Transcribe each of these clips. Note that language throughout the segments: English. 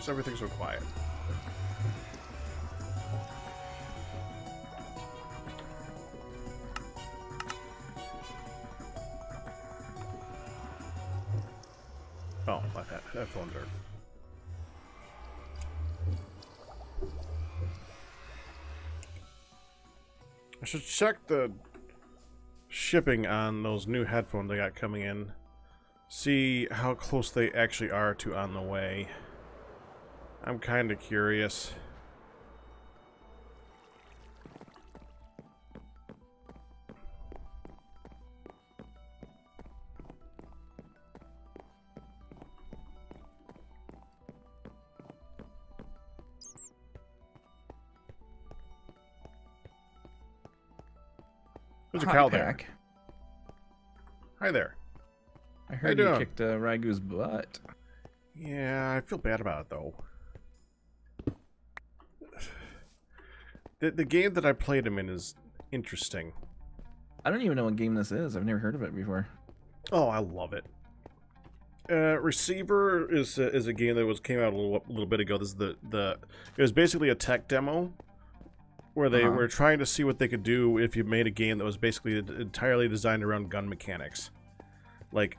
is everything so quiet? Oh, my headphones are... I should check the shipping on those new headphones I got coming in. See how close they actually are to on the way. I'm kind of curious. There's a cow there. Hi there. I heard you kicked Ragu's butt. Yeah, I feel bad about it, though. The game that I played him in is interesting. I don't even know what game this is. I've never heard of it before. Oh, I love it. Receiver is a game that came out a little bit ago. This is it was basically a tech demo where they were trying to see what they could do if you made a game that was basically entirely designed around gun mechanics. Like,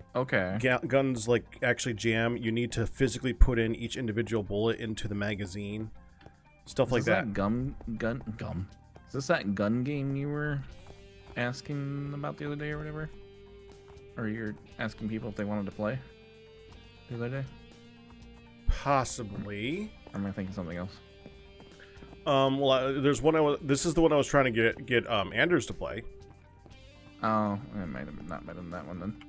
guns like actually jam. You need to physically put in each individual bullet into the magazine. Stuff like that. Gum. Is this that gun game you were asking about the other day or whatever? Or you're asking people if they wanted to play the other day? Possibly. Or am I thinking something else? Well, there's one this is the one I was trying to get Anders to play. Oh, it might have not been that one then.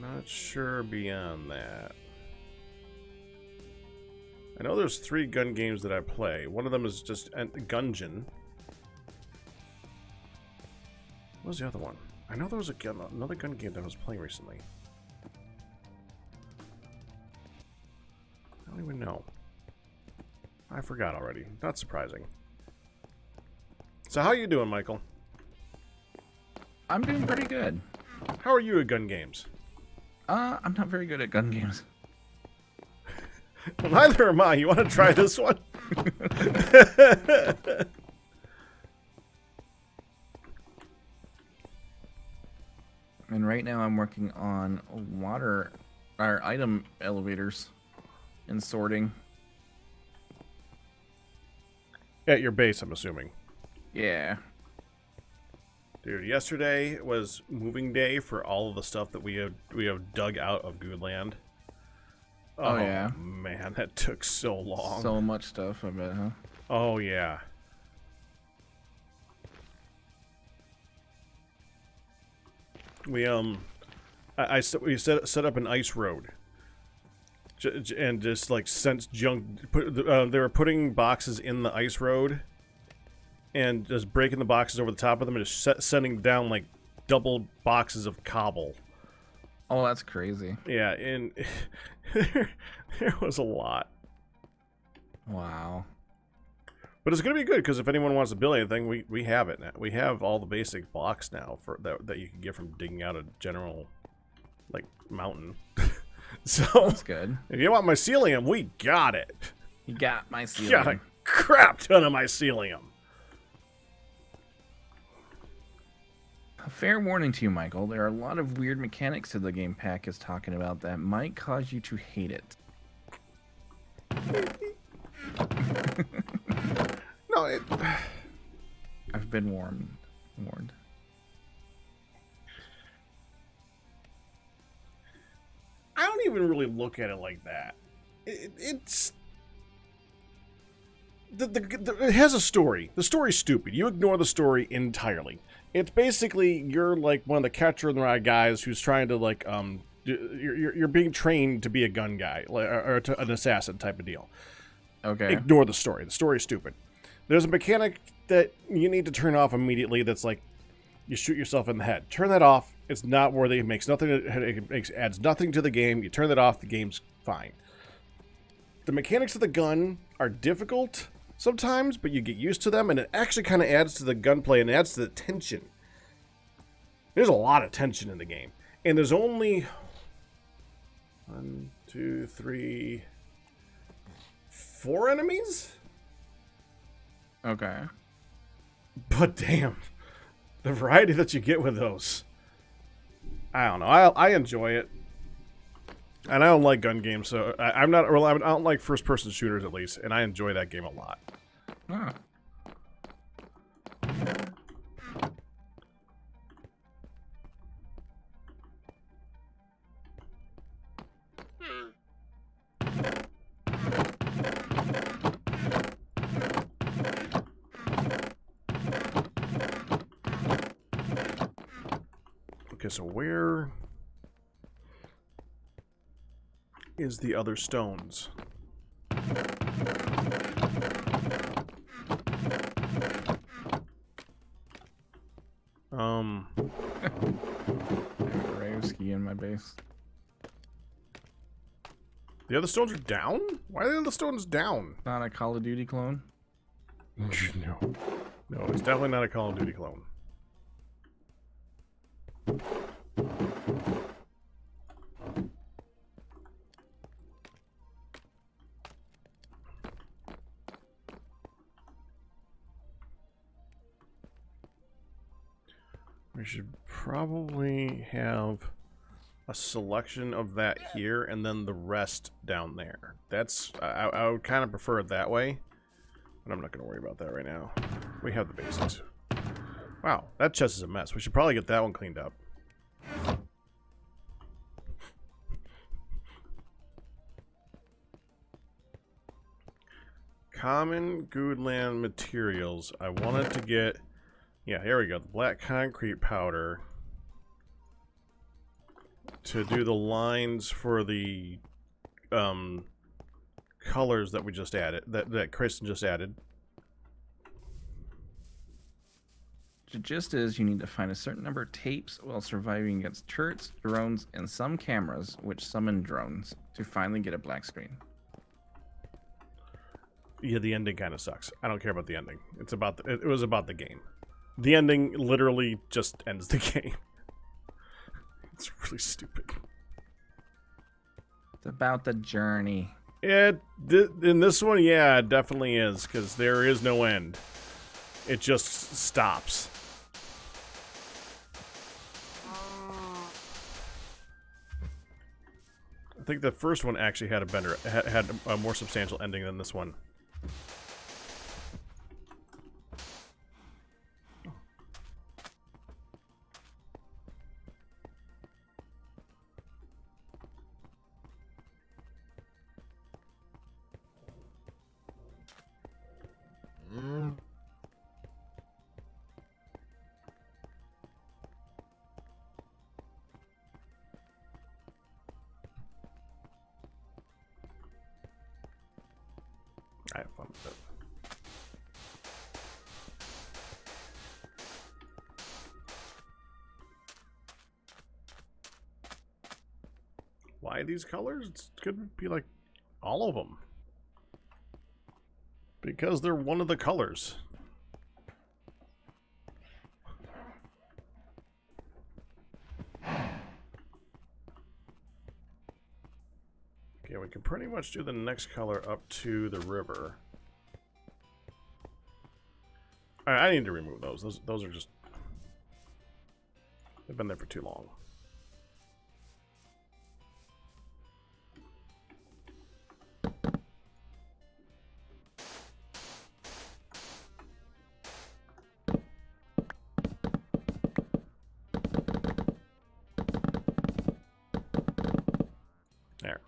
Not sure beyond that. I know there's 3 gun games that I play. One of them is just Gungeon. What was the other one? I know there was another gun game that I was playing recently. I don't even know. I forgot already. Not surprising. So how are you doing, Michael? I'm doing pretty good. How are you at gun games? I'm not very good at gun games. Well, neither am I. You want to try this one? And right now I'm working on item elevators and sorting. At your base, I'm assuming. Yeah. Dude, yesterday was moving day for all of the stuff that we have dug out of Goodland. Oh yeah. Man, that took so long. So much stuff, I bet, huh? Oh yeah. We we set up an ice road. And just like sent junk. They were putting boxes in the ice road, and just breaking the boxes over the top of them, and just sending down like double boxes of cobble. Oh, that's crazy. Yeah, and there was a lot. Wow. But it's gonna be good because if anyone wants to build anything, we have it now. We have all the basic blocks now for that you can get from digging out a general like mountain. So that's good. If you want mycelium, we got it. You got mycelium. Got a crap ton of mycelium. A fair warning to you, Michael. There are a lot of weird mechanics to the game Pack is talking about that might cause you to hate it. No, I've been warned. I don't even really look at it like that. It's it has a story. The story's stupid. You ignore the story entirely. It's basically you're like one of the catcher in the rye guys who's trying to like you're being trained to be a gun guy or an assassin type of deal. Okay. Ignore the story. The story's stupid. There's a mechanic that you need to turn off immediately. That's like you shoot yourself in the head. Turn that off. It's not worthy. It makes nothing. It adds nothing to the game. You turn that off. The game's fine. The mechanics of the gun are difficult sometimes, but you get used to them, and it actually kind of adds to the gunplay and adds to the tension. There's a lot of tension in the game, and there's only 1, 2, 3, 4 enemies? Okay. But damn, the variety that you get with those. I don't know. I enjoy it. And I don't like gun games, so I'm not. Well, I don't like first-person shooters, at least, and I enjoy that game a lot. Huh. Okay, so where is the other stones? Ski in my base. The other stones are down? Why are the other stones down? Not a Call of Duty clone? No. No, it's definitely not a Call of Duty clone. We should probably have a selection of that here and then the rest down there. That's I would kind of prefer it that way, but I'm not going to worry about that right now. We have the basics. Wow, that chest is a mess. We should probably get that one cleaned up. Common Goodland materials. I wanted to get... Yeah, here we go. The black concrete powder to do the lines for the colors that we just added, that Kristen just added. The gist is you need to find a certain number of tapes while surviving against turrets, drones, and some cameras, which summon drones, to finally get a black screen. Yeah, the ending kind of sucks. I don't care about the ending. It's about it was about the game. The ending literally just ends the game. It's really stupid. It's about the journey. In this one, yeah, it definitely is, because there is no end. It just stops. I think the first one actually had a better, had a more substantial ending than this one. I have fun with it. Why these colors? It could be like all of them. Because they're one of the colors. Okay, we can pretty much do the next color up to the river. I need to remove those. Those are just... They've been there for too long. There.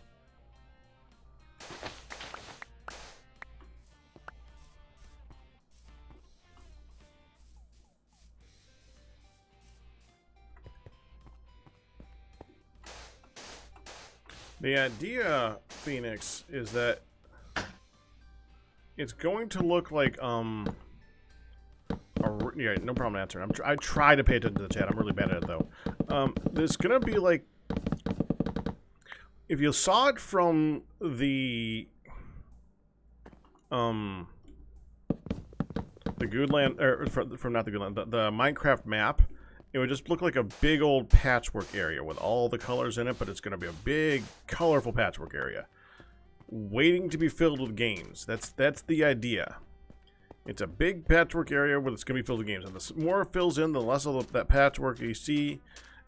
The idea, Phoenix, is that it's going to look like, yeah, no problem answering. I try to pay attention to the chat. I'm really bad at it, though. There's going to be, like, if you saw it from the Goodland, or from not the Goodland, the Minecraft map, it would just look like a big old patchwork area with all the colors in it, but it's going to be a big, colorful patchwork area. Waiting to be filled with games. That's the idea. It's a big patchwork area where it's going to be filled with games. And the more it fills in, the less of that patchwork you see.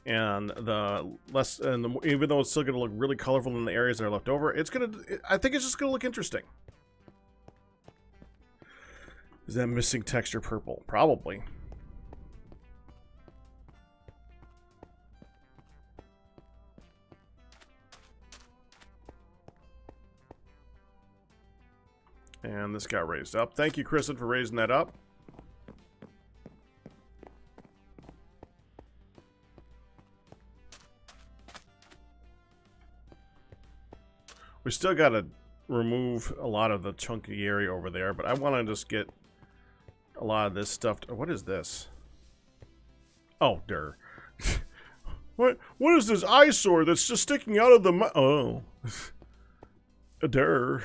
And the less, even though it's still going to look really colorful in the areas that are left over, I think it's just going to look interesting. Is that missing texture purple? Probably. And this got raised up. Thank you, Kristen, for raising that up. We still got to remove a lot of the chunky area over there, but I want to just get a lot of this stuff. What is this? Oh, der. What is this eyesore that's just sticking out of the oh. Der.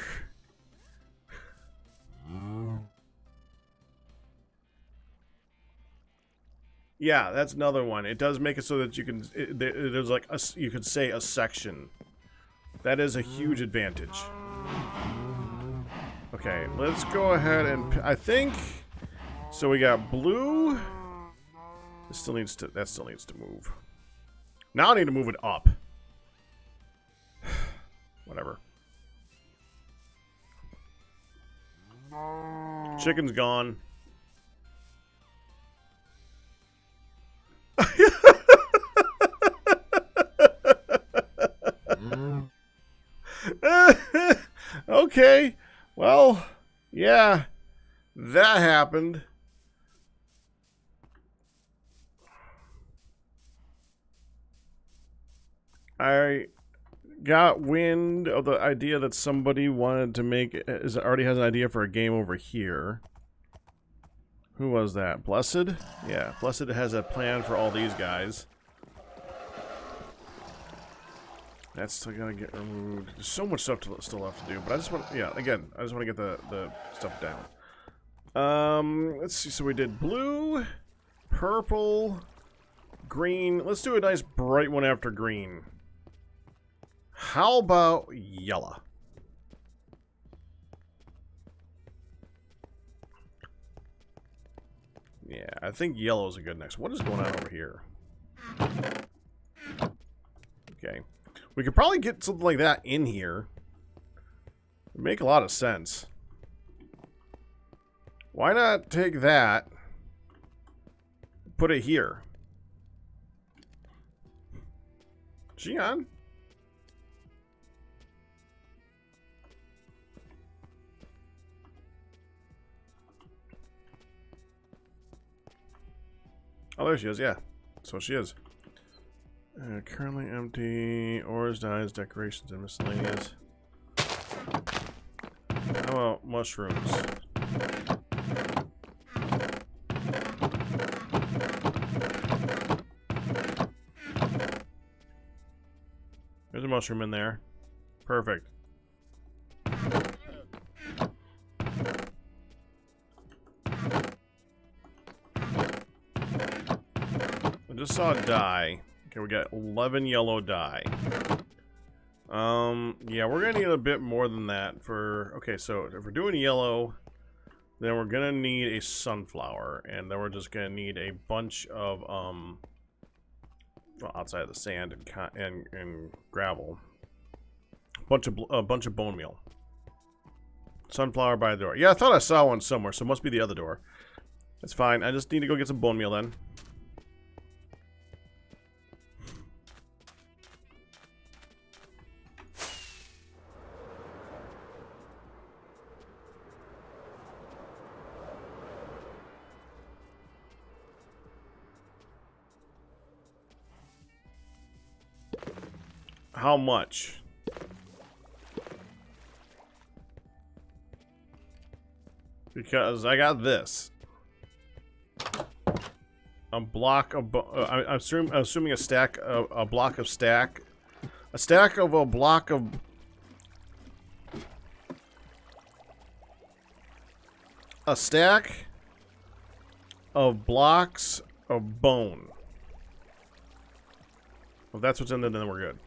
Yeah, that's another one. It does make it so that you can there's like you could say a section. That is a huge advantage. Okay, let's go ahead and I think so. We got blue. That still needs to move. Now I need to move it up. Whatever. Chicken's gone. Okay. Well, yeah. That happened. I got wind of the idea that somebody wanted to make already has an idea for a game over here. Who was that? Blessed? Yeah, Blessed has a plan for all these guys. That's still gonna get removed. There's so much stuff still left to do, but I just want, yeah, again, I just want to get the stuff down. Let's see. So we did blue, purple, green. Let's do a nice bright one after green. How about yellow? Yeah, I think yellow is a good next. What is going on over here? Okay. We could probably get something like that in here. It'd make a lot of sense. Why not take that, put it here? Gian? Oh, there she is, yeah. That's what she is. Currently empty. Ores, dyes, decorations, and miscellaneous. How about mushrooms? There's a mushroom in there. Perfect. I just saw a dye. Okay, we got 11 yellow dye. Yeah, we're gonna need a bit more than that for... Okay, so if we're doing yellow, then we're gonna need a sunflower, and then we're just gonna need a bunch of, well, outside of the sand and gravel. A bunch of bone meal. Sunflower by the door. Yeah, I thought I saw one somewhere, so it must be the other door. That's fine. I just need to go get some bone meal then. How much? Because I got this. A block of... I'm assuming a stack of... A block of stack. A stack of a block of... A stack of blocks of bone. If that's what's in there, then we're good.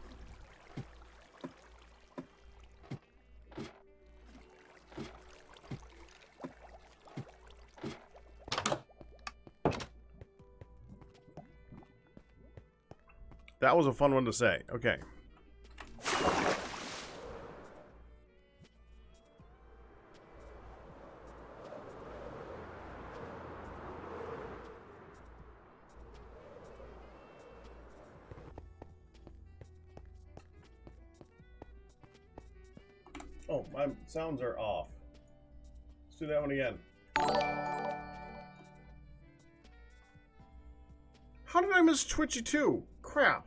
That was a fun one to say. Okay. Oh, my sounds are off. Let's do that one again. How did I miss Twitchy 2? Crap.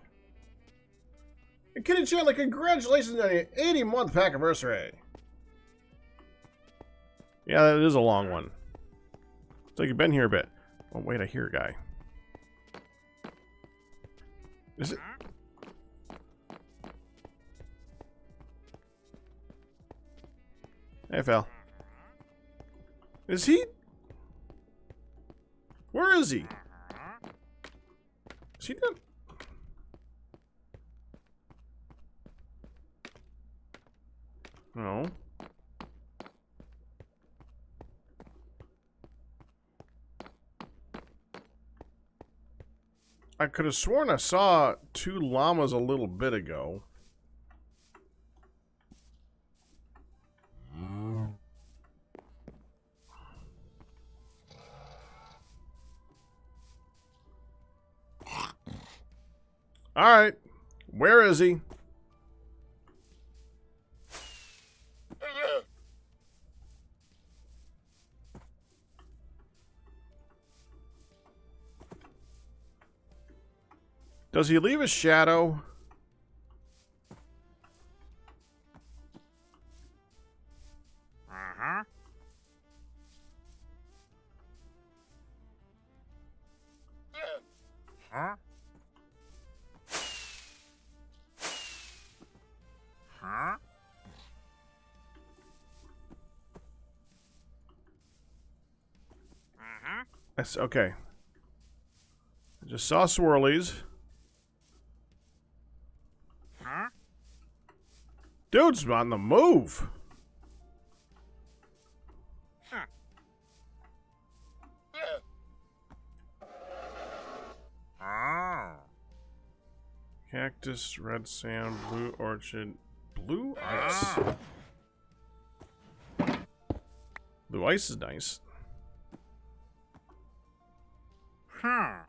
And Kitty Chandler, congratulations on your 80-month pack anniversary. Yeah, that is a long one. It's like you've been here a bit. Oh, wait, I hear a guy. Is it? Hey, Phil. Is he? Where is he? Is he done? No. I could have sworn I saw 2 llamas a little bit ago. Alright. Where is he? Does he leave a shadow? That's okay. I just saw swirlies. Dude's on the move. Cactus, red sand, blue orchid, blue ice. Blue ice is nice. Yeah,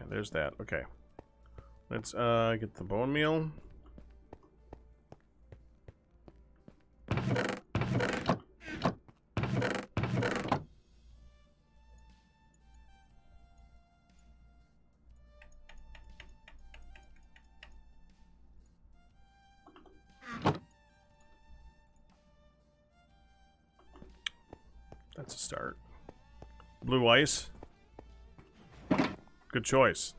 there's that. Okay. Let's get the bone meal. That's a start. Blue ice. Good choice.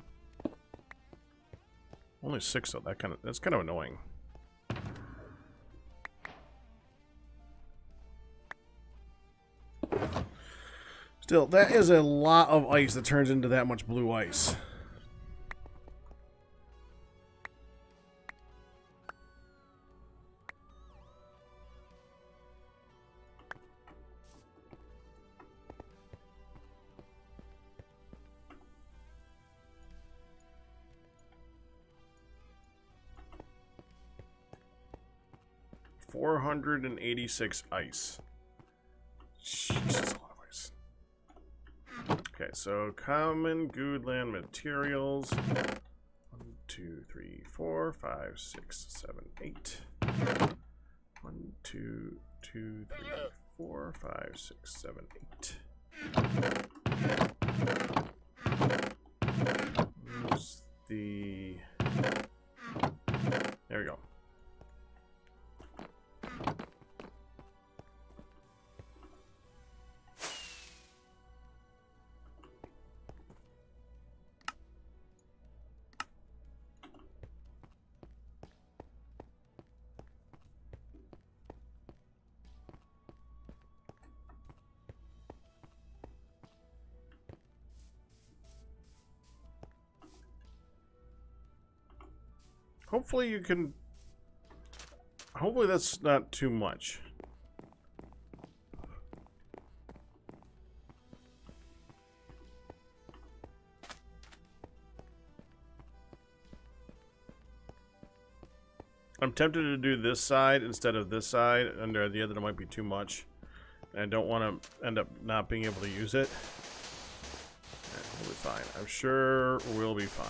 Only 6 though. That's kind of annoying. Still, that is a lot of ice that turns into that much blue ice. $486 ice. Jeez, that's a lot of ice. Okay, so common Goodland materials. 1, 2, 3, 4, 5, 6, 7, 8. 1, 2, 2, 3, 4, 5, 6, 7, 8. Where's the... There we go. Hopefully you can... Hopefully that's not too much. I'm tempted to do this side instead of this side. Under the other, it might be too much. And I don't want to end up not being able to use it. Yeah, we'll be fine. I'm sure we'll be fine.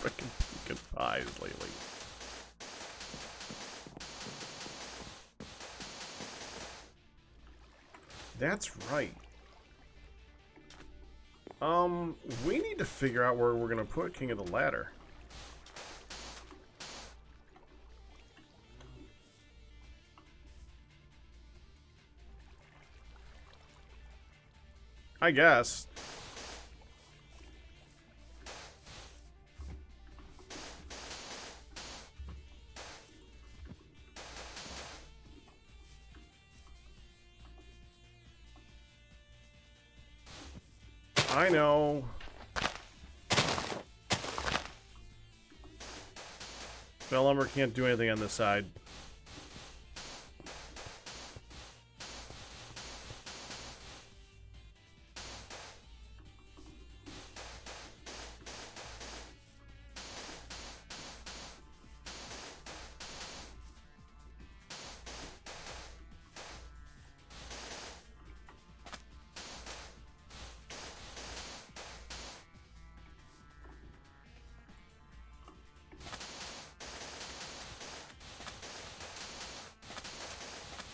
Freaking pumpkin pies lately. That's right. We need to figure out where we're gonna put King of the Ladder. I guess. I know. Bellumber can't do anything on this side.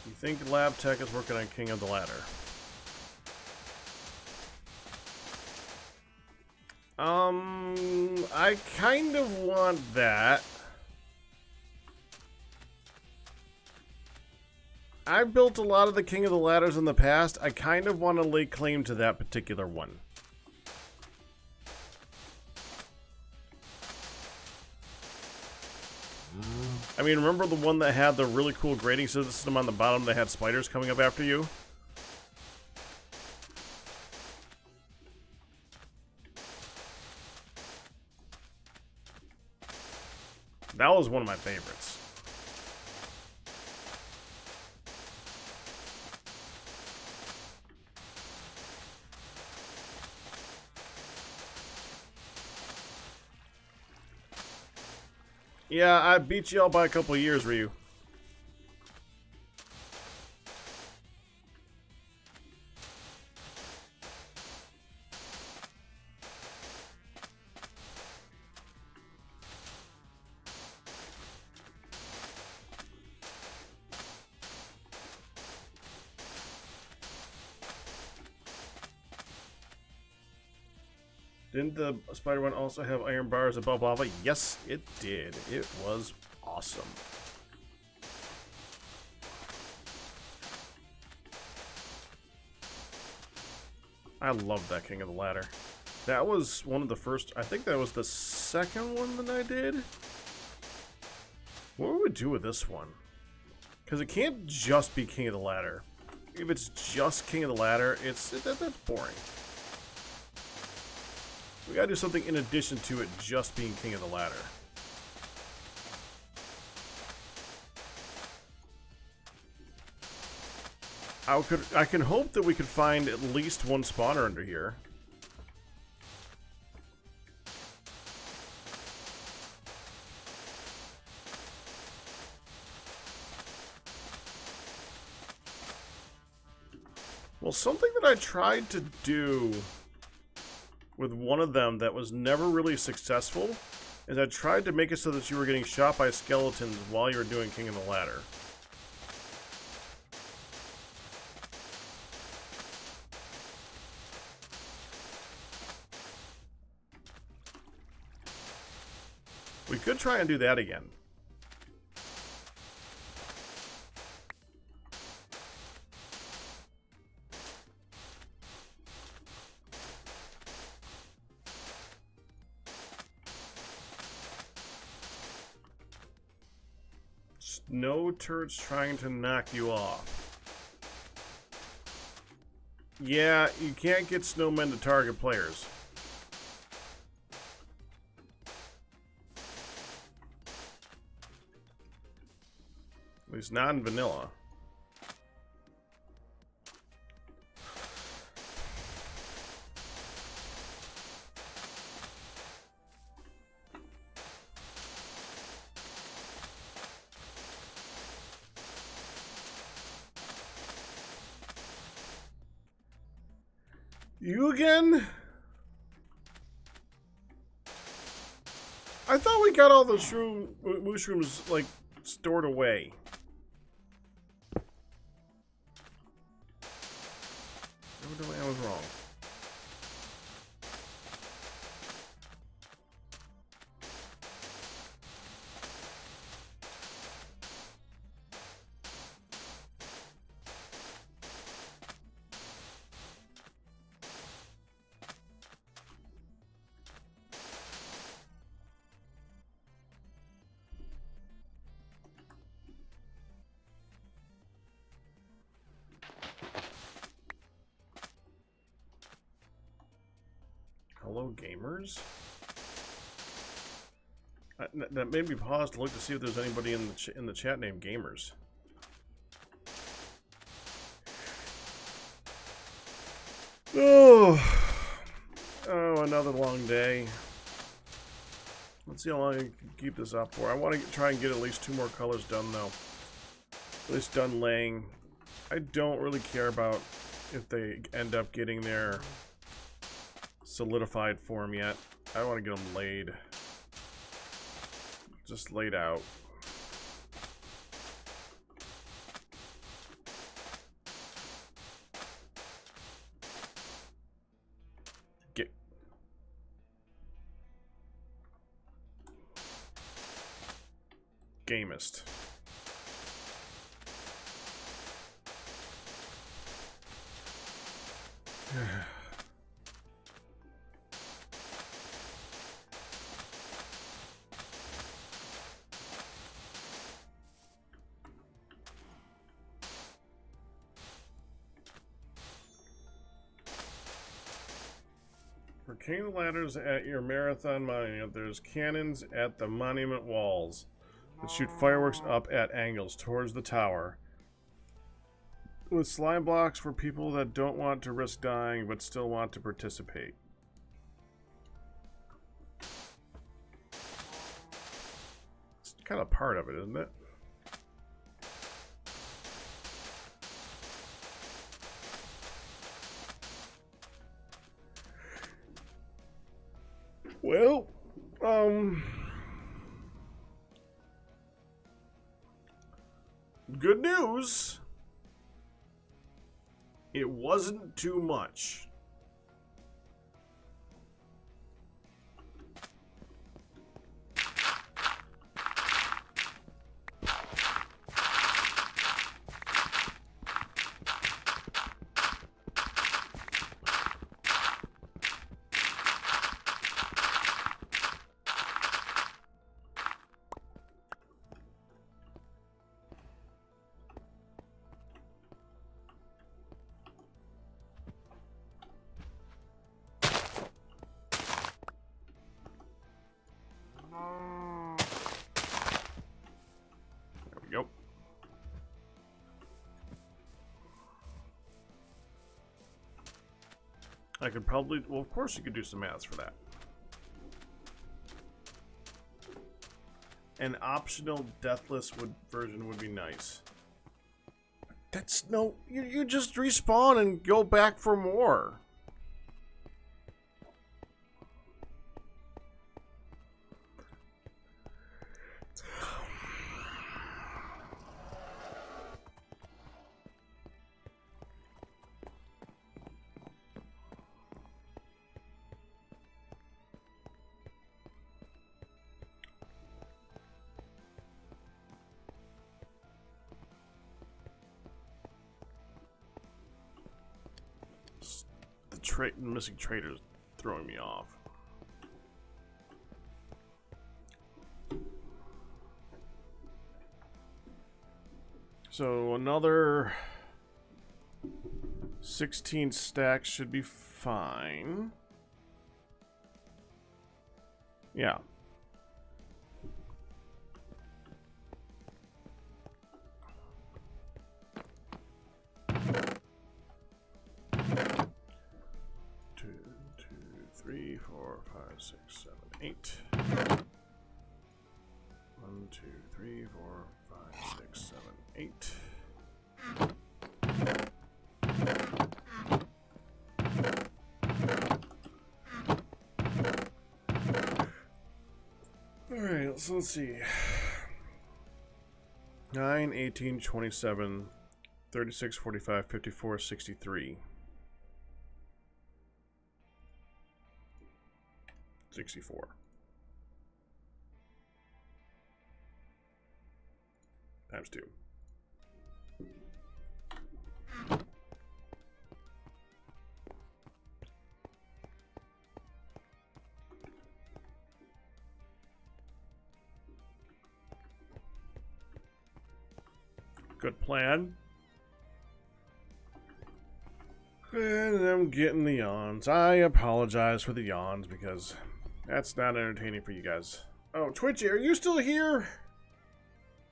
You think Lab Tech is working on King of the Ladder? I kind of want that. I've built a lot of the King of the Ladders in the past. I kind of want to lay claim to that particular one. I mean, remember the one that had the really cool grading system on the bottom that had spiders coming up after you? That was one of my favorites. Yeah, I beat you all by a couple of years, Ryu. Didn't the spider one also have iron bars above lava? Yes, it did. It was awesome. I love that King of the Ladder. That was one of the first... I think that was the second one that I did. What would we do with this one? Because it can't just be King of the Ladder. If it's just King of the Ladder, that's boring. We gotta do something in addition to it just being King of the Ladder. I can hope that we could find at least one spawner under here. Well, something that I tried to do with one of them that was never really successful is I tried to make it so that you were getting shot by skeletons while you were doing King of the Ladder. We could try and do that again. Snow turrets trying to knock you off. Yeah, you can't get snowmen to target players. At least not in vanilla. You again? I thought we got all the mushrooms, like, stored away. Evidently I was wrong. Hello, gamers. That made me pause to look to see if there's anybody in the chat named Gamers. Oh, another long day. Let's see how long I can keep this up for. I want to try and get at least 2 more colors done, though. At least done laying. I don't really care about if they end up getting their solidified form yet. I want to get them laid. Just laid out. Get. Gamist. For king ladders at your marathon monument, there's cannons at the monument walls that shoot fireworks up at angles towards the tower. With slime blocks for people that don't want to risk dying but still want to participate. It's kind of part of it, isn't it? Well, good news. It wasn't too much. Yep. I could probably, well, of course you could do some maths for that. An optional deathless version would be nice. That's no, you just respawn and go back for more. missing traders throwing me off. So another 16 stacks should be fine. Yeah. Two, 3, 4, 5, 6, 7, 8. 1, 2, 3, 4, 5, 6, 7, 8. Alright, so let's see. 9, 18, 27, 36, 45, 54, 63. 64. Times 2. Good plan. And I'm getting the yawns. I apologize for the yawns because that's not entertaining for you guys. Oh, Twitchy, are you still here?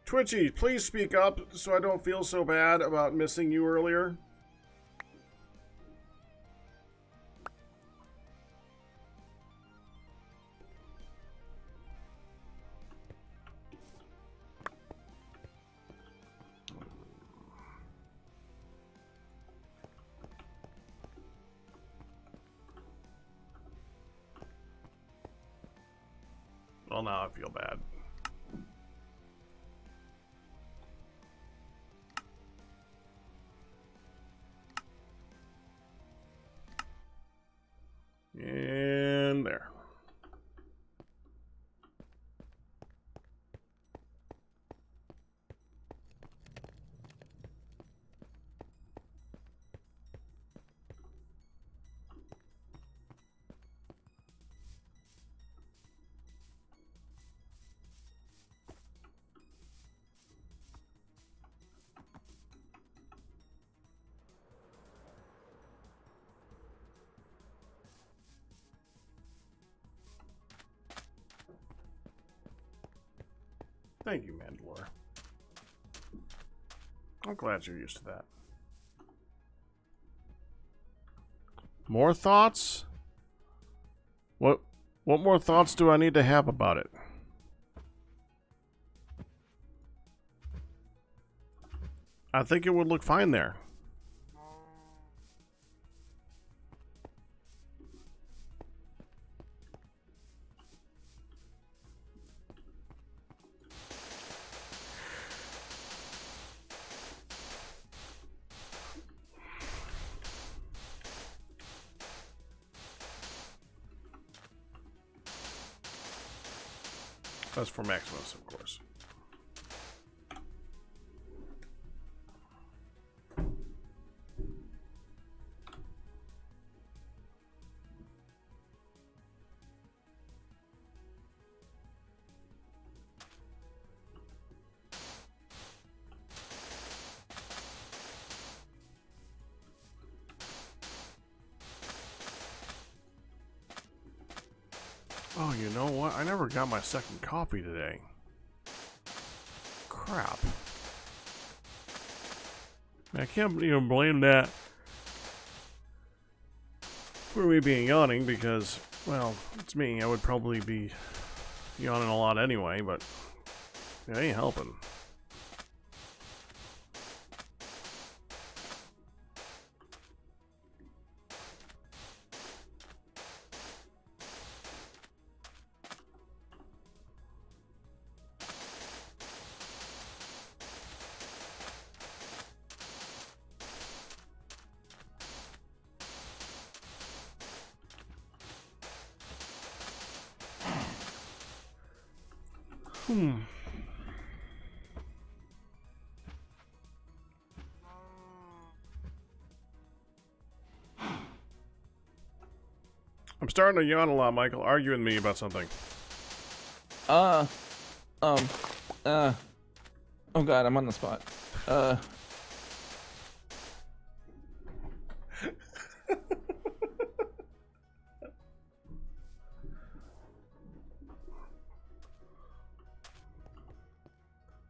Twitchy, please speak up so I don't feel so bad about missing you earlier. Well, now I feel bad. And there. Thank you, Mandalore. I'm glad you're used to that. More thoughts? What more thoughts do I need to have about it? I think it would look fine there. That's for Maximus, of course. Oh, you know what? I never got my second coffee today. Crap. I can't even blame that for me being yawning because, well, it's me. I would probably be yawning a lot anyway, but it ain't helping. starting to yawn a lot, Michael. Argue with me about something. Oh God, I'm on the spot.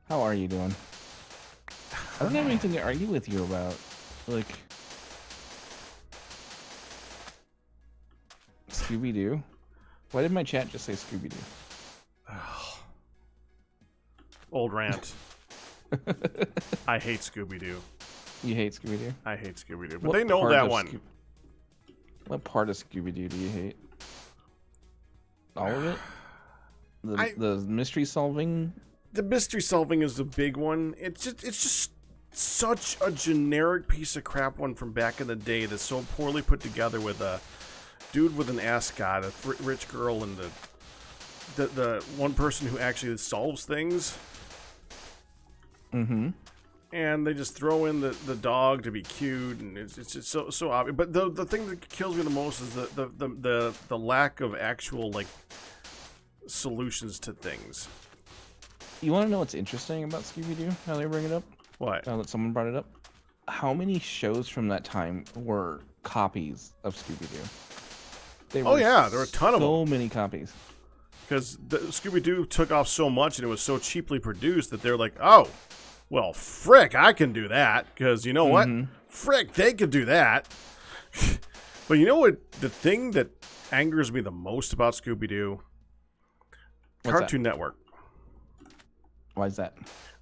How are you doing? I don't have anything to argue with you about. Like, Scooby-Doo? Why did my chat just say Scooby-Doo? Old rant. I hate Scooby-Doo. You hate Scooby-Doo? I hate Scooby-Doo, but they know that one. What part of Scooby-Doo do you hate? All of it? The mystery solving? The mystery solving is the big one. It's just such a generic piece of crap one from back in the day that's so poorly put together with a dude with an ascot, a rich girl, and the one person who actually solves things. Mm-hmm. And they just throw in the dog to be cute, and it's just so obvious. But the thing that kills me the most is the lack of actual like solutions to things. You want to know what's interesting about Scooby-Doo? How they bring it up? What? Now that someone brought it up. How many shows from that time were copies of Scooby-Doo? Oh yeah, there were a ton of them. So many copies. Because Scooby-Doo took off so much and it was so cheaply produced that they're like, oh, well, frick, I can do that. Because you know what? Frick, they could do that. But you know what? The thing that angers me the most about Scooby-Doo? Cartoon Network. Why is that?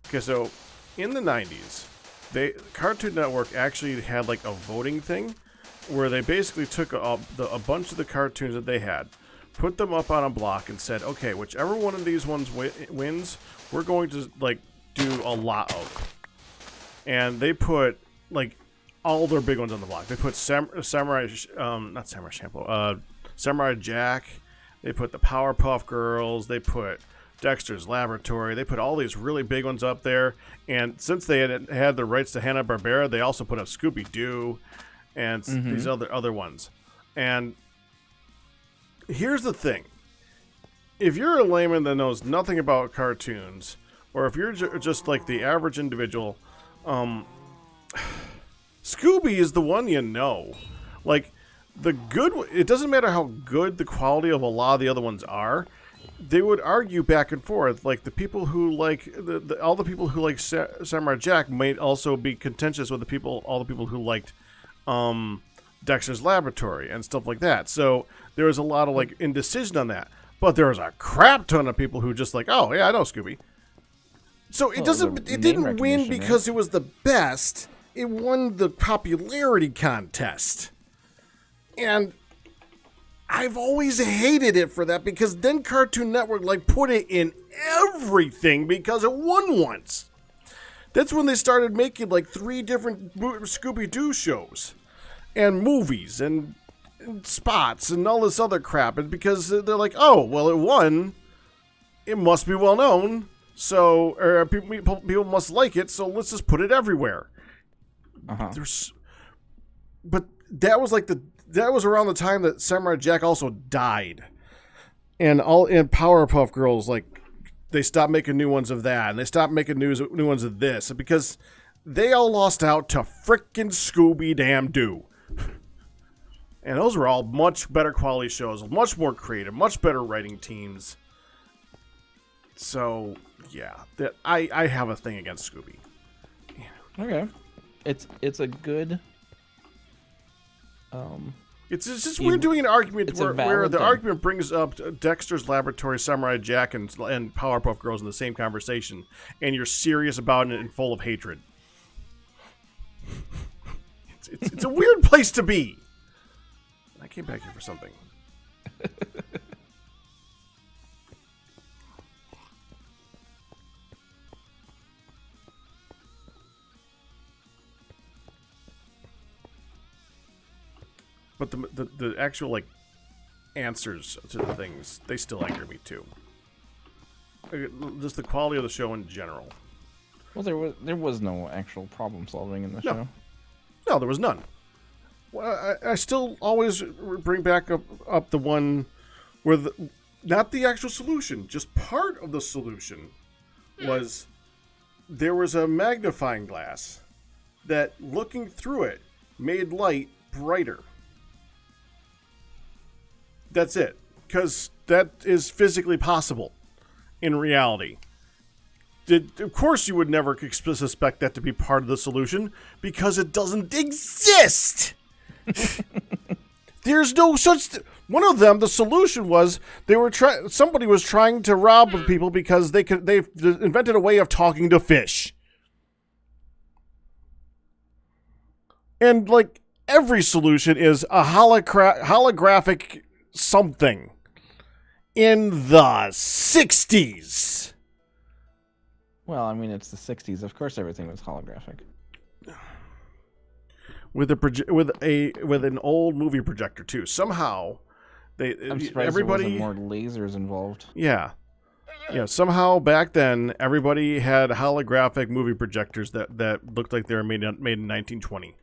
Okay, so in the 90s, Cartoon Network actually had like a voting thing where they basically took a bunch of the cartoons that they had, put them up on a block and said, okay, whichever one of these ones wins, we're going to like do a lot of. And they put like all their big ones on the block. They put Samurai Jack. They put the Powerpuff Girls. They put Dexter's Laboratory. They put all these really big ones up there. And since they had the rights to Hanna-Barbera, they also put up Scooby-Doo and these other ones. And here's the thing. If you're a layman that knows nothing about cartoons, or if you're just like the average individual, Scooby is the one you know. Like, it doesn't matter how good the quality of a lot of the other ones are. They would argue back and forth. Like, the people who like all the people who like Samurai Jack might also be contentious with all the people who liked Dexter's Laboratory and stuff like that. So there was a lot of like indecision on that. But there was a crap ton of people who just like, oh yeah, I know Scooby. So it didn't win because it was the best. It won the popularity contest. And I've always hated it for that, because then Cartoon Network like put it in everything because it won once. That's when they started making like 3 different Scooby-Doo shows and movies and spots and all this other crap. And because they're like, oh, well, it won, it must be well known, so people must like it, so let's just put it everywhere. But that was like that was around the time that Samurai Jack also died, and Powerpuff Girls, like, they stopped making new ones of that, and they stopped making new ones of this, because they all lost out to frickin' Scooby-Damn-Doo. And those were all much better quality shows, much more creative, much better writing teams. So yeah, I have a thing against Scooby. Okay, it's a good. It's just we're doing an argument where the argument brings up Dexter's Laboratory, Samurai Jack, and Powerpuff Girls in the same conversation, and you're serious about it and full of hatred. It's a weird place to be. I came back here for something. But the actual like answers to the things, they still anger me too. Just the quality of the show in general. Well, there was no actual problem solving in the show. No, there was none. Well, I still always bring back up the one where not the actual solution, just part of the solution was there was a magnifying glass that, looking through it, made light brighter. That's it. Because that is physically possible in reality. Of course you would never suspect that to be part of the solution, because it doesn't exist! There's no such... One of them, the solution was somebody was trying to rob people because they invented a way of talking to fish. And, like, every solution is a holographic something. In the 60s. Well, I mean, it's the 60s. Of course everything was holographic. With an old movie projector, too. Somehow... I'm surprised there wasn't more lasers involved. Yeah. Yeah, somehow back then, everybody had holographic movie projectors that looked like they were made in 1920.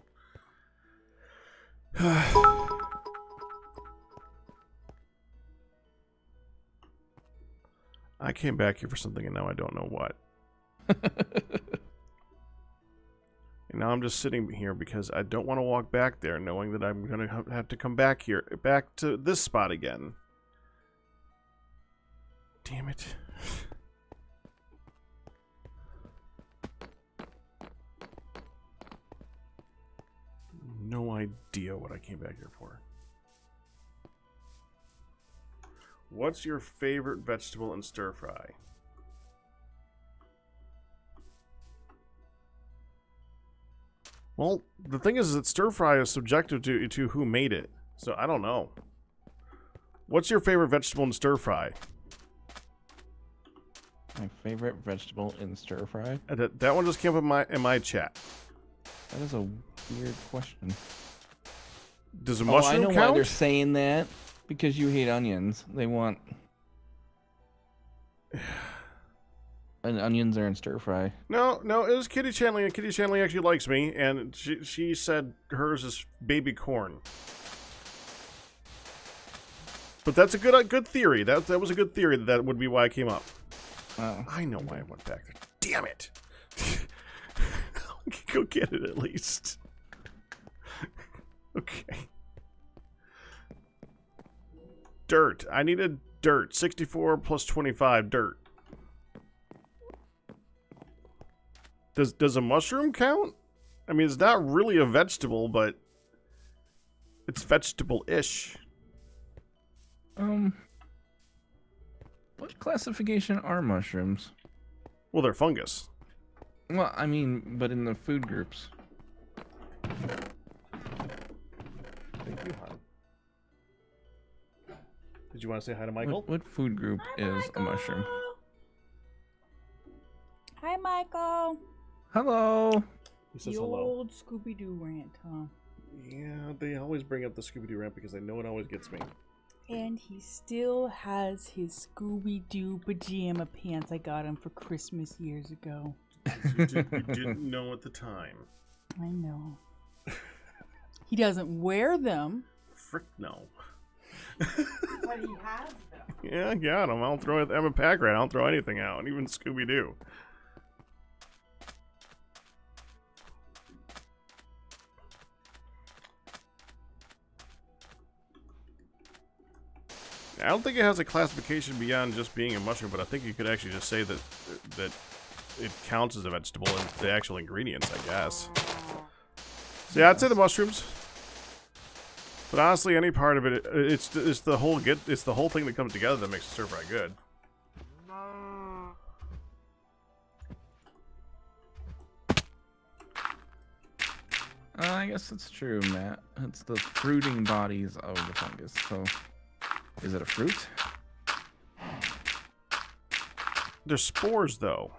I came back here for something, and now I don't know what. And now I'm just sitting here because I don't want to walk back there knowing that I'm going to have to come back here, back to this spot again. Damn it. No idea what I came back here for. What's your favorite vegetable in stir fry? Well, the thing is that stir fry is subjective to who made it. So I don't know. What's your favorite vegetable in stir fry? My favorite vegetable in stir fry? That one just came up in my chat. That is a weird question. Does a mushroom count? I know why they're saying that. Because you hate onions. They want... And onions are in stir fry. No, it was Kitty Chanley, and Kitty Chanley actually likes me, and she said hers is baby corn. But that's a good theory. That was a good theory. That would be why I came up. Oh. I know why I went back there. Damn it! Go get it at least. Okay. Dirt. I needed dirt. 64 plus 25 dirt. Does a mushroom count? I mean, it's not really a vegetable, but it's vegetable-ish. What classification are mushrooms? Well, they're fungus. Well, I mean, but in the food groups. Thank you, hon. Did you want to say hi to Michael? What food group is a mushroom? Hi, Michael. Hello. He says the hello. Old Scooby-Doo rant, huh? Yeah, they always bring up the Scooby-Doo rant because they know it always gets me. And he still has his Scooby-Doo pajama pants I got him for Christmas years ago. You didn't know at the time. I know. He doesn't wear them. Frick no. But he has them. Yeah, I got them. I'll throw it. I'm a pack rat. I'll throw anything out, even Scooby-Doo. I don't think it has a classification beyond just being a mushroom, but I think you could actually just say that it counts as a vegetable in the actual ingredients, I guess. So yeah, I'd say the mushrooms. But honestly, any part of it, it's the whole thing that comes together that makes the stir fry good. I guess it's true, Matt. It's the fruiting bodies of the fungus. So, is it a fruit? They're spores, though.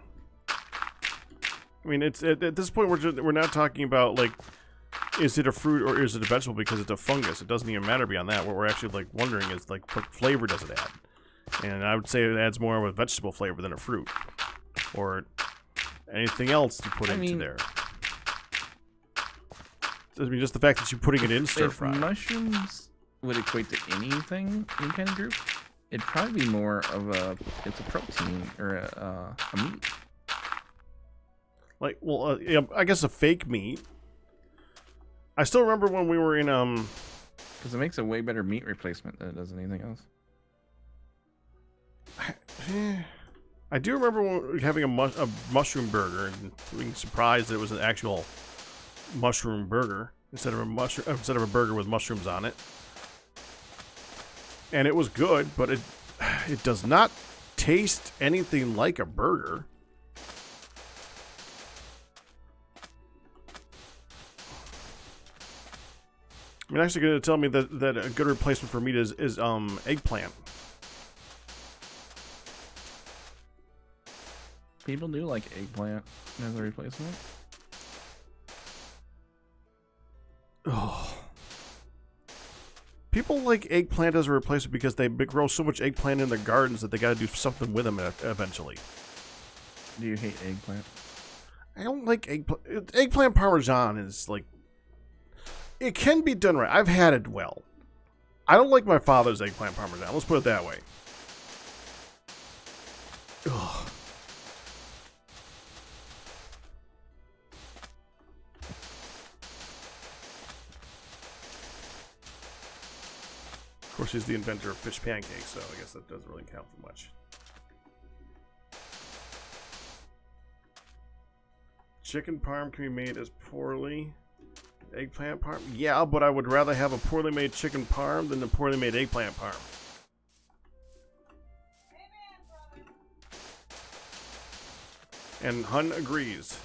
I mean, it's at this point we're not talking about like, is it a fruit or is it a vegetable because it's a fungus? It doesn't even matter beyond that. What we're actually like wondering is like, what flavor does it add? And I would say it adds more of a vegetable flavor than a fruit or anything else you put into there. I mean, just the fact that you're putting it in stir If fry. mushrooms would equate to anything, any kind of group, it'd probably be more of it's a protein or a meat. Like, well, yeah, I guess a fake meat. I still remember when we were in Because it makes a way better meat replacement than it does anything else. I do remember when we were having a mushroom burger and being surprised that it was an actual mushroom burger instead of a burger with mushrooms on it. And it was good, but it does not taste anything like a burger. I mean, actually, going to tell me that a good replacement for meat is eggplant. People do like eggplant as a replacement. Oh. People like eggplant as a replacement because they grow so much eggplant in their gardens that they got to do something with them eventually. Do you hate eggplant? I don't like eggplant. Eggplant parmesan is like... It can be done right. I've had it well. I don't like my father's eggplant parmesan. Let's put it that way. Ugh. Of course, he's the inventor of fish pancakes, so I guess that doesn't really count for much. Chicken parm can be made as poorly. Eggplant parm? Yeah, but I would rather have a poorly made chicken parm than a poorly made eggplant parm. And Hun agrees.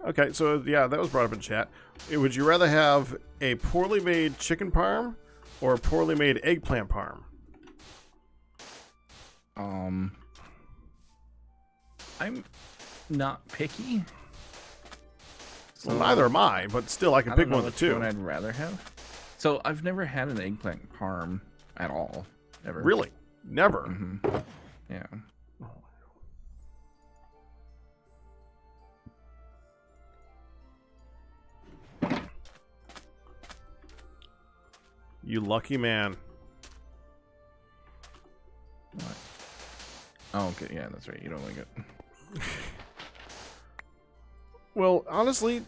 Okay, so yeah, that was brought up in chat. Would you rather have a poorly made chicken parm or a poorly made eggplant parm? I'm not picky. So Well, neither am I, but still, I can pick one of the two. One I'd rather have. So I've never had an eggplant parm at all, ever. Really? Never. Mm-hmm. Yeah. You lucky man. What? Oh, okay. Yeah, that's right. You don't like it. Well, honestly,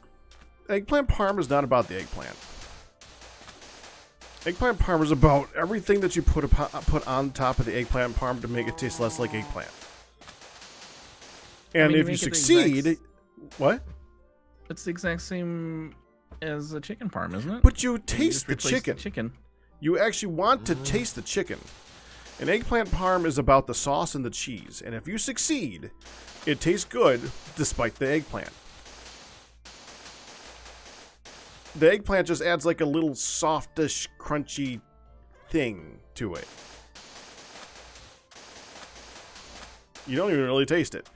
eggplant parm is not about the eggplant. Eggplant parm is about everything that you put on top of the eggplant parm to make it taste less like eggplant. And mean, if you succeed, what? It's the exact same as a chicken parm, isn't it? But you just taste the replace chicken. The chicken. You actually want to taste the chicken. An eggplant parm is about the sauce and the cheese, and if you succeed, it tastes good despite the eggplant. The eggplant just adds like a little softish, crunchy thing to it. You don't even really taste it.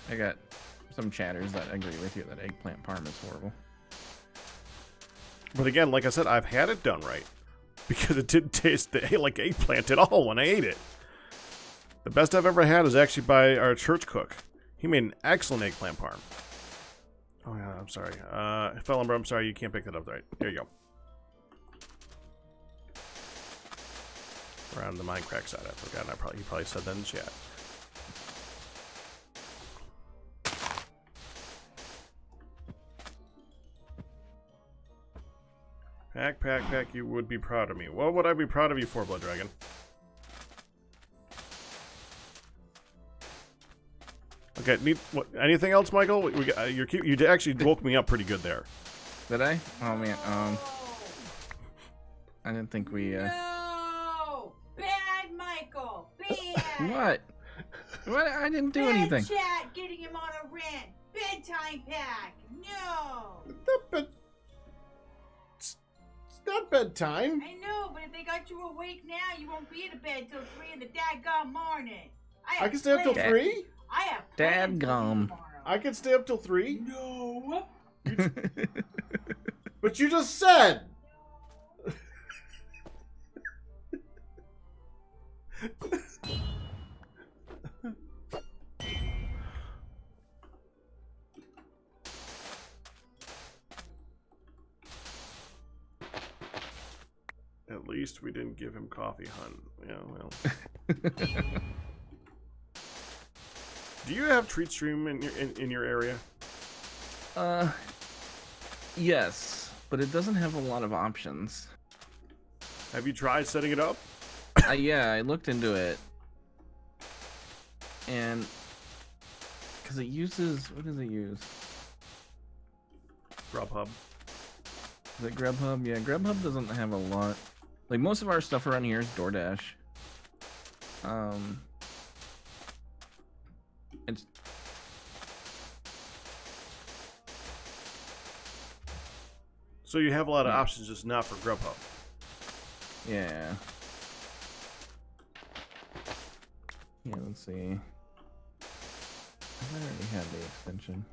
I got some chatters that agree with you that eggplant parm is horrible. But again, like I said, I've had it done right. Because it didn't taste like eggplant at all when I ate it. The best I've ever had is actually by our church cook. He made an excellent eggplant parm. Oh yeah, I'm sorry. Fellenber, I'm sorry, you can't pick that up right. There you go. We're on the Mindcrack side, I forgot. He probably said that in chat. Pack, you would be proud of me. What would I be proud of you for, Blood Dragon? Okay, anything else, Michael? You actually woke me up pretty good there. Did I? Oh man, I didn't think we. No, bad Michael, bad. What? What? I didn't do bad anything. Chat, getting him on a rant. Bedtime pack. No. It's not bedtime. I know, but if they got you awake now, you won't be in bed till 3 in the daggone morning. I can stay up till 3? I have Dadgum. I can stay up till 3? No. But you just said. At least we didn't give him coffee, hun. Yeah, well. Do you have treat stream in your area? Yes, but it doesn't have a lot of options. Have you tried setting it up? Yeah, I looked into it, and because it uses, what does it use? Grubhub. Is it Grubhub? Yeah, Grubhub doesn't have a lot. Like, most of our stuff around here is DoorDash. It's So you have a lot of options, just not for Grubhub. yeah. Yeah, let's see. I already had the extension.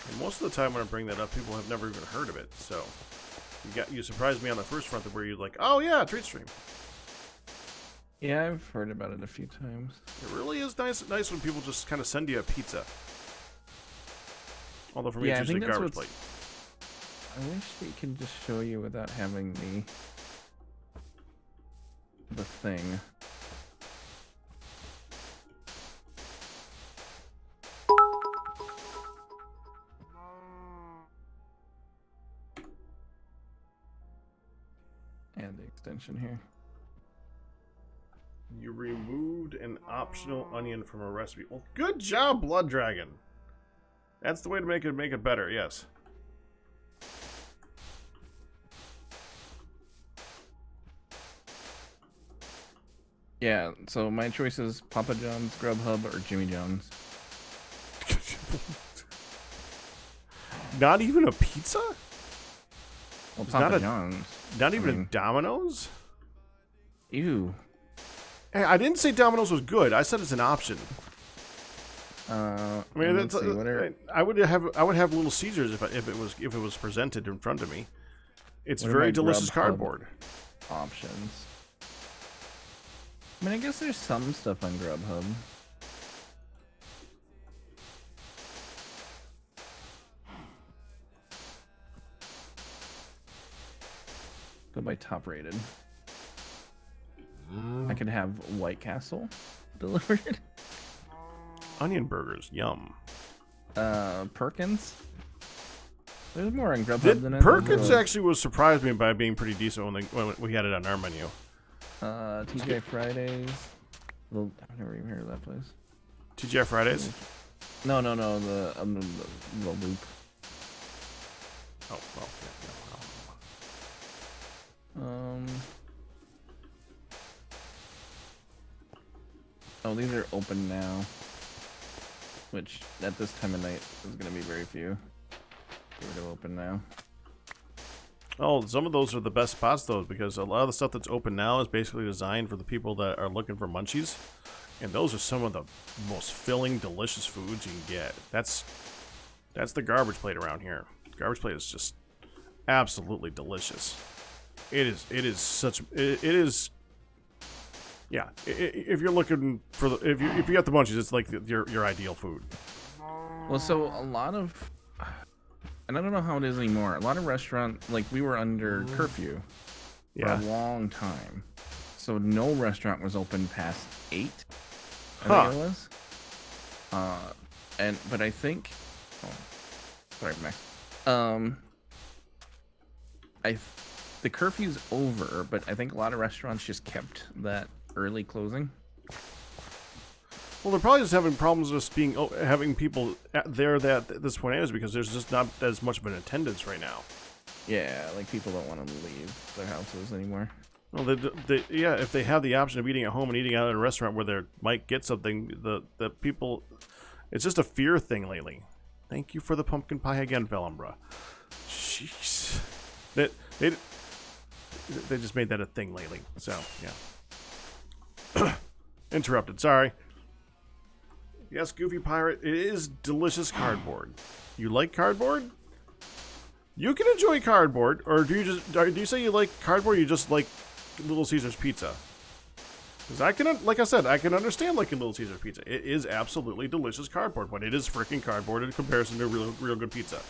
And most of the time when I bring that up, people have never even heard of it. So you surprised me on the first front where you're like, oh yeah, treat stream. Yeah, I've heard about it a few times. It really is nice when people just kind of send you a pizza. Although for me, Yeah, it's I usually think that's garbage what's- plate. I wish we could just show you without having the thing. And the extension here. You removed an optional onion from a recipe. Well, good job, Blood Dragon. That's the way to make it better. Yes. Yeah, so my choice is Papa John's, Grubhub, or Jimmy John's. Not even a pizza? Well, It's Papa not a- John's. Not I even mean- a Domino's? Ew. Hey, I didn't say Domino's was good. I said it's an option. I I mean, let's see, what are, I would have Little Caesars if it was presented in front of me. It's What are very my delicious Grubhub cardboard. options? I mean, I guess there's some stuff on Grubhub. Go by top rated. I could have White Castle delivered. Onion burgers, yum. Perkins. There's more on Grubhub than I Perkins thought. actually was surprised me by being pretty decent when we had it on our menu. TJ Fridays. Well, I've never even heard of that place. TGI Fridays? No, the loop. Oh, well, yeah, Oh, these are open now. Which, at this time of night, is going to be very few. They're open now. Oh, some of those are the best spots, though, because a lot of the stuff that's open now is basically designed for the people that are looking for munchies. And those are some of the most filling, delicious foods you can get. That's the garbage plate around here. Garbage plate is just absolutely delicious. It is. Yeah, if you're looking for if you got the munchies, it's like your ideal food. Well, so a lot of, and I don't know how it is anymore. A lot of restaurants, like we were under curfew for a long time, so no restaurant was open past 8. I think it was. But I think, sorry, Max. The curfew's over, but I think a lot of restaurants just kept that early closing. Well, they're probably just having problems with having people there at this point is because there's just not as much of an attendance right now. Yeah, like people don't want to leave their houses anymore. Well, yeah, if they have the option of eating at home and eating out at a restaurant where they might get something, the people, it's just a fear thing lately. Thank you for the pumpkin pie again, Velumbra. Jeez, they just made that a thing lately. So yeah. Interrupted, sorry. Yes, Goofy Pirate, it is delicious cardboard. You like cardboard? You can enjoy cardboard, or do you say you like cardboard, or you just like Little Caesars pizza? Because I can, like I said, I can understand liking Little Caesars pizza. It is absolutely delicious cardboard, but it is freaking cardboard in comparison to real good pizza.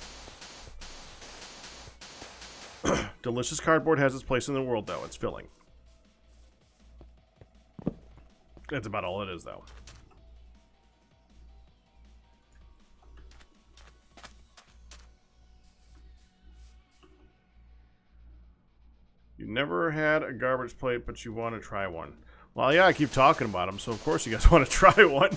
Delicious cardboard has its place in the world, though. It's filling. That's about all it is, though. You never had a garbage plate, but you want to try one. Well, yeah, I keep talking about them, so of course you guys want to try one.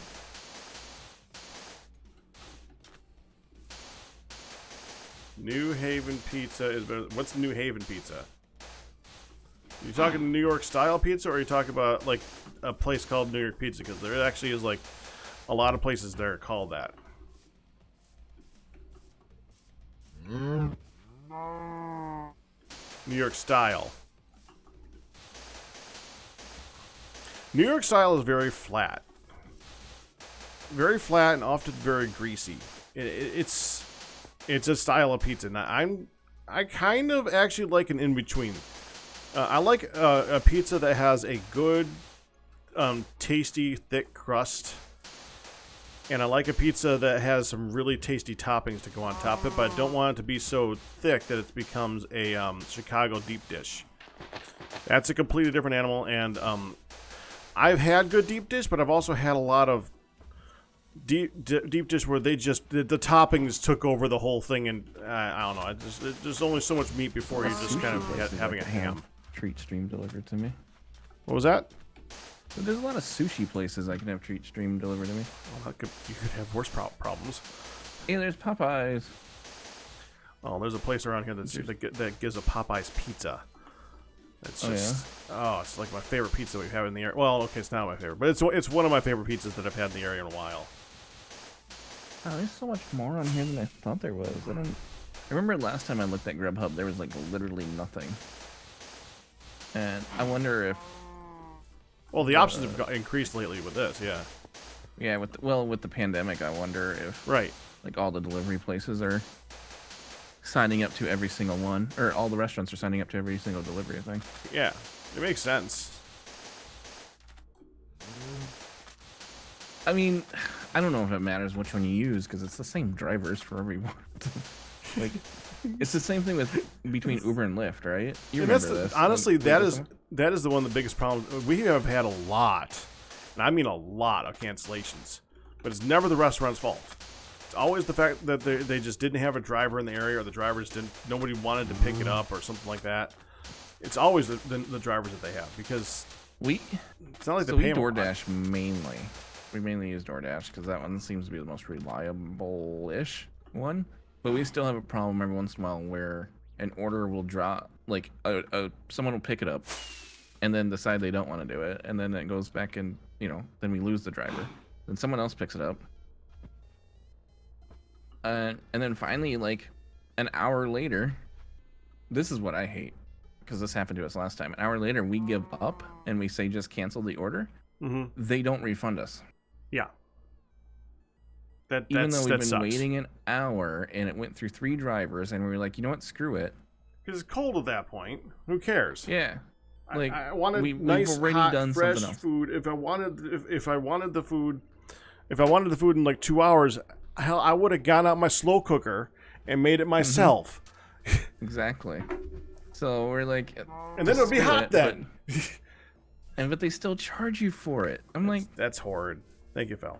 New Haven pizza is better. What's New Haven pizza? Are you talking New York style pizza, or are you talking about like a place called New York Pizza? Because there actually is like a lot of places there called that. New York style. New York style is very flat. Very flat and often very greasy. It's a style of pizza. Now, I kind of actually like an in-between. I like a pizza that has a good, tasty, thick crust. And I like a pizza that has some really tasty toppings to go on top of it, but I don't want it to be so thick that it becomes a Chicago deep dish. That's a completely different animal, and I've had good deep dish, but I've also had a lot of deep dish where they just the toppings took over the whole thing, and I don't know. There's only so much meat before you just kind of having a ham. Treat stream delivered to me. What was that? There's a lot of sushi places I can have treat stream delivered to me. Well, you could have worse problems. Hey, there's Popeyes. Oh, there's a place around here that gives a Popeyes pizza. It's just, it's like my favorite pizza we have in the area. Well, okay, it's not my favorite, but it's one of my favorite pizzas that I've had in the area in a while. Oh, there's so much more on here than I thought there was. I remember last time I looked at Grubhub, there was like literally nothing. And I wonder if... Well, the options have increased lately with this, yeah. Yeah, with the pandemic, I wonder if like all the delivery places are signing up to every single one, or all the restaurants are signing up to every single delivery thing. Yeah, it makes sense. I mean, I don't know if it matters which one you use because it's the same drivers for everyone. Like, it's the same thing between Uber and Lyft, right? You remember this? Honestly, that is the one of the biggest problems. We have had a lot, and I mean a lot of cancellations, but it's never the restaurant's fault. It's always the fact that they just didn't have a driver in the area, or the drivers nobody wanted to pick it up, or something like that. It's always the drivers that they have, because it's not like we DoorDash mainly. We mainly use DoorDash because that one seems to be the most reliable-ish one. But we still have a problem every once in a while where an order will drop, like someone will pick it up and then decide they don't want to do it, and then it goes back and, then we lose the driver. Then someone else picks it up. And then finally, like, an hour later, this is what I hate, because this happened to us last time. An hour later, we give up and we say just cancel the order. Mm-hmm. They don't refund us. Yeah. Even though we've been waiting an hour and it went through 3 drivers, and we were like, you know what, screw it. Because it's cold at that point. Who cares? Yeah. Like, I wanted nice, we've already hot, fresh food. If I wanted the food in like 2 hours, hell, I would have gone out my slow cooker and made it myself. Exactly. So we're like, and then it would be hot then. But they still charge you for it. I'm like, that's horrid. Thank you, Phil.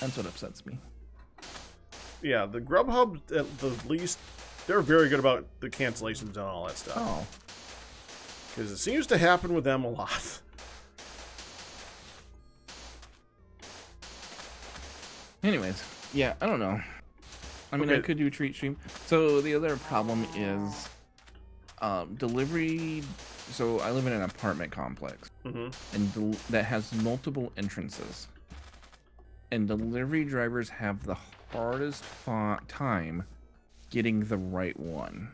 That's what upsets me. Yeah, the Grubhub, at the least, they're very good about the cancellations and all that stuff. Oh. Because it seems to happen with them a lot. Anyways, yeah, I don't know. I mean, I could do treat stream. So the other problem is delivery. So I live in an apartment complex, and that has multiple entrances. And delivery drivers have the hardest time getting the right one.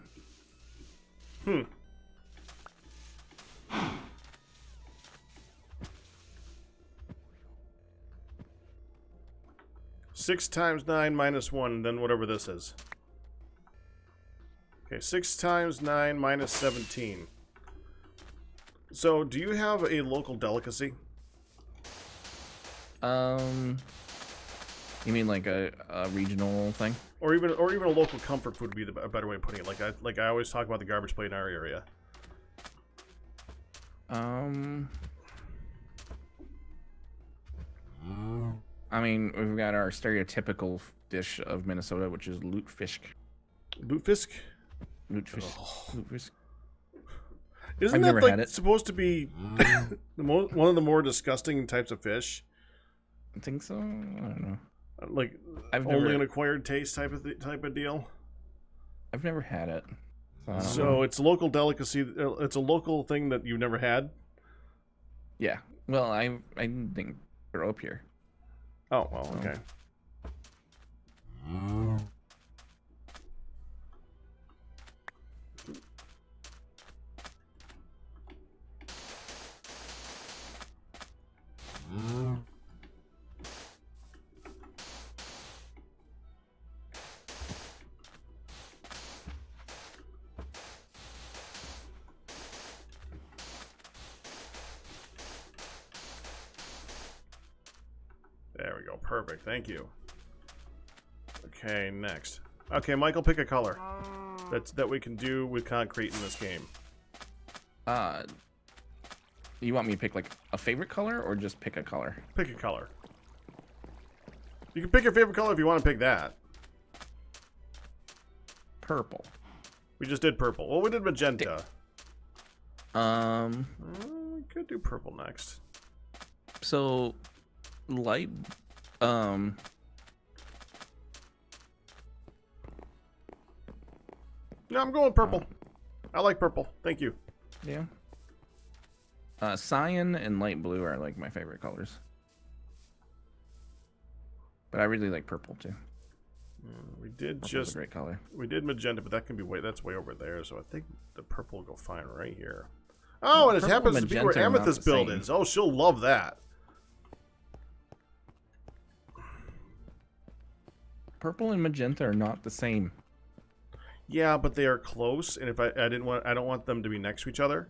6 times 9 minus 1, then whatever this is. Okay, 6 times 9 minus 17. So, do you have a local delicacy? You mean like a regional thing? Or even a local comfort food would be a better way of putting it. Like I always talk about the garbage plate in our area. I mean, we've got our stereotypical dish of Minnesota, which is lutefisk. Lutefisk? Lutefisk. Lutefisk. Isn't that like supposed to be one of the more disgusting types of fish? I think so. I don't know. Like only an acquired taste type of deal. I've never had it. So it's a local delicacy. It's a local thing that you've never had. Yeah. Well, I didn't grow up here. Oh well, okay. There we go. Perfect. Thank you. Okay, next. Okay, Michael, pick a color that we can do with concrete in this game. You want me to pick like a favorite color or just pick a color? Pick a color. You can pick your favorite color if you want to pick that. Purple. We just did purple. Well, we did magenta. We could do purple next. So light No, I'm going purple. I like purple. Thank you. Yeah. Cyan and light blue are like my favorite colors. But I really like purple too. We did Purple's just a great color. We did magenta, but that can be that's way over there. So I think the purple will go fine right here. Oh, and it happens to be where Amethyst build is. Oh, she'll love that. Purple and magenta are not the same. Yeah, but they are close, and if I don't want them to be next to each other.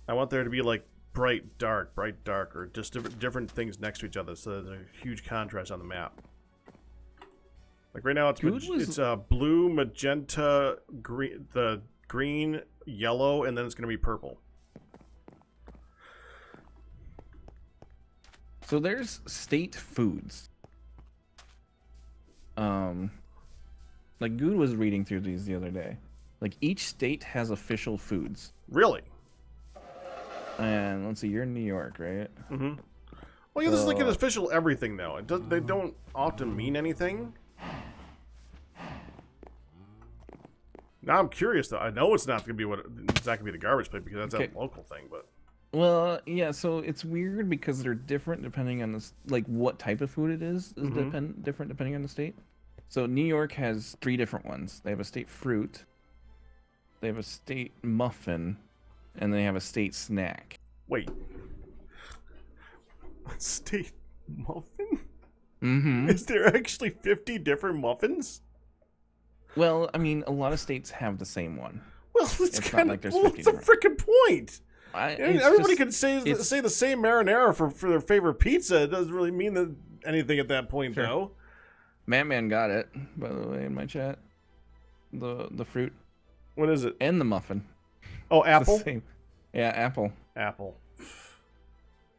I want there to be like bright, dark, or just different things next to each other, so there's a huge contrast on the map. Like right now, it's blue, magenta, green, yellow, and then it's gonna be purple. So there's state foods. Like Good was reading through these the other day. Like each state has official foods. Really? And let's see, you're in New York, right? Mm-hmm. Well, yeah, this is like an official everything, though. They don't often mean anything. Now I'm curious, though. I know it's not gonna be the garbage plate because that's a local thing, but. Well, yeah. So it's weird because they're different depending on like what type of food it is different depending on the state. So New York has 3 different ones. They have a state fruit, they have a state muffin, and they have a state snack. Wait. A state muffin? Mm-hmm. Is there actually 50 different muffins? Well, I mean, a lot of states have the same one. Well, it's kind of like there's what's the freaking point? Everybody can say the same marinara for their favorite pizza. It doesn't really mean anything at that point, though. Man got it, by the way, in my chat. The fruit. What is it? And the muffin. Oh, apple? Same. Yeah, apple. Apple.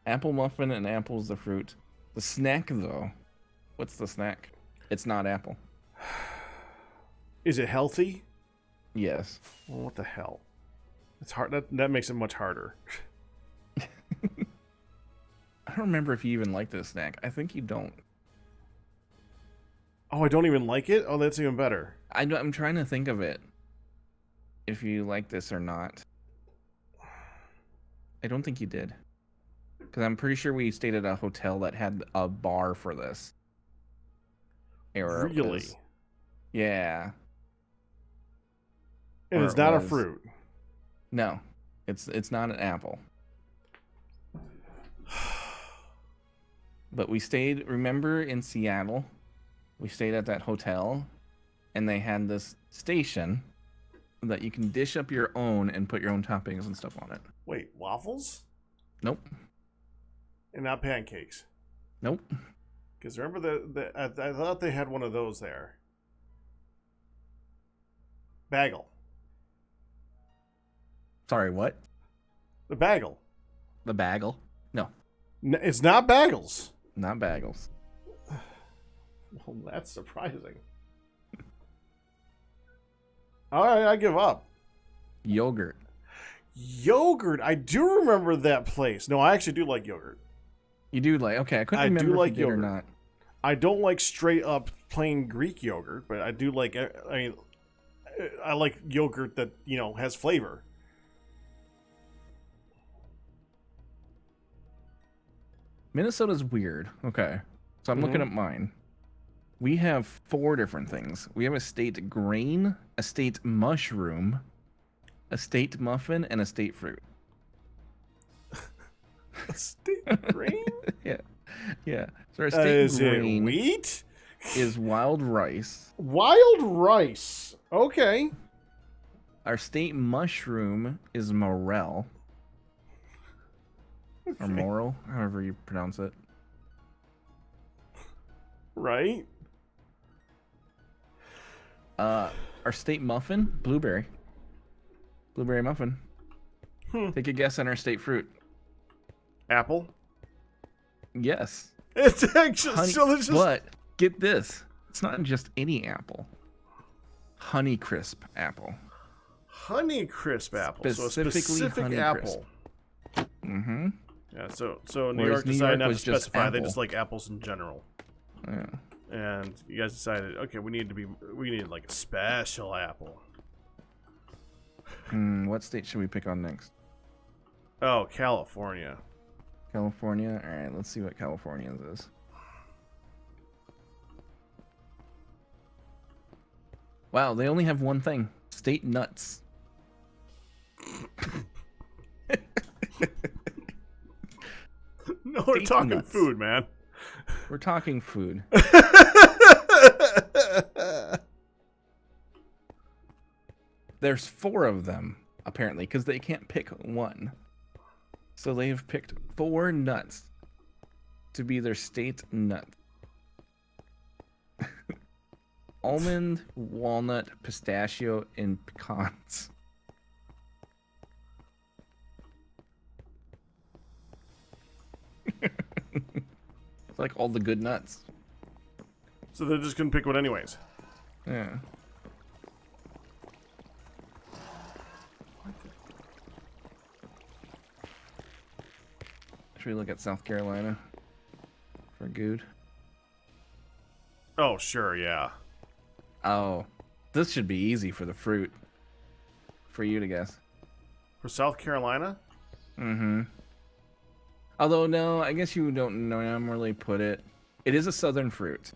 Apple muffin and apple's the fruit. The snack, though. What's the snack? It's not apple. Is it healthy? Yes. Well, what the hell? It's hard. That makes it much harder. I don't remember if you even like this snack. I think you don't. Oh, I don't even like it? Oh, that's even better. I'm trying to think of it. If you like this or not. I don't think you did. Because I'm pretty sure we stayed at a hotel that had a bar for this. Really? Yeah. And it's not a fruit. No. It's not an apple. But we stayed, remember, in Seattle? We stayed at that hotel, and they had this station that you can dish up your own and put your own toppings and stuff on it. Wait, waffles? Nope. And not pancakes? Nope. Because remember, I thought they had one of those there. Bagel. Sorry, what? The bagel. The bagel? No. It's not bagels. Not bagels. Well, that's surprising. All right, I give up. Yogurt. Yogurt. I do remember that place. No, I actually do like yogurt. You do like, okay, I couldn't remember do if like you did yogurt. or not. I don't like straight up plain Greek yogurt, but I do like, I mean, I like yogurt that, you know, has flavor. Minnesota's weird. Okay. So I'm looking up mine. We have 4 different things. We have a state grain, a state mushroom, a state muffin, and a state fruit. A state grain? Yeah. Yeah. So our state Is grain it wheat? is wild rice. Wild rice. Okay. Our state mushroom is morel. Or morel, however you pronounce it. Right. Our state muffin, blueberry. Blueberry muffin. Take a guess on our state fruit. Apple. Yes. It's actually Honey, so this is but get this. It's not just any apple. Honeycrisp apple. Honeycrisp apple. So a Specifically specific Honeycrisp. apple. Mm-hmm. Yeah, so New Whereas York New decided York not to was just specify. They apple. just like apples in general. Yeah. And you guys decided, okay, we need like a special apple. What state should we pick on next? Oh, California. California? Alright, let's see what California's is. Wow, they only have one thing. State nuts. No, we're State talking nuts. food, man. We're talking food. There's 4 of them, apparently, because they can't pick one. So they have picked 4 nuts to be their state nut. Almond, walnut, pistachio, and pecans. It's like all the good nuts. So they're just gonna pick one anyways. Yeah. Should we look at South Carolina for good? Oh, sure, yeah. Oh, this should be easy for the fruit. For you to guess. For South Carolina? Mm-hmm. Although, no, I guess you don't normally put it. It is a southern fruit.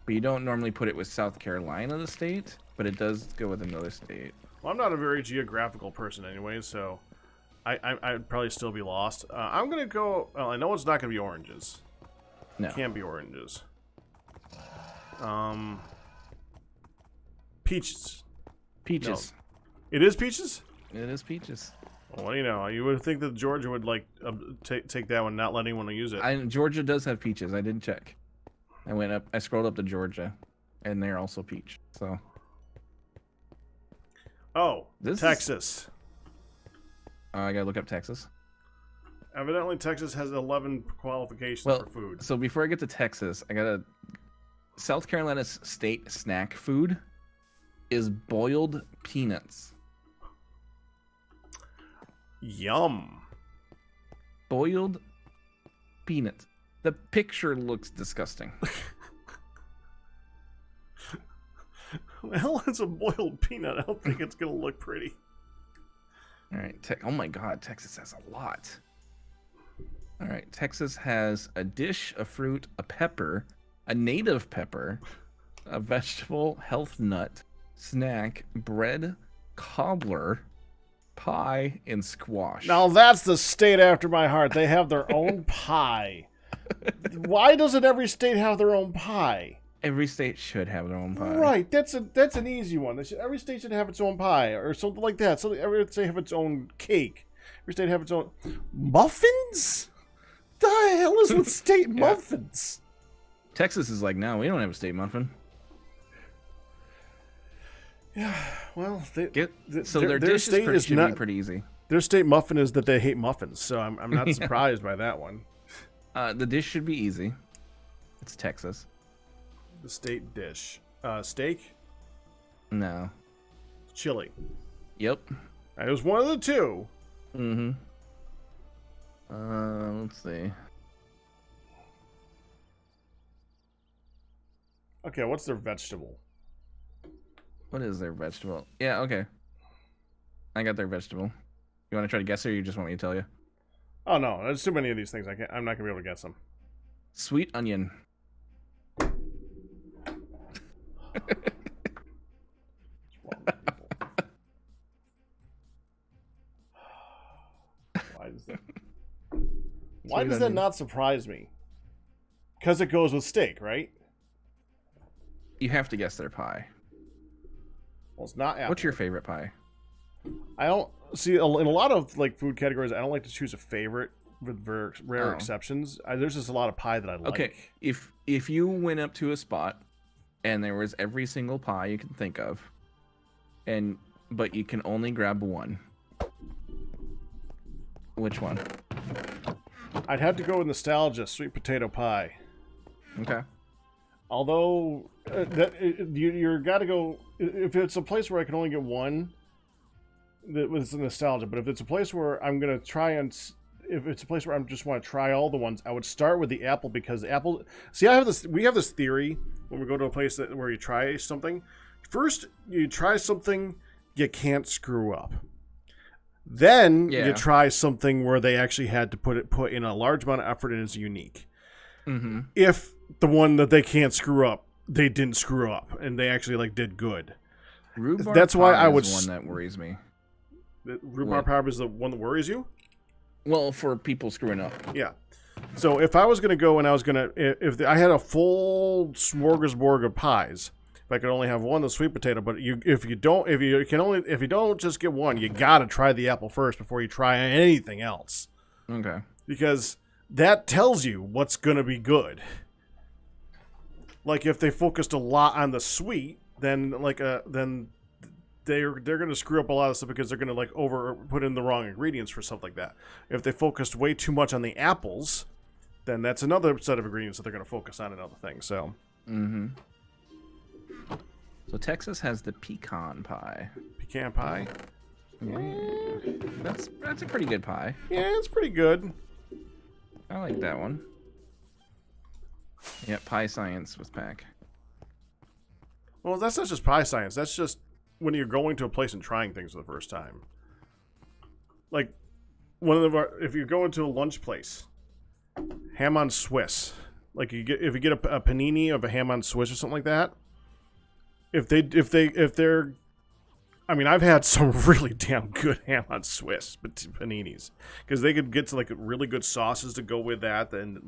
But you don't normally put it with South Carolina, the state. But it does go with another state. Well, I'm not a very geographical person anyway, so I'd probably still be lost. I'm gonna go. Well, I know it's not gonna be oranges. No. It can't be oranges. Peaches. Peaches. It is peaches? It is peaches. Well, what do you know? You would think that Georgia would like take that one, not let anyone use it. Georgia does have peaches. I did check. I went up. I scrolled up to Georgia, and they're also peach. So. Oh, This is- Texas. I gotta look up Texas. Evidently, Texas has 11 qualifications Well, for food. so before I get to Texas, I gotta. South Carolina's state snack food is boiled peanuts. Yum. Boiled peanuts. The picture looks disgusting. Well, it's a boiled peanut. I don't think it's gonna look pretty. All right. Oh my God, Texas has a lot. All right. Texas has a dish, a fruit, a pepper, a native pepper, a vegetable, health nut, snack, bread, cobbler, pie, and squash. Now that's the state after my heart. They have their own pie. Why doesn't every state have their own pie? Every state should have their own pie. Right, that's an easy one. Every state should have its own pie or something like that. So every state have its own cake. Every state have its own muffins. The hell is with state muffins? Texas is like, no, we don't have a state muffin. Yeah, well, their dish should be pretty easy. Their state muffin is that they hate muffins, so I'm not surprised by that one. The dish should be easy. It's Texas. The state dish. Steak? No. Chili. Yep. It was one of the two. Mm-hmm. Let's see. Okay, what's their vegetable? What is their vegetable? Yeah, okay. I got their vegetable. You want to try to guess it, or you just want me to tell you? Oh no, there's too many of these things. I'm not gonna be able to guess them. Sweet onion. Why does that not surprise me? Because it goes with steak, right? You have to guess their pie. Well, it's not apple. What's your favorite pie? I don't see in a lot of like food categories. I don't like to choose a favorite with very rare exceptions. There's just a lot of pie that I like. Okay, if you went up to a spot and there was every single pie you can think of, but you can only grab one, which one? I'd have to go with nostalgia, sweet potato pie. Okay. Although you're got to go if it's a place where I can only get one. That was nostalgia, but if it's a place where I'm gonna try and if it's a place where I just want to try all the ones, I would start with the apple because apple. See, we have this theory when we go to a place where you try something. First, you try something you can't screw up. Then you try something where they actually had to put in a large amount of effort and is unique. Mm-hmm. If the one that they can't screw up, they didn't screw up and they actually did good. Rhubarb That's why I would. One that worries me. Rhubarb pie is the one that worries you? Well, for people screwing up. Yeah. So if I was going to go and I was going to, if I had a full smorgasbord of pies, if I could only have one, the sweet potato, but if you don't just get one, you got to try the apple first before you try anything else. Okay. Because that tells you what's going to be good. Like if they focused a lot on the sweet, then they're going to screw up a lot of stuff because they're going to put in the wrong ingredients for stuff like that. If they focused way too much on the apples, then that's another set of ingredients that they're going to focus on in other things. So, So Texas has the pecan pie. Pecan pie? Yeah. That's a pretty good pie. Yeah, it's pretty good. I like that one. Yeah, pie science with Pack. Well, that's not just pie science. That's just when you're going to a place and trying things for the first time. Like, if you go into a lunch place, ham on Swiss. Like if you get a panini of a ham on Swiss or something like that. If they're, I mean, I've had some really damn good ham on Swiss paninis because they could get to really good sauces to go with that, and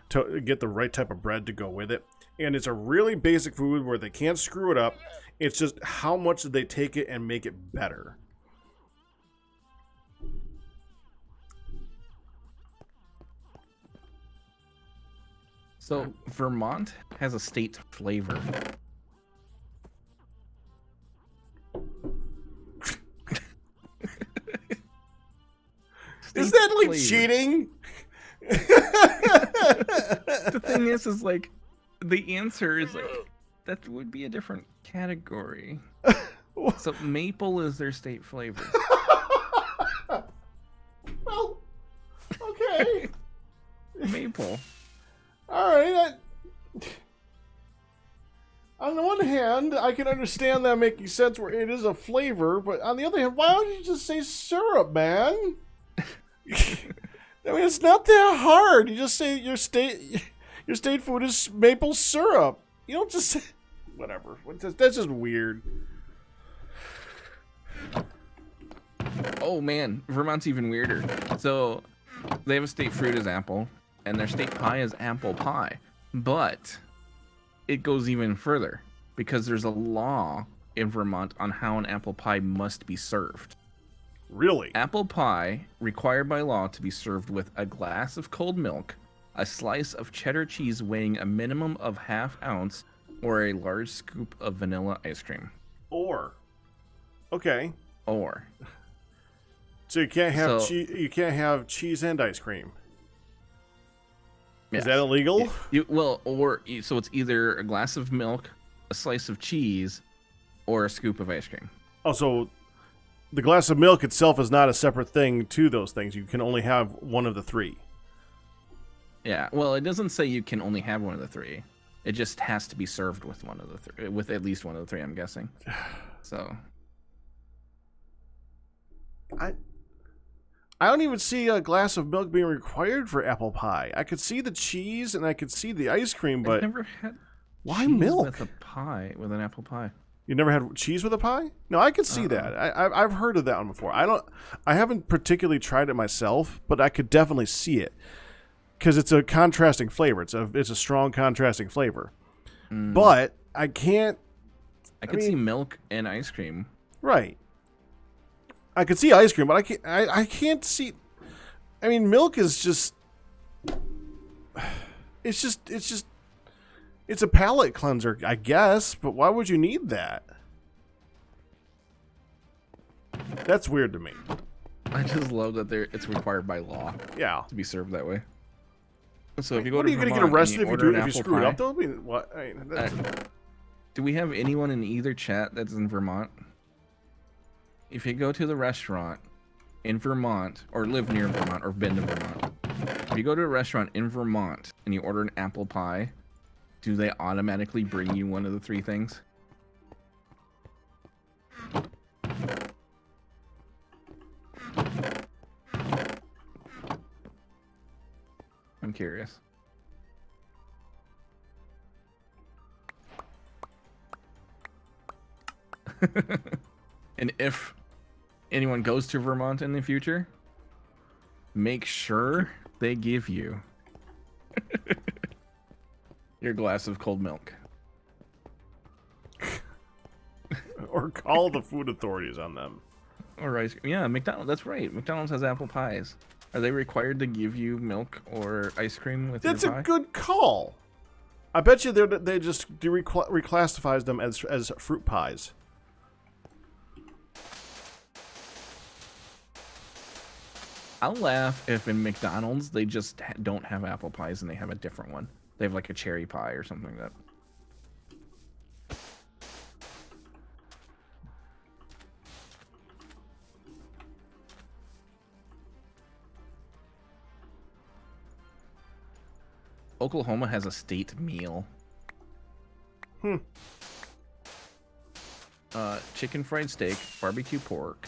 to get the right type of bread to go with it. And it's a really basic food where they can't screw it up. It's just how much did they take it and make it better. So Vermont has a state flavor. Is that cheating? The thing is the answer is that would be a different category. So maple is their state flavor. Well, okay. Maple. All right. On the one hand, I can understand that making sense where it is a flavor, but on the other hand, why don't you just say syrup, man? I mean, it's not that hard. You just say your state food is maple syrup. You don't just say whatever. That's just weird. Oh man, Vermont's even weirder. So they have a state fruit as apple. and their state pie is apple pie. But it goes even further because there's a law in Vermont on how an apple pie must be served. Really? Apple pie required by law to be served with a glass of cold milk, a slice of cheddar cheese weighing a minimum of ½ ounce, or a large scoop of vanilla ice cream. Okay. So you can't have you can't have cheese and ice cream. Yes. Is that illegal? So it's either a glass of milk, a slice of cheese, or a scoop of ice cream. Oh, so the glass of milk itself is not a separate thing to those things. You can only have one of the three. Yeah. Well, it doesn't say you can only have one of the three. It just has to be served with one of the three, with at least one of the three, I'm guessing. So I don't even see a glass of milk being required for apple pie. I could see the cheese and I could see the ice cream, but I've never had why cheese milk with a pie, with an apple pie? You never had cheese with a pie? No, I could see that. I've heard of that one before. I haven't particularly tried it myself, but I could definitely see it because it's a contrasting flavor. It's a strong contrasting flavor. But I can't. I could see milk and ice cream. Right. I could see ice cream, but I can't see. I mean, milk is just. It's a palate cleanser, I guess, but why would you need that? That's weird to me. I just love that it's required by law. Yeah. To be served that way. So if you go what to are you going to get Vermont arrested and if you screw it up? Though? I mean, what? Do we have anyone in either chat that's in Vermont? If you go to the restaurant in Vermont, or live near Vermont, or been to Vermont, if you go to a restaurant in Vermont and you order an apple pie, do they automatically bring you one of the three things? I'm curious. And if anyone goes to Vermont in the future, make sure they give you your glass of cold milk. Or call the food authorities on them. Or ice cream. Yeah, McDonald's. That's right. McDonald's has apple pies. Are they required to give you milk or ice cream with That's your pie? a good call. I bet you they just reclassifies them as fruit pies. I'll laugh if in McDonald's they just don't have apple pies and they have a different one. They have like a cherry pie or something like that. Oklahoma has a state meal. Chicken fried steak, barbecue pork,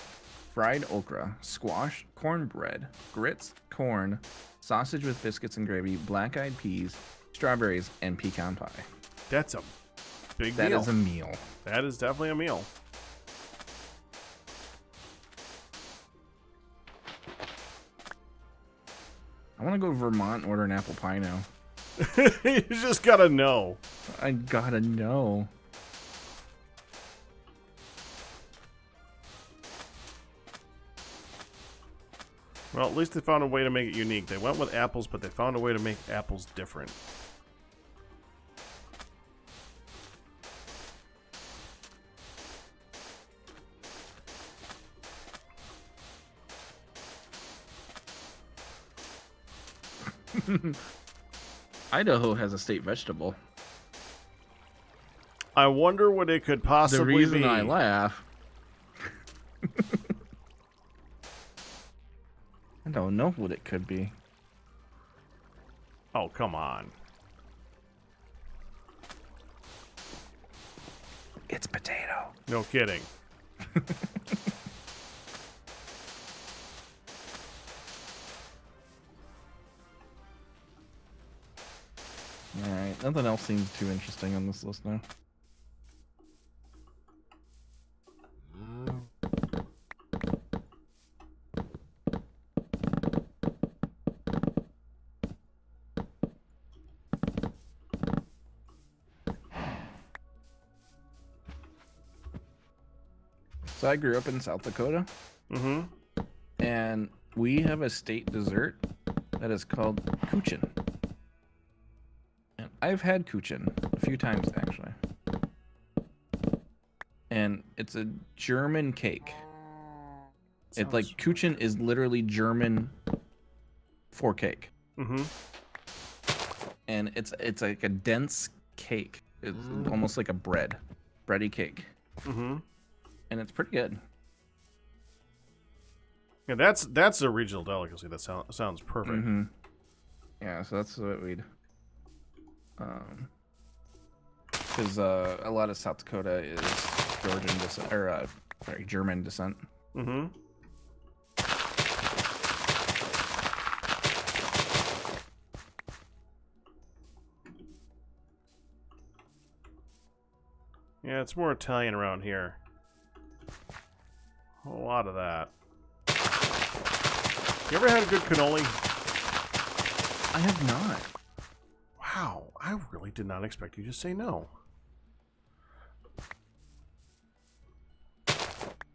fried okra, squash, cornbread, grits, corn, sausage with biscuits and gravy, black-eyed peas, strawberries, and pecan pie. That's a big meal. That is a meal. That is definitely a meal. I want to go to Vermont and order an apple pie now. You just gotta know. I gotta know. Well, at least they found a way to make it unique. They went with apples, but they found a way to make apples different. Idaho has a state vegetable. I wonder what it could possibly be. The reason I laugh... I don't know what it could be. Oh, come on. It's potato. No kidding. Alright, nothing else seems too interesting on this list now. So I grew up in South Dakota. Mm-hmm. And we have a state dessert that is called kuchen. And I've had kuchen a few times, actually. And it's a German cake. It's like kuchen is literally German for cake. Mm-hmm. And it's like a dense cake. It's almost like a bready cake. Mm-hmm. And it's pretty good. Yeah, that's a regional delicacy. That sounds perfect. Mm-hmm. Yeah, so that's what we'd. Because a lot of South Dakota is Georgian descent, or German descent. Mm-hmm. Yeah, it's more Italian around here. A lot of that. You ever had a good cannoli? I have not. Wow, I really did not expect you to say no.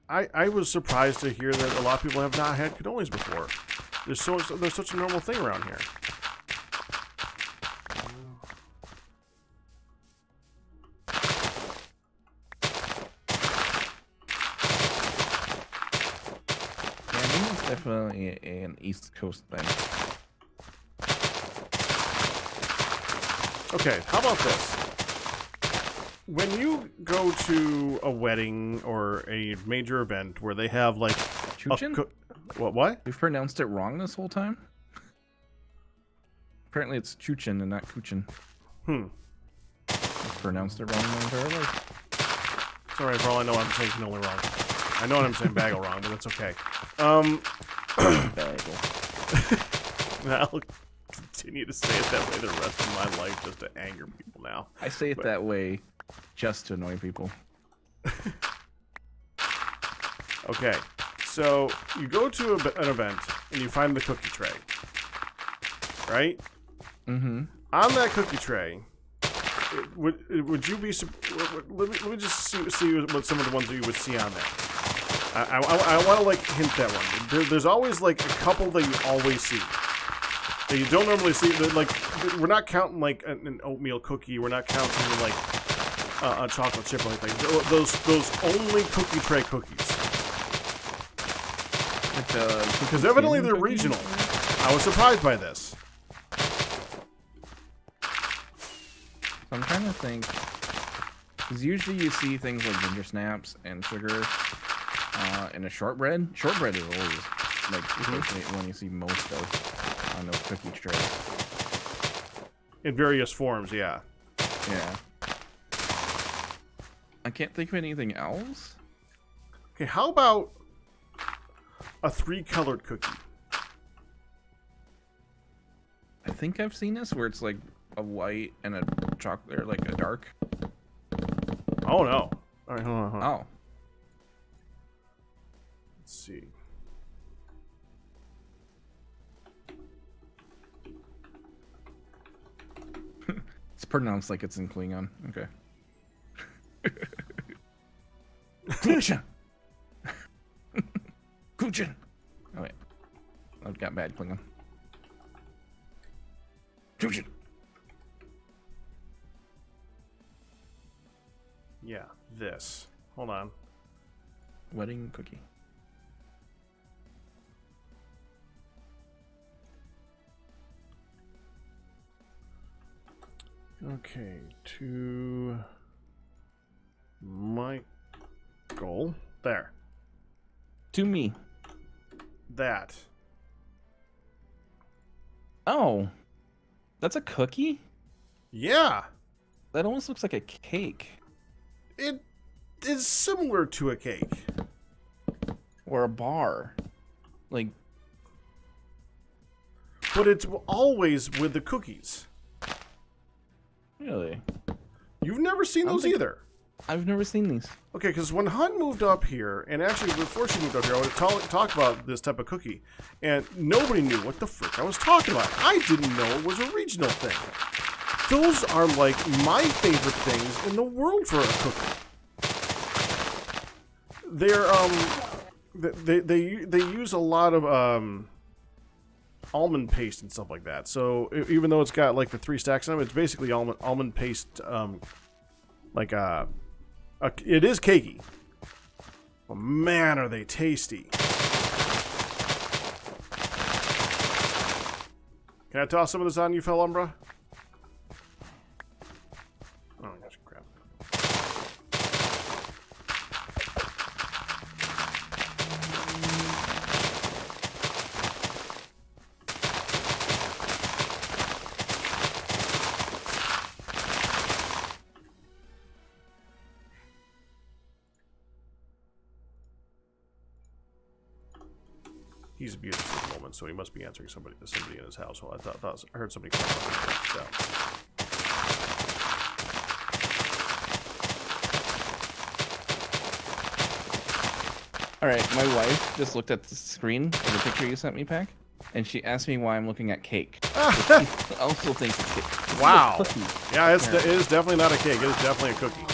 I was surprised to hear that a lot of people have not had cannolis before. There's such a normal thing around here. Definitely an East Coast thing. Okay, how about this? When you go to a wedding or a major event where they have like Chuchin? What? We've pronounced it wrong this whole time? Apparently it's Chuchin and not Kuchin. We've pronounced it wrong entirely. It's alright, for all I know I'm saying cannoli wrong. I know I'm saying bagel wrong, but it's okay. Bagel. I'll continue to say it that way the rest of my life just to anger people now. I say it that way just to annoy people. Okay, so you go to an event and you find the cookie tray, right? Mm-hmm. On that cookie tray, would you be... Let me just see what some of the ones that you would see on there. I want to like hint that one. There's always like a couple that you always see that you don't normally see. Like we're not counting like an oatmeal cookie. We're not counting like a chocolate chip or anything. Those only cookie tray cookies. Because evidently they're regional. I was surprised by this. I'm trying to think. Because usually you see things like ginger snaps and sugar. And a shortbread. Shortbread is always like when you see most of on those cookie trays. In various forms, yeah. Yeah. I can't think of anything else. Okay, how about a 3-colored cookie? I think I've seen this where it's like a white and a chocolate, or like a dark. Oh no! All right, hold on. Oh. Let's see. It's pronounced like it's in Klingon. Okay. Kuchen. Kuchen. Oh wait, I've got bad Klingon. Kuchen. Yeah, this. Hold on. Wedding cookie. Okay, to Michael. There. To me. That. Oh. That's a cookie? Yeah. That almost looks like a cake. It is similar to a cake. Or a bar. Like. But it's always with the cookies. Really? You've never seen those either. I've never seen these. Okay, because when Hunt moved up here, and actually before she moved up here, I would talk about this type of cookie, and nobody knew what the frick I was talking about. I didn't know it was a regional thing. Those are like my favorite things in the world for a cookie. they use a lot of almond paste and stuff like that. So even though it's got like the 3 stacks on it, it's basically almond paste. It is cakey. But man, are they tasty! Can I toss some of this on you, Felumbra? Oh my gosh, crap. He's muted for the moment, so he must be answering somebody in his household. I heard somebody come up. All right, my wife just looked at the screen of the picture you sent me, Pack, and she asked me why I'm looking at cake. So she also thinks it's cake. Wow. Yeah, it is definitely not a cake. It is definitely a cookie.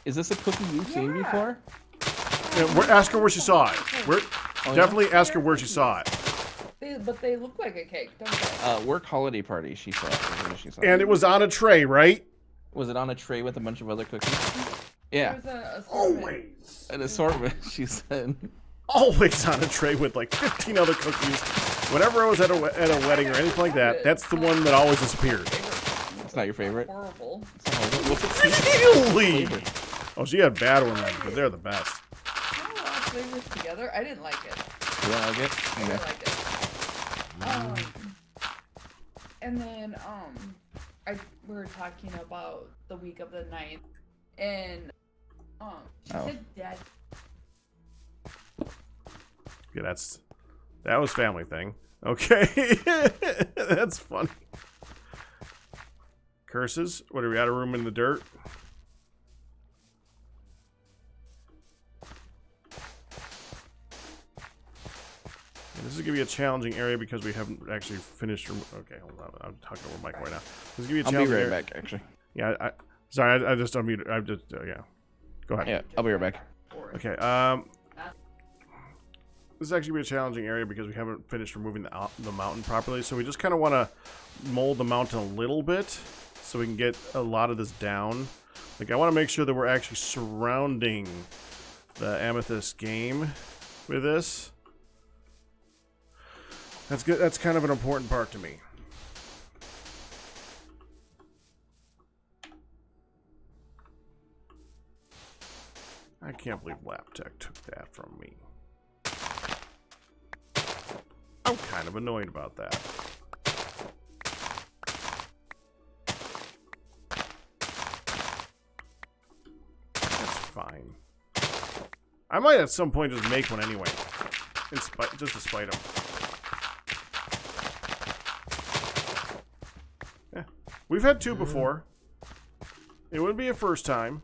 Is this a cookie you've seen before? Yeah, ask her where she saw it. Definitely ask her where she saw it. But they look like a cake, don't they? Work holiday party, she saw it. And it was on a tray, right? Was it on a tray with a bunch of other cookies? Yeah. Always. An assortment, she said. Always on a tray with like 15 other cookies. Whenever I was at a wedding or anything like that, that's the one that always disappeared. It's not your favorite? Horrible. Really? Oh, she had bad ones, but they're the best. Flavors together. I didn't like it. You don't like it? I didn't like it. And then we were talking about the week of the 9th, and she said dad. Yeah, that was family thing. Okay, that's funny. Curses. What are we out of room in the dirt? This is going to be a challenging area because we haven't actually finished. Okay, hold on. I'm talking over Mike right now. This is going to be a challenging area. I'll be right back, actually. Yeah, sorry, I just unmuted. I just, yeah. Go ahead. Yeah, I'll be right back. Okay, this is actually be a challenging area because we haven't finished removing the mountain properly. So we just kind of want to mold the mountain a little bit so we can get a lot of this down. Like, I want to make sure that we're actually surrounding the amethyst game with this. That's good. That's kind of an important part to me. I can't believe Laptech took that from me. I'm kind of annoyed about that. That's fine. I might at some point just make one anyway. Just to spite him. Yeah. We've had 2 before. It wouldn't be a first time.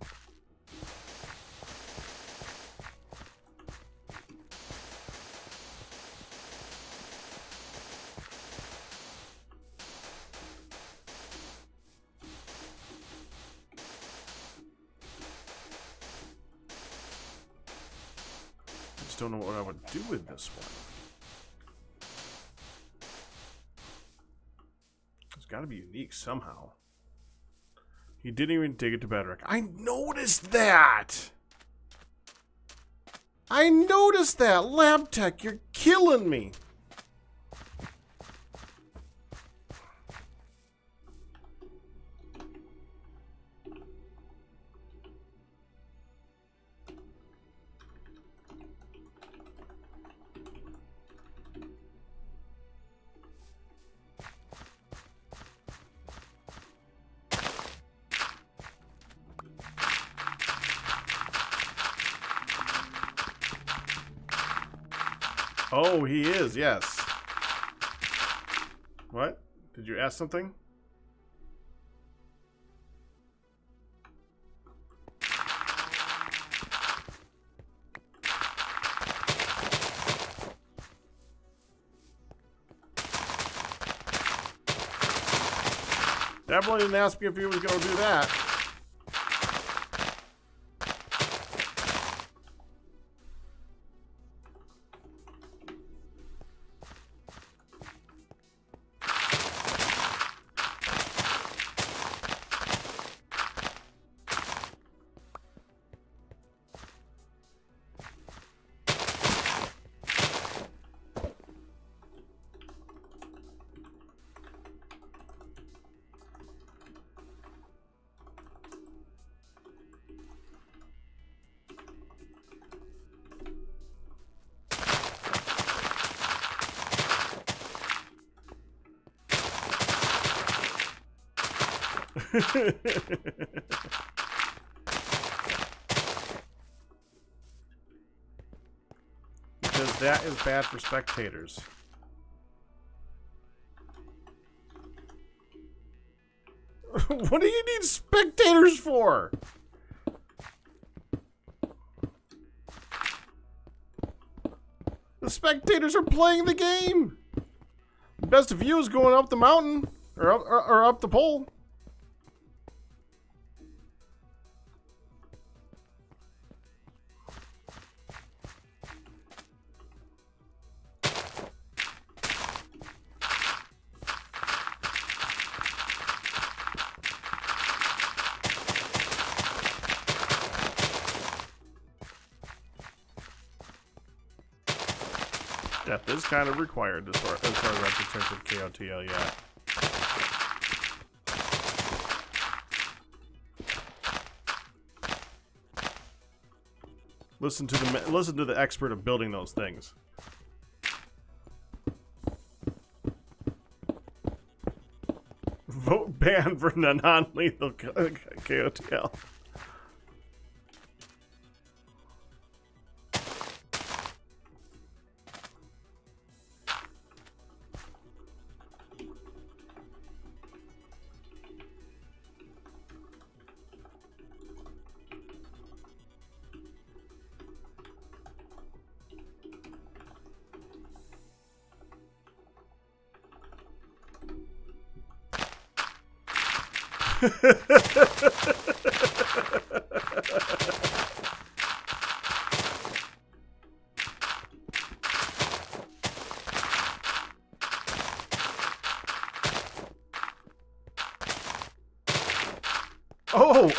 Don't know what I would do with this one. It's got to be unique somehow. He didn't even dig it to bedrock. I noticed that! I noticed that! Labtech, you're killing me! Oh, he is, yes. What? Did you ask something? Definitely didn't ask me if he was going to do that. Because that is bad for spectators. What do you need spectators for? The spectators are playing the game. Best view is going up the mountain or up the pole. Death is kind of required as far as I'm concerned with KOTL, yeah. Listen to the expert of building those things. Vote ban for non-lethal KOTL.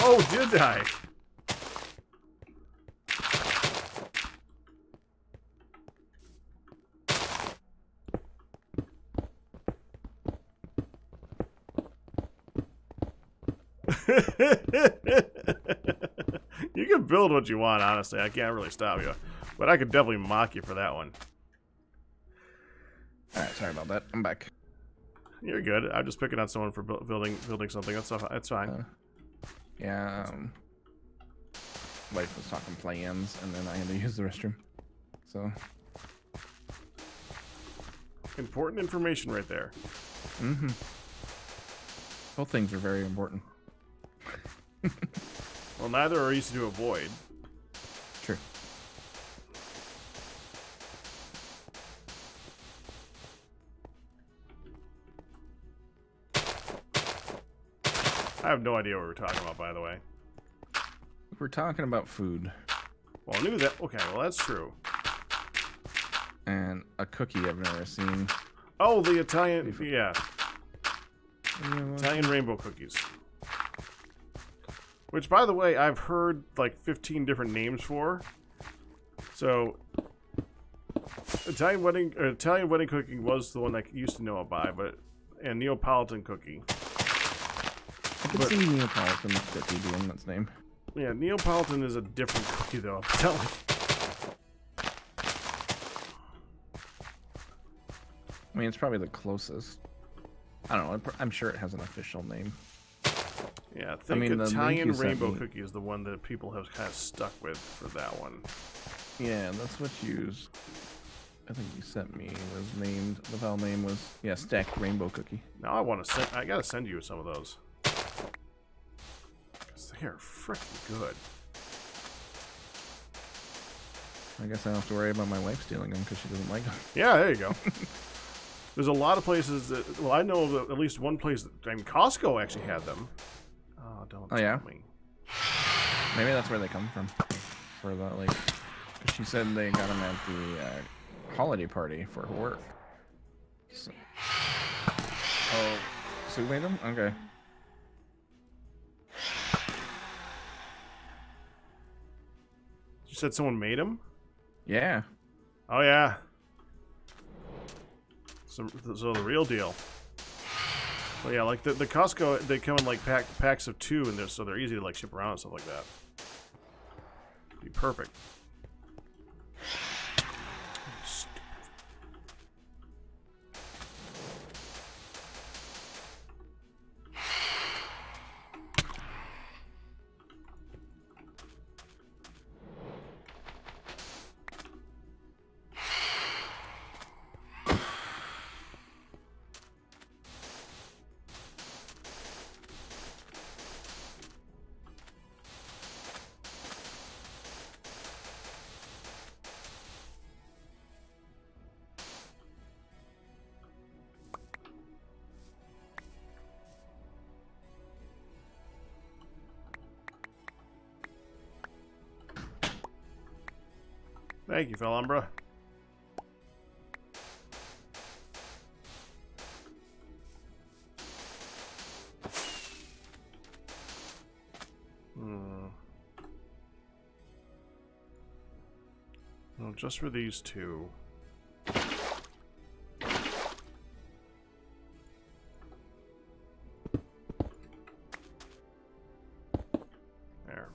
Oh, did I? You can build what you want, honestly. I can't really stop you. But I could definitely mock you for that one. Alright, sorry about that. I'm back. You're good. I'm just picking on someone for building something. That's fine. Yeah, wife was talking plans, and then I had to use the restroom. So important information right there. Mm-hmm. Both things are very important. Well, neither are easy to avoid. True. I have no idea what we're talking about, by the way. We're talking about food. Well, I knew that. Okay, well, that's true. And a cookie I've never seen. Oh, the Italian, yeah. Italian rainbow cookies. Which, by the way, I've heard like 15 different names for. So, Italian wedding cookie was the one I used to know about, and Neapolitan cookie. I can see Neapolitan cookie being its name. Yeah, Neapolitan is a different cookie, though. I'm telling you. I mean, it's probably the closest. I don't know. I'm sure it has an official name. Yeah, I think Italian rainbow cookie is the one that people have kind of stuck with for that one. Yeah, that's what I think you sent me was named. The file name was stacked rainbow cookie. Now I gotta send you some of those. Cause they are freaking good. I guess I don't have to worry about my wife stealing them because she doesn't like them. Yeah, there you go. There's a lot of places that, well, I know of at least one place that, Costco actually had them. Oh, don't tell me. Maybe that's where they come from. For the, like, cause she said they got them at the holiday party for her work. So. Oh, Sue made them? Okay. You said someone made them? Yeah. Oh, yeah. So the real deal. Well, yeah, like the Costco, they come in like packs of 2, and so they're easy to like ship around and stuff like that. Be perfect. Thank you, Felumbra. Well, just for these two. There.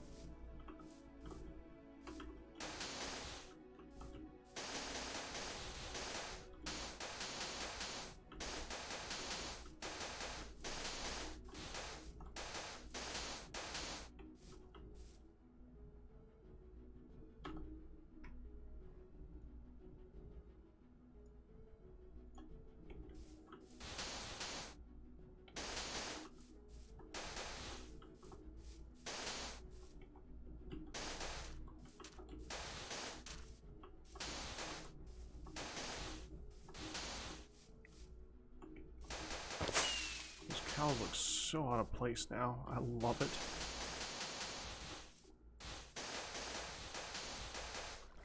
Cows look so out of place now. I love it.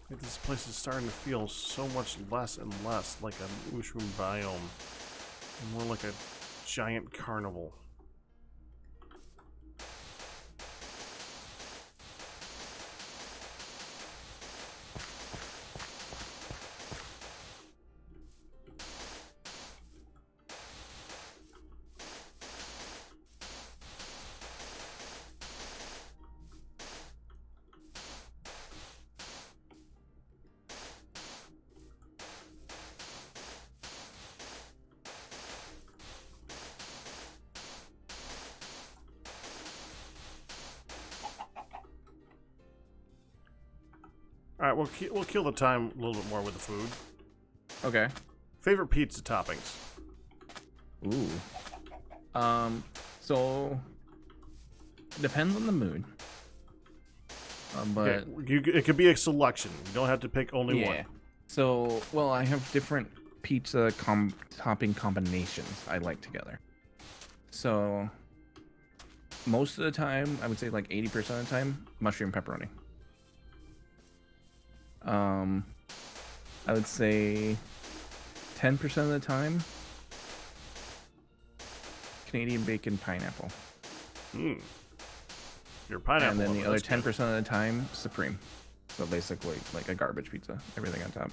Like this place is starting to feel so much less and less like a mushroom biome. More like a giant carnival. Alright, we'll kill the time a little bit more with the food. Okay. Favorite pizza toppings? Ooh. So it depends on the mood. But okay, it could be a selection. You don't have to pick only one. So, well, I have different pizza topping combinations I like together. So most of the time, I would say like 80% of the time, mushroom pepperoni. I would say 10% of the time, Canadian bacon pineapple. Your pineapple. And then the other 10% of the time, supreme. So basically like a garbage pizza, everything on top.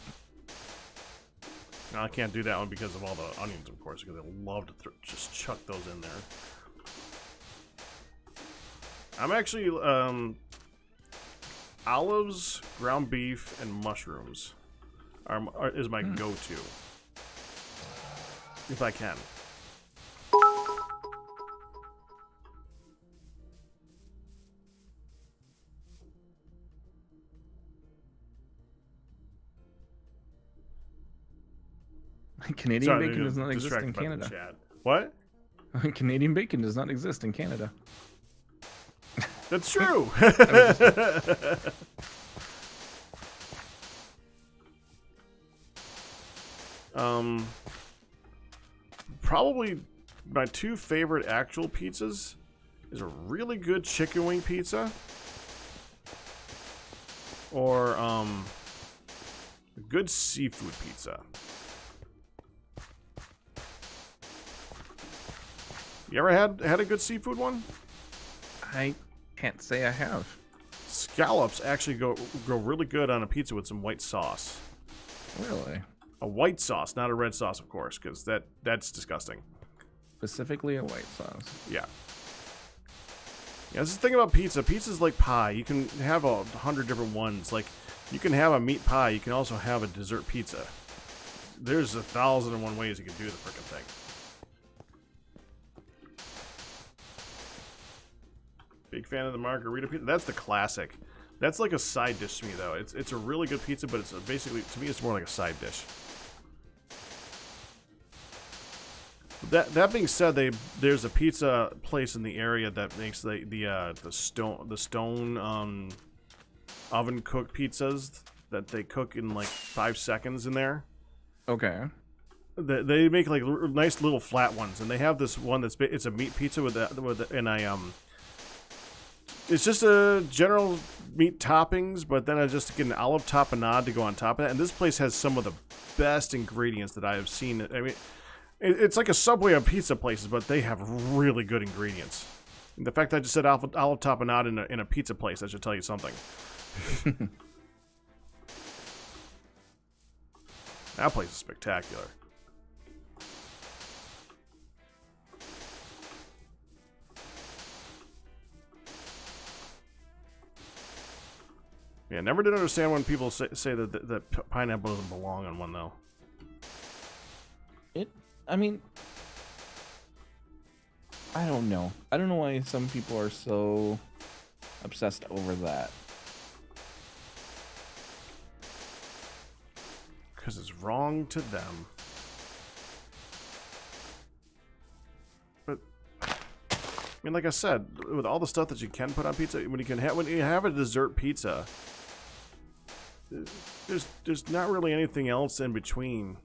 No, I can't do that one because of all the onions, of course, because I love to just chuck those in there. I'm actually, olives, ground beef, and mushrooms is my go-to. If I can. Canadian bacon does not exist in Canada. What? Canadian bacon does not exist in Canada. That's true. Probably my two favorite actual pizzas is a really good chicken wing pizza or a good seafood pizza. You ever had a good seafood one? I can't say I have. Scallops actually go really good on a pizza with some white sauce. Really? A white sauce, not a red sauce, of course, because that's disgusting. Specifically a white sauce. Yeah. Yeah, this is the thing about pizza. Pizza's like pie. You can have 100 different ones. Like, you can have a meat pie. You can also have a dessert pizza. There's 1,001 ways you can do the frickin' thing. Big fan of the margarita pizza. That's the classic. That's like a side dish to me, though. It's a really good pizza, but it's basically, to me, it's more like a side dish. That being said, there's a pizza place in the area that makes the stone oven cooked pizzas that they cook in like 5 seconds in there. Okay. They make like nice little flat ones, and they have this one it's a meat pizza with It's just a general meat toppings, but then I just get an olive tapenade to go on top of that. And this place has some of the best ingredients that I have seen. I mean, it's like a Subway of pizza places, but they have really good ingredients. And the fact that I just said olive tapenade in a pizza place, that should tell you something. That place is spectacular. Yeah, never did understand when people say that pineapple doesn't belong on one, though. I mean, I don't know. I don't know why some people are so obsessed over that. Because it's wrong to them. But I mean, like I said, with all the stuff that you can put on pizza, when you have a dessert pizza, there's not really anything else in between.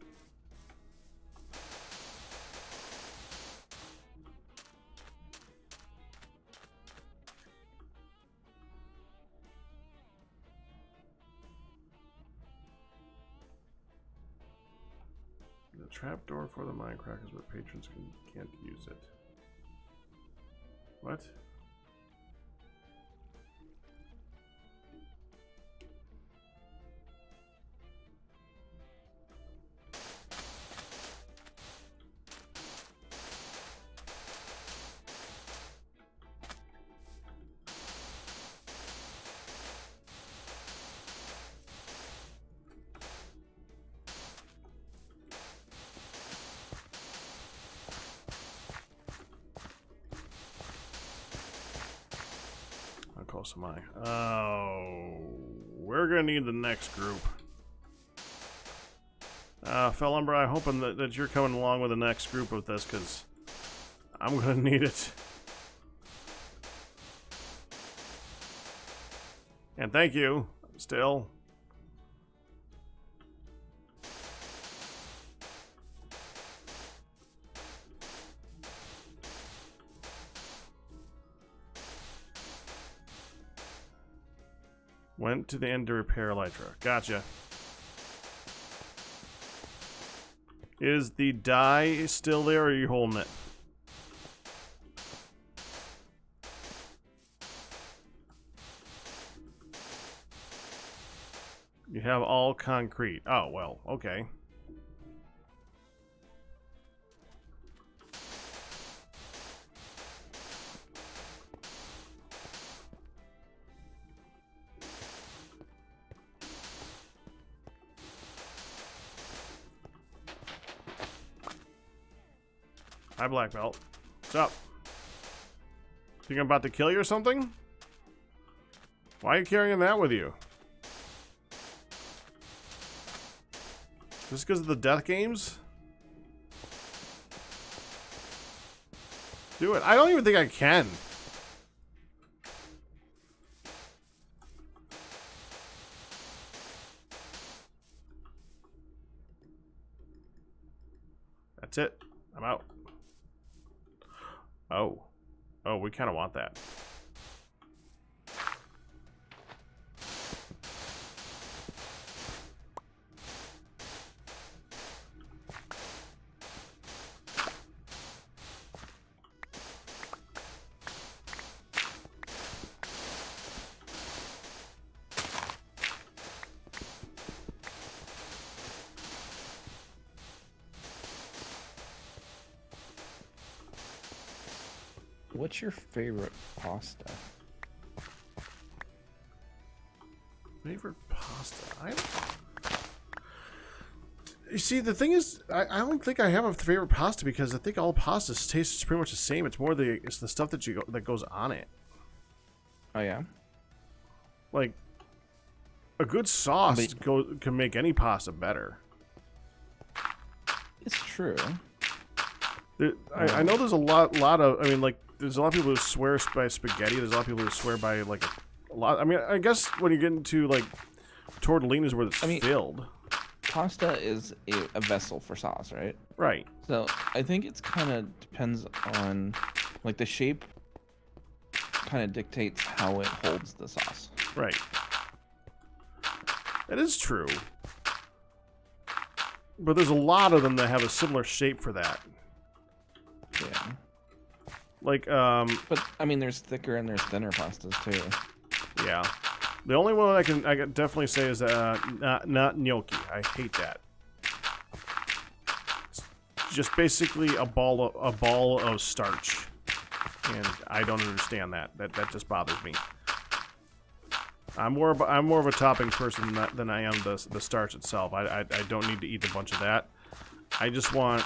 The trapdoor for the Mindcrack is where patrons can't use it. What? How close am I? Oh, we're gonna need the next group. Fellumbra, I'm hoping that you're coming along with the next group with this, because I'm gonna need it. And thank you, still. Went to the end to repair Elytra. Gotcha. Is the die still there, or are you holding it? You have all concrete. Oh, well, okay. Hi, Black Belt. What's up? Think I'm about to kill you or something? Why are you carrying that with you? Just because of the death games? Do it. I don't even think I can. That's it. I'm out. Oh. Oh, we kind of want that. What's your favorite pasta? Favorite pasta? You see, the thing is, I don't think I have a favorite pasta because I think all pastas taste pretty much the same. It's more it's the stuff that goes on it. Oh yeah. Like a good sauce can make any pasta better. It's true. I know there's a lot of. I mean, like there's a lot of people who swear by spaghetti. There's a lot of people who swear by like a lot. I mean, I guess when you get into like tortellini is where it's filled. Pasta is a vessel for sauce, right? Right. So I think it's kind of depends on like the shape kind of dictates how it holds the sauce. Right. That is true. But there's a lot of them that have a similar shape for that. Yeah. Like, But I mean, there's thicker and there's thinner pastas too. yeah. The only one I can definitely say is not gnocchi. I hate that. It's just basically a ball of starch, and I don't understand that. That just bothers me. I'm more of a topping person than I am the starch itself. I don't need to eat a bunch of that. I just want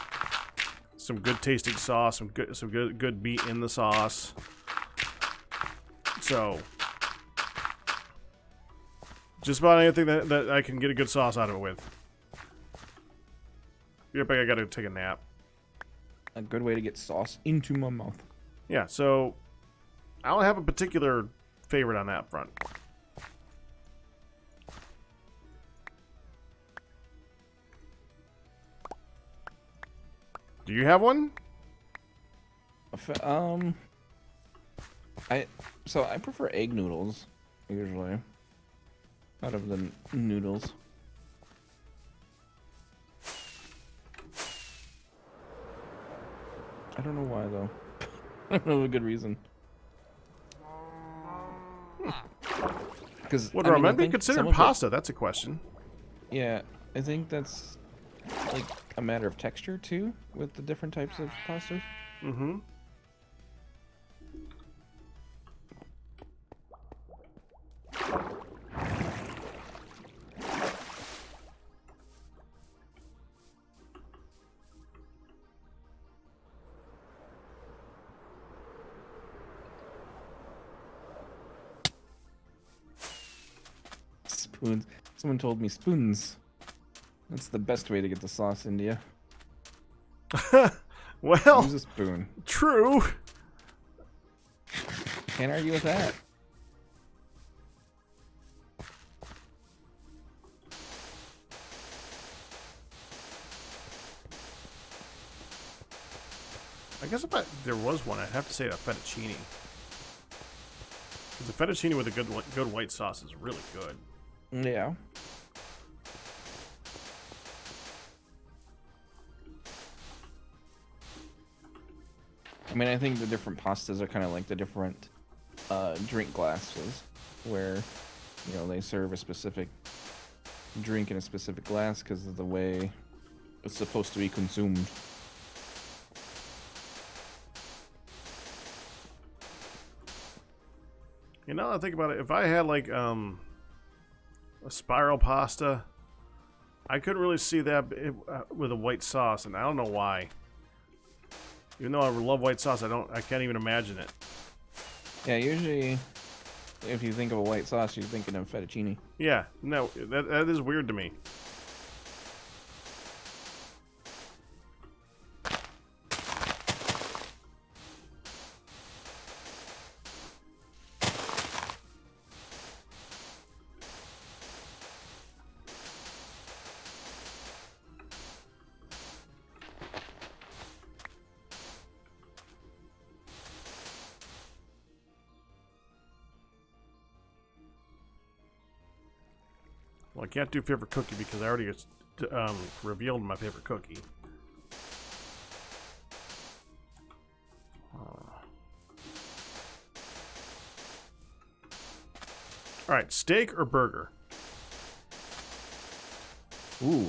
some good tasting sauce, some good meat in the sauce. So just about anything that I can get a good sauce out of it with. Yep, I gotta take a nap. A good way to get sauce into my mouth. Yeah, so I don't have a particular favorite on that front. Do you have one? I prefer egg noodles usually out of the noodles. I don't know why though. I don't know a good reason. Because Would ramen be considered pasta? That's a question. Yeah, I think that's like a matter of texture too, with the different types of pastas. Mm-hmm. Spoons. Someone told me spoons. That's the best way to get the sauce into you. Well, Use a spoon. true. Can't argue with that. I guess if there was one, I'd have to say a fettuccine. Because the fettuccine with a good white sauce is really good. Yeah. I mean, I think the different pastas are kind of like the different drink glasses, where, you know, they serve a specific drink in a specific glass because of the way it's supposed to be consumed. You know, I think about it. If I had like a spiral pasta, I couldn't really see that with a white sauce, and I don't know why. Even though I love white sauce, I can't even imagine it. Yeah, usually if you think of a white sauce, you're thinking of fettuccine. Yeah, no, that is weird to me. Well, I can't do favorite cookie because I already revealed my favorite cookie. All right, steak or burger? Ooh.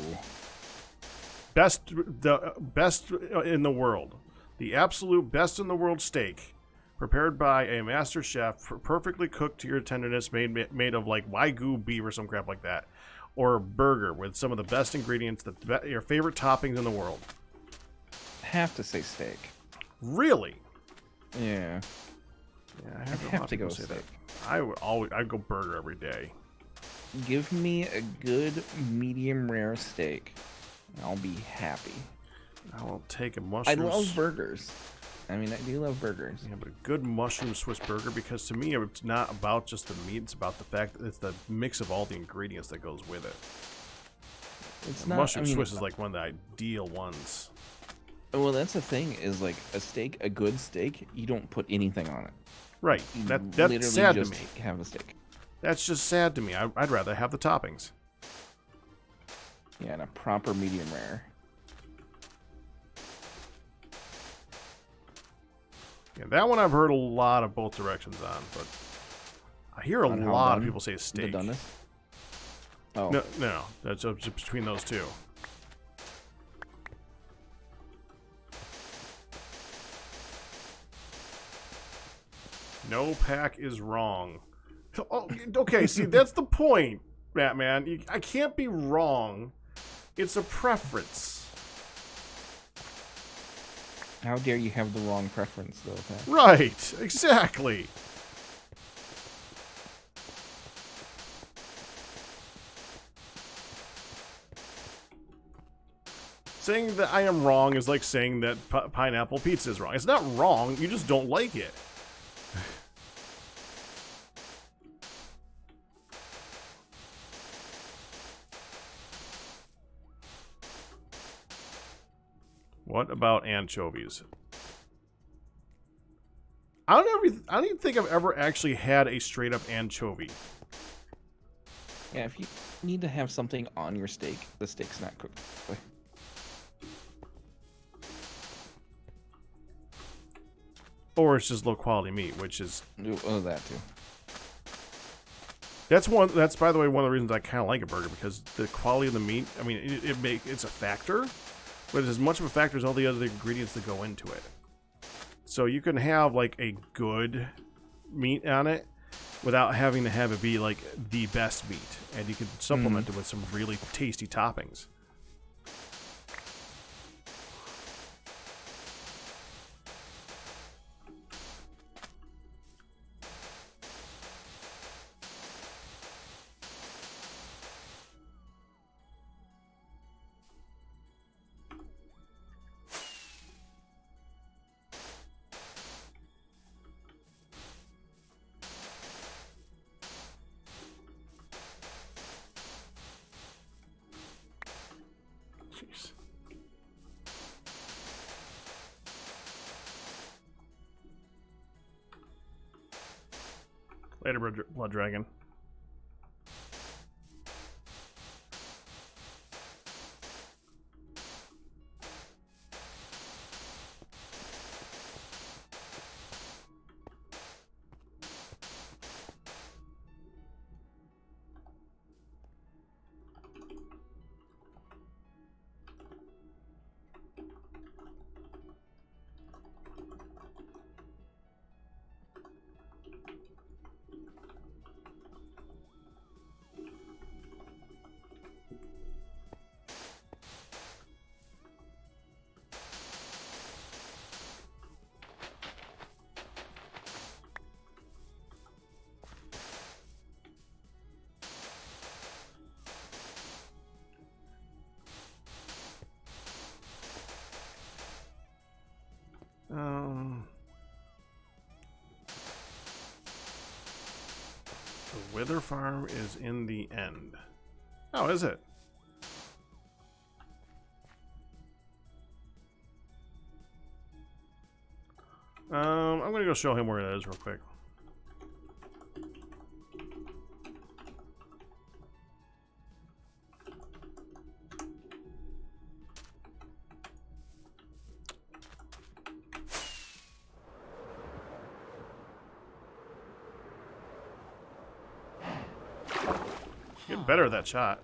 The best in the world. The absolute best in the world steak, prepared by a master chef, perfectly cooked to your tenderness, made of like Wagyu beef or some crap like that. Or a burger with some of the best ingredients, your favorite toppings in the world. Have to say steak. Really? Yeah. Yeah, I have to go steak. I'd go burger every day. Give me a good medium rare steak. I'll be happy. I will take a mushroom. I love burgers. I mean, I do love burgers. Yeah, but a good mushroom Swiss burger, because to me, it's not about just the meat. It's about the fact that it's the mix of all the ingredients that goes with it. It's The not. mushroom I mean, Swiss is like one of the ideal ones. well, that's the thing. Is like a steak, a good steak. You don't put anything on it. Right. You That's literally sad to just me. have a steak. That's just sad to me. I'd rather have the toppings. Yeah, and a proper medium rare. Yeah, that one I've heard a lot of both directions on, but I hear a On how lot of done? people say steak. The doneness? Oh. No, that's just between those two. No pack is wrong. Oh, okay, see, that's the point, Batman. I can't be wrong. It's a preference. How dare you have the wrong preference, though, Pat? Right, exactly. Saying that I am wrong is like saying that pineapple pizza is wrong. It's not wrong, you just don't like it. What about anchovies? I don't even think I've ever actually had a straight up anchovy. Yeah, if you need to have something on your steak, the steak's not cooked. Or it's just low quality meat, which is Oh, that too. That's by the way one of the reasons I kind of like a burger, because the quality of the meat. I mean, it's a factor, but it's as much of a factor as all the other ingredients that go into it. So you can have like a good meat on it without having to have it be like the best meat, and you can supplement it with some really tasty toppings. Jeez. Later, Blood Dragon. The Wither Farm is in the end. Oh, is it? I'm gonna go show him where it is real quick. Getting better at that shot.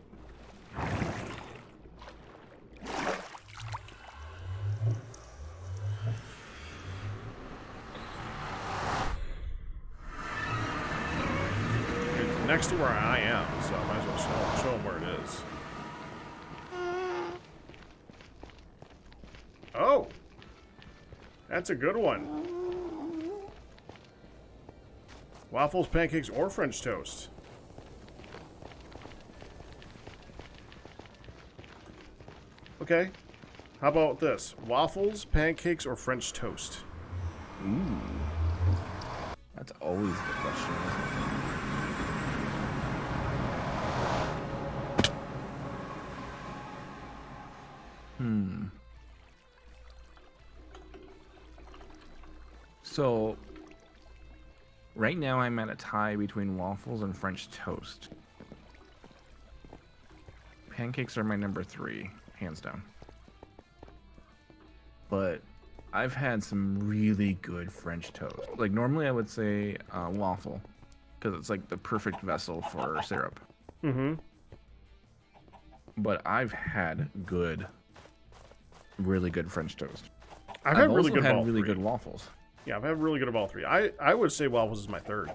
It's next to where I am, so I might as well show him where it is. Oh! That's a good one. Waffles, pancakes, or French toast. Okay. How about this? Waffles, pancakes, or French toast? Ooh. That's always the question, isn't it? So, Right now, I'm at a tie between waffles and French toast. Pancakes are my number 3, hands down. But I've had some really good French toast. Like, normally I would say waffle, because it's like the perfect vessel for syrup. Mm-hmm. But I've had really good French toast. I've had really good waffles. Yeah, I've had really good of all 3. I would say waffles is my 3rd.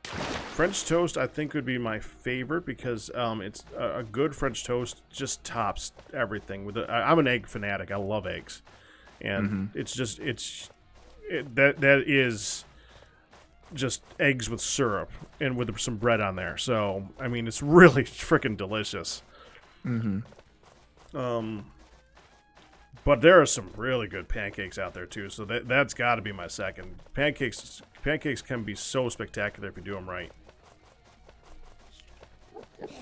French toast, I think, would be my favorite because it's a good French toast just tops everything. I'm an egg fanatic. I love eggs, and that is just eggs with syrup and with some bread on there. So I mean, it's really freaking delicious. Mm-hmm. But there are some really good pancakes out there too. So that's got to be my second. Pancakes can be so spectacular if you do them right. Okay,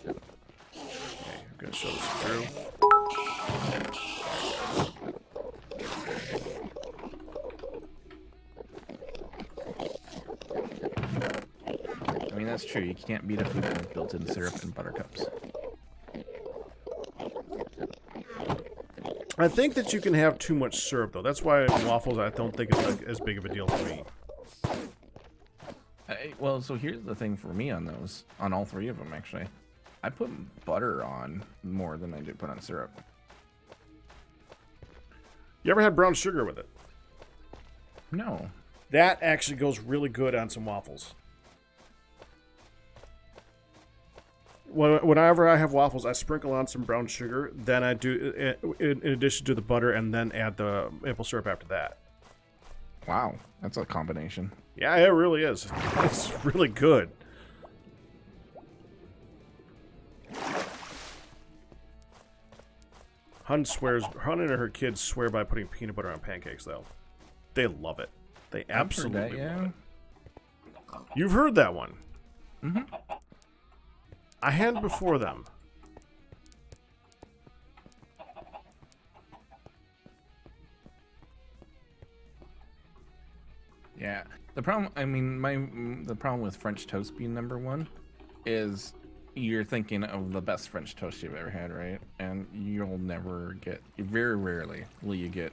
I'm gonna show this through. I mean, that's true. You can't beat a food with built-in syrup and buttercups. I think that you can have too much syrup, though. That's why waffles, I don't think, is like as big of a deal for me. Well, so here's the thing for me on those, on all 3 of them, actually. I put butter on more than I do put on syrup. You ever had brown sugar with it? No. That actually goes really good on some waffles. Whenever I have waffles, I sprinkle on some brown sugar. Then I do, in addition to the butter, and then add the maple syrup after that. Wow, that's a combination. Yeah, it really is. It's really good. Hun and her kids swear by putting peanut butter on pancakes, though. They love it. They absolutely love it. You've heard that one. Mm-hmm. I had before them. Yeah. The problem, I mean, the problem with French toast being number 1 is you're thinking of the best French toast you've ever had, right? And you'll never get, very rarely will you get,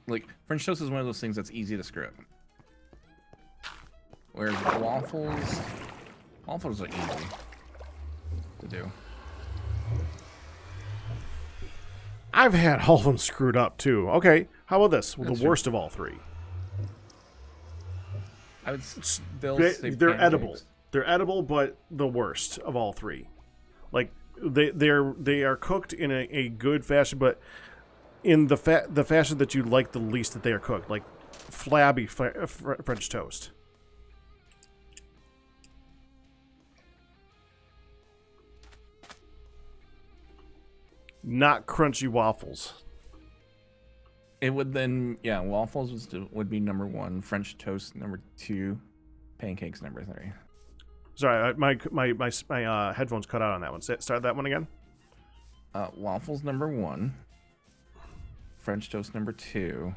like, French toast is one of those things that's easy to screw up. Whereas waffles are easy to do. I've had all of them screwed up, too. Okay, how about this? Well, the worst of all 3. I would still say they're pancakes. edible. They're edible, but the worst of all 3. Like they are cooked in a good fashion, but in the fashion that you like the least that they are cooked, like flabby French toast. Not crunchy waffles. It would then, yeah, waffles would be number 1, French toast number 2, pancakes number 3. Sorry, my headphones cut out on that one. Start that one again. Waffles number 1, French toast number 2,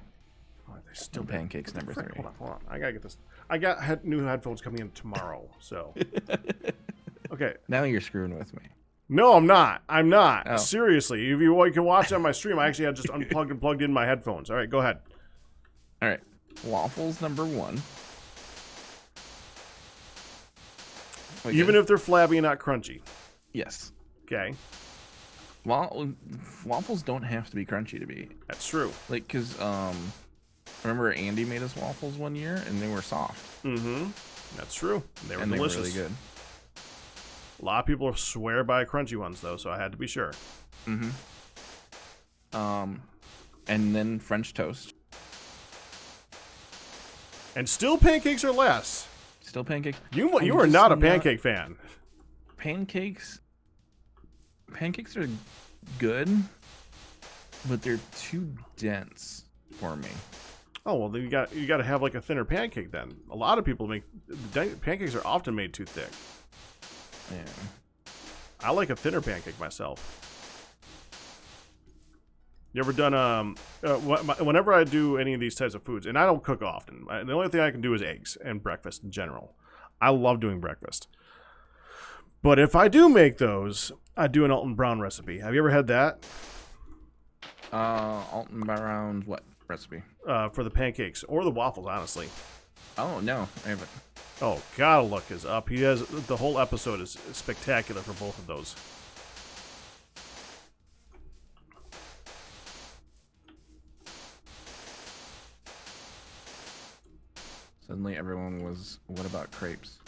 still pancakes number 3. Hold on. I gotta get this. I got new headphones coming in tomorrow, so. Okay. Now you're screwing with me. No, I'm not. I'm not. Oh. Seriously, if you can watch on my stream, I actually had just unplugged and plugged in my headphones. All right, go ahead. All right, waffles number 1. Even if they're flabby and not crunchy. Yes. Okay. Waffles don't have to be crunchy to be. That's true. Like, cause remember Andy made us waffles one year and they were soft. Mm-hmm. That's true. They were delicious. They were really good. A lot of people swear by crunchy ones though, so I had to be sure. Mm-hmm. And then French toast. And still pancakes are less. Still pancakes. You are not a pancake fan. Pancakes are good, but they're too dense for me. Oh well, then you got to have like a thinner pancake then. A lot of people pancakes are often made too thick. Yeah. I like a thinner pancake myself. You ever done whenever I do any of these types of foods, and I don't cook often. The only thing I can do is eggs and breakfast in general. I love doing breakfast. But if I do make those, I do an Alton Brown recipe. Have you ever had that? Alton Brown's what recipe? For the pancakes or the waffles, honestly. Oh no, I haven't. Oh, gotta look his up. He has the whole episode is spectacular for both of those. Suddenly everyone was, what about crepes?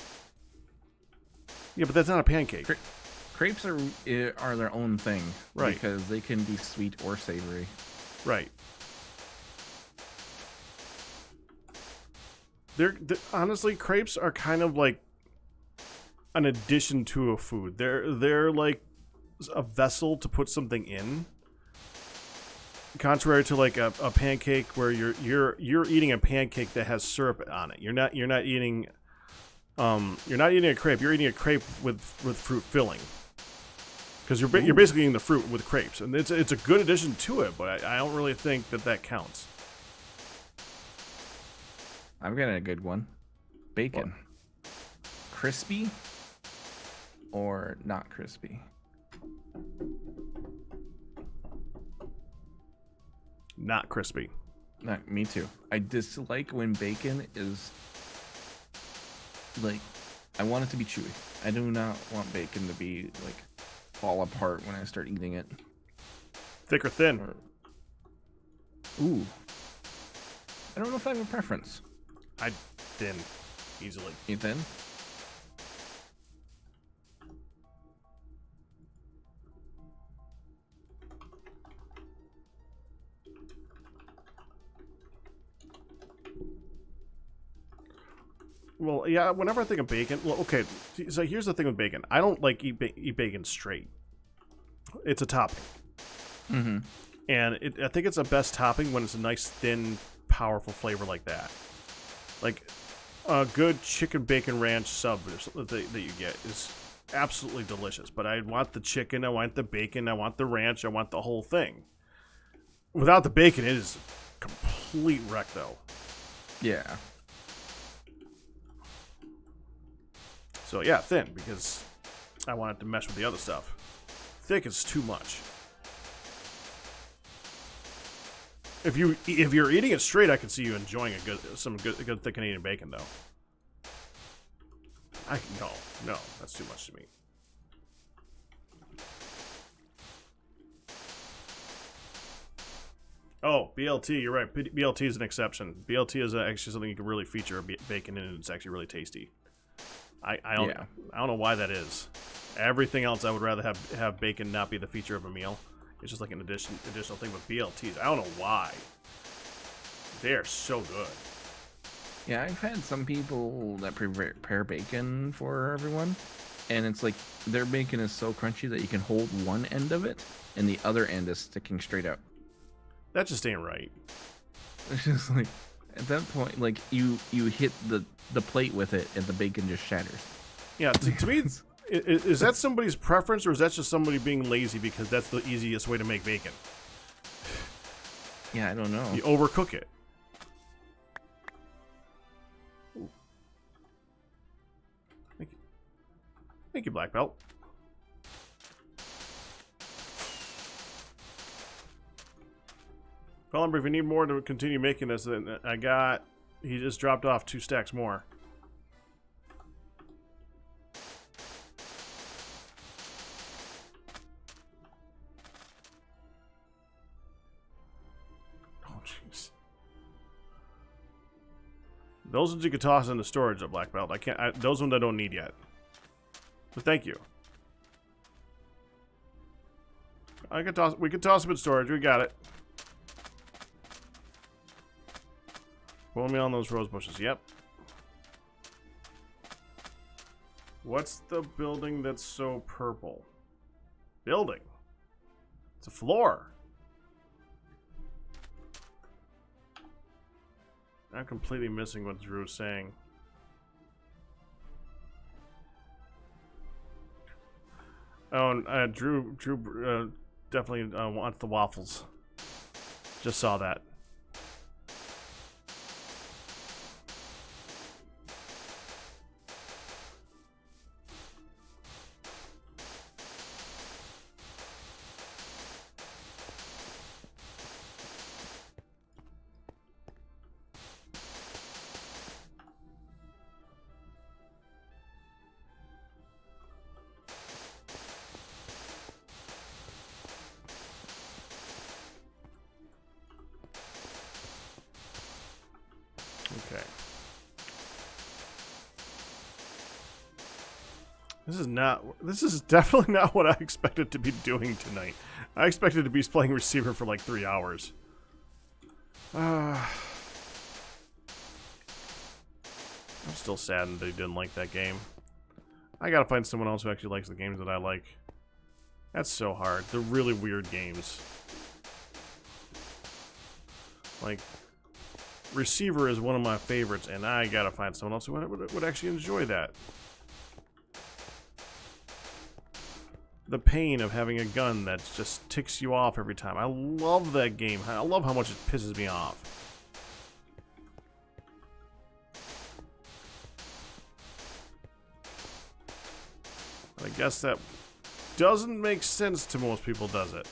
Yeah, but that's not a pancake. Crepes are their own thing. Right. Because they can be sweet or savory. Right. They're honestly, crepes are kind of like an addition to a food. They're like a vessel to put something in. Contrary to like a pancake where you're eating a pancake that has syrup on it. You're not eating a crepe. You're eating a crepe with fruit filling. Because you're basically eating the fruit with crepes, and it's a good addition to it, but I don't really think that counts. I've got a good one. Bacon. What? Crispy or not crispy? Not crispy. Me too. I dislike when bacon is like, I want it to be chewy. I do not want bacon to be like fall apart when I start eating it. Thick or thin? Ooh. I don't know if I have a preference. I thin, easily. You thin? Well, yeah, whenever I think of bacon... Well, okay, so here's the thing with bacon. I don't like eat bacon straight. It's a topping. Mm-hmm. And I think it's the best topping when it's a nice, thin, powerful flavor like that. Like, a good chicken bacon ranch sub that you get is absolutely delicious. But I want the chicken, I want the bacon, I want the ranch, I want the whole thing. Without the bacon, it is a complete wreck, though. Yeah. So yeah, thin, because I want it to mesh with the other stuff. Thick is too much. If you're eating it straight, I can see you enjoying some good thick Canadian bacon, though. No, that's too much to me. Oh, BLT, you're right. BLT is an exception. BLT is actually something you can really feature bacon in, and it's actually really tasty. I don't know why that is. Everything else, I would rather have bacon not be the feature of a meal. It's just like an additional thing with BLTs. I don't know why. They are so good. Yeah, I've had some people that prepare bacon for everyone, and it's like their bacon is so crunchy that you can hold one end of it, and the other end is sticking straight out. That just ain't right. It's just like, at that point, like you hit the plate with it, and the bacon just shatters. Yeah, to me, is that somebody's preference, or is that just somebody being lazy because that's the easiest way to make bacon? Yeah, I don't know. You overcook it. Ooh. Thank you, Black Belt. Well, if you need more to continue making this, then he just dropped off 2 stacks more. Oh, jeez. Those ones you could toss into storage at Black Belt. Those ones I don't need yet. But thank you. We could toss them in storage. We got it. Pull me on those rose bushes. Yep. What's the building that's so purple? Building. It's a floor. I'm completely missing what Drew's saying. Oh, Drew definitely wants the waffles. Just saw that. Okay. This is definitely not what I expected to be doing tonight. I expected to be playing receiver for like 3 hours. I'm still saddened that he didn't like that game. I gotta find someone else who actually likes the games that I like. That's so hard. They're really weird games. Like, receiver is one of my favorites, and I gotta find someone else who would actually enjoy that. The pain of having a gun that just ticks you off every time. I love that game. I love how much it pisses me off. I guess that doesn't make sense to most people, does it?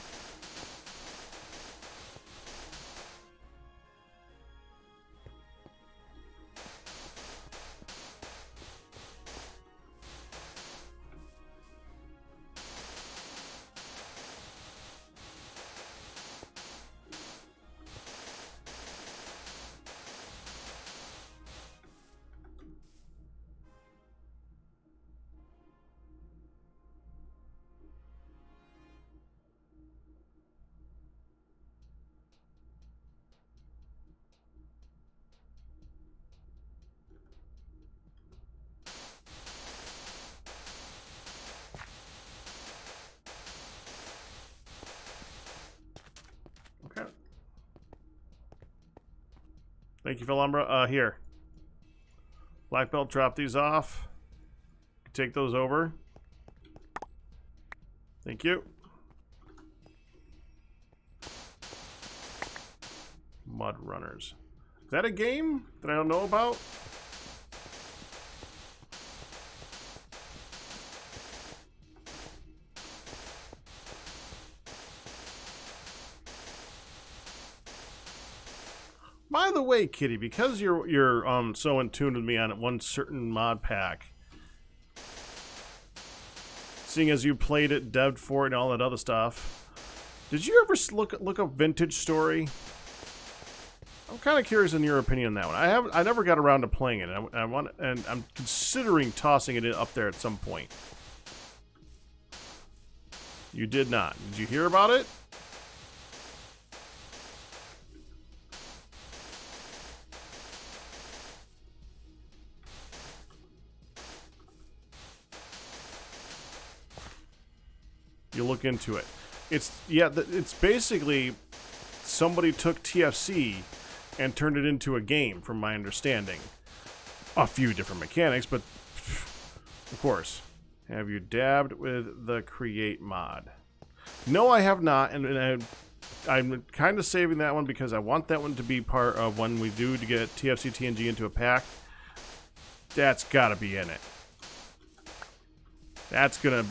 Okay. Thank you, Philumbra. Here. Black belt, drop these off. Take those over. Thank you. Mud Runners. Is that a game that I don't know about? By the way, Kitty, because you're so in tune with me on one certain mod pack, seeing as you played it, devved for it, and all that other stuff, did you ever look up Vintage Story? I'm kind of curious in your opinion on that one. I never got around to playing it, and I'm considering tossing it up there at some point. You did not. Did you hear about it? You look into it. It's basically somebody took TFC and turned it into a game, from my understanding. A few different mechanics, but of course. Have you dabbed with the create mod? No, I have not, and I'm kind of saving that one because I want that one to be part of when we do to get TFC TNG into a pack. That's got to be in it. That's gonna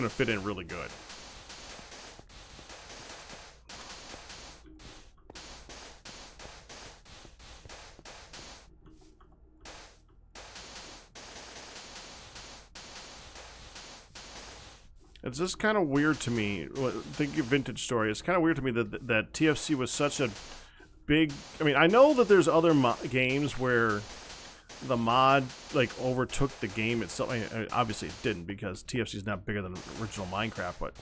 fit in really good. It's just kind of weird to me. Thinking of Vintage Story, it's kind of weird to me that TFC was such a big. I mean, I know that there's other games where the mod like overtook the game itself. I mean, obviously it didn't, because TFC is not bigger than the original Minecraft, but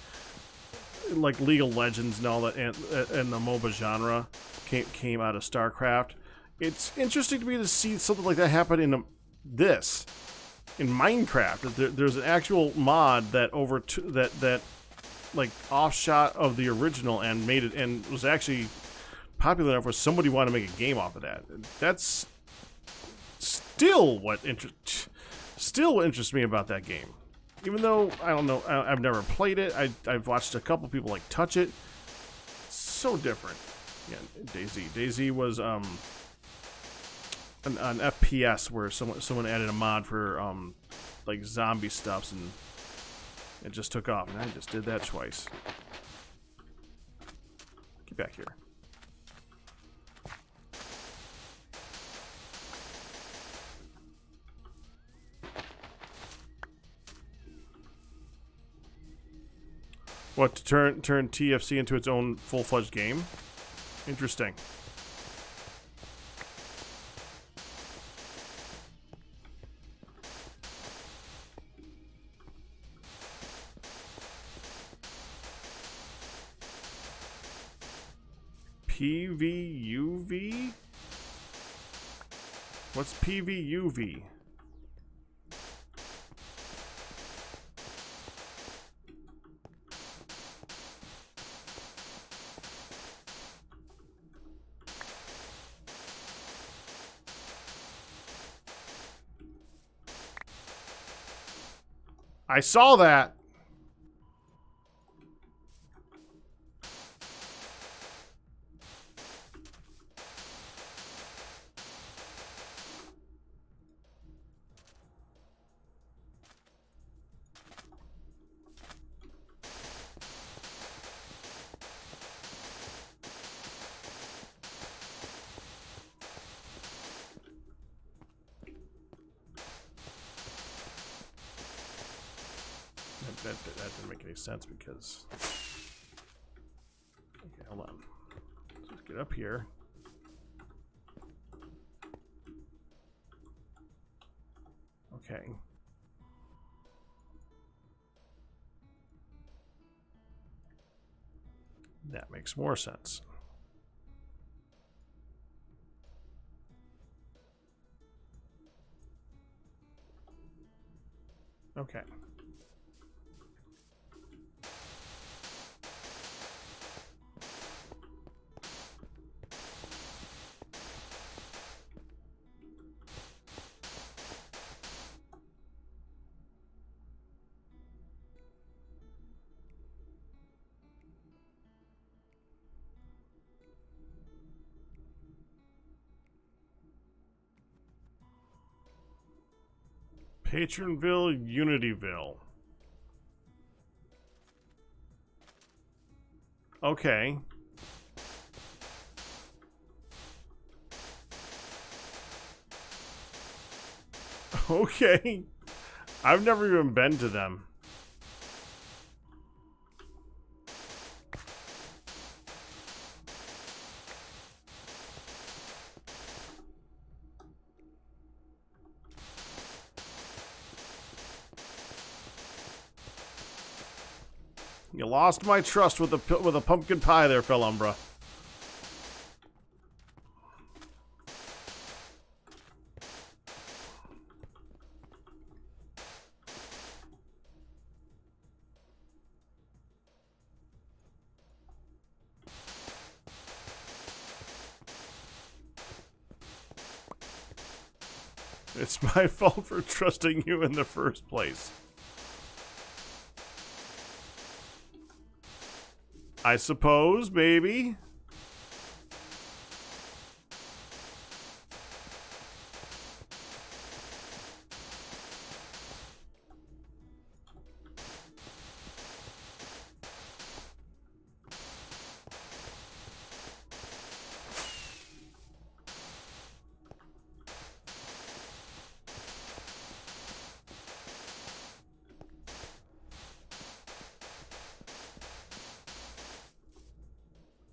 like League of Legends and all that, and the MOBA genre came out of StarCraft. It's interesting to me to see something like that happen in Minecraft. There's an actual mod that that like offshot of the original and made it, and was actually popular enough where somebody wanted to make a game off of that. That's still what interests me about that game. Even though I don't know, I've never played it. I've watched a couple people like touch it. So different. Yeah, DayZ was an FPS where someone added a mod for like zombie stuffs, and it just took off. And I just did that twice. Get back here. What, to turn TFC into its own full-fledged game? Interesting. PVUV? What's PVUV? I saw that. That didn't make any sense because... Okay, hold on. Let's get up here. Okay. That makes more sense. Okay. Patronville, Unityville. Okay. Okay. I've never even been to them. You lost my trust with a pumpkin pie there, Felumbra. It's my fault for trusting you in the first place. I suppose, maybe.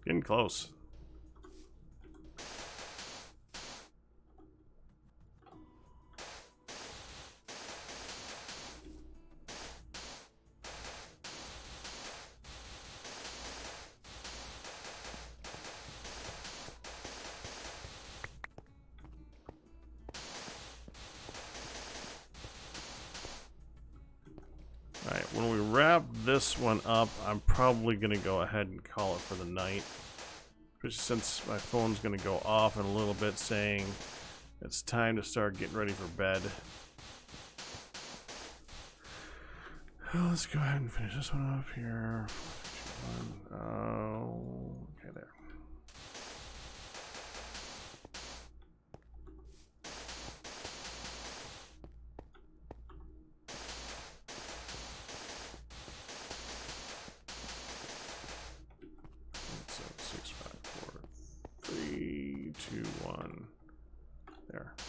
Getting close. Alright, when we wrap this one up, I'm probably going to go ahead and call it for the night. Especially since my phone's going to go off in a little bit saying it's time to start getting ready for bed. Let's go ahead and finish this one up here. Okay, there.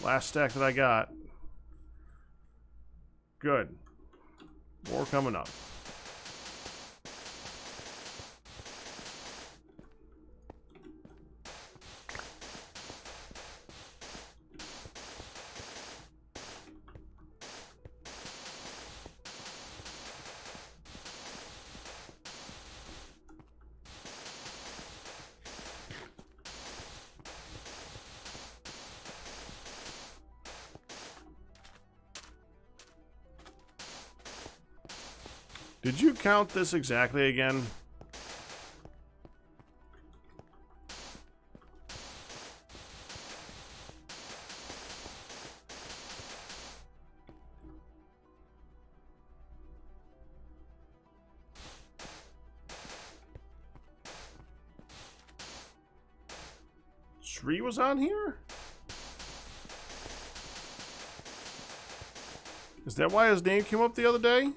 Last stack that I got. Good. More coming up. Did you count this exactly again? Tree was on here? Is that why his name came up the other day?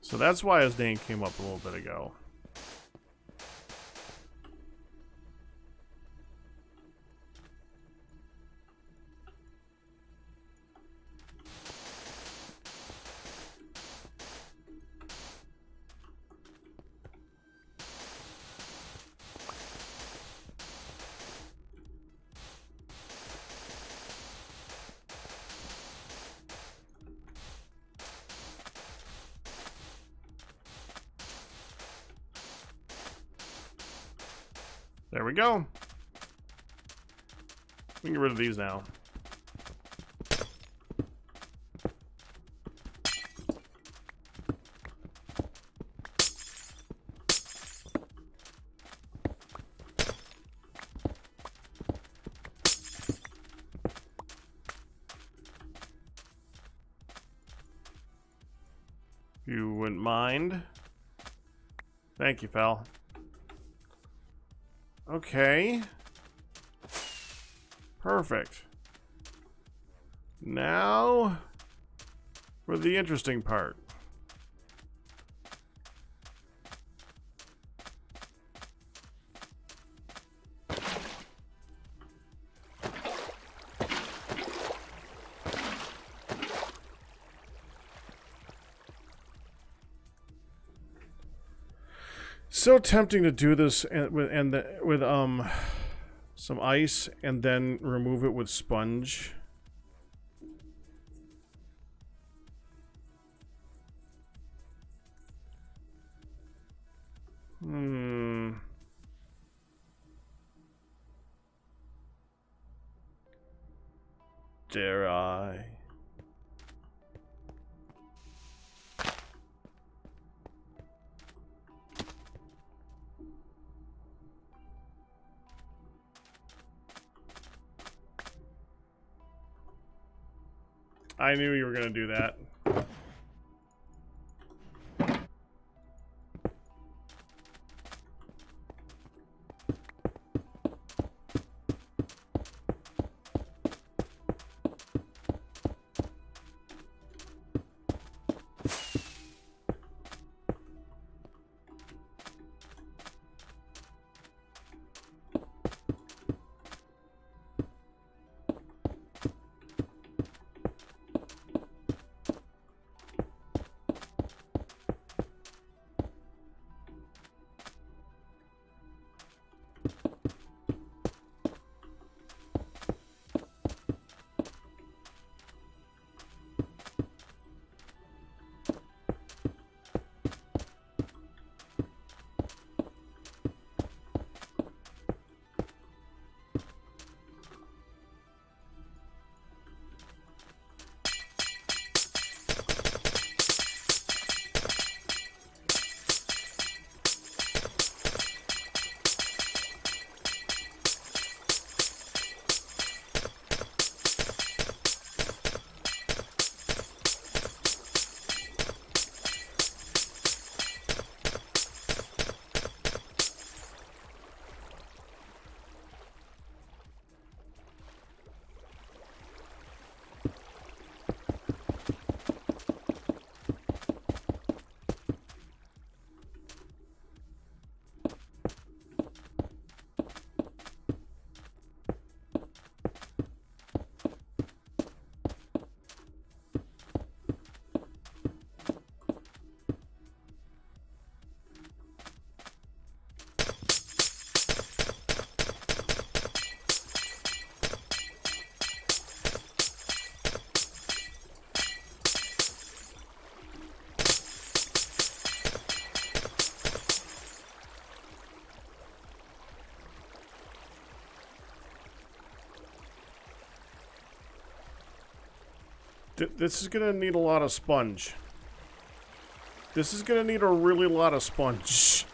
So that's why his name came up a little bit ago. There we go. We can get rid of these now. If you wouldn't mind. Thank you, pal. Okay. Perfect. Now for the interesting part. So tempting to do this with some ice and then remove it with sponge. Dare I? I knew you were going to do that. This is gonna need a lot of sponge. This is gonna need a really lot of sponge.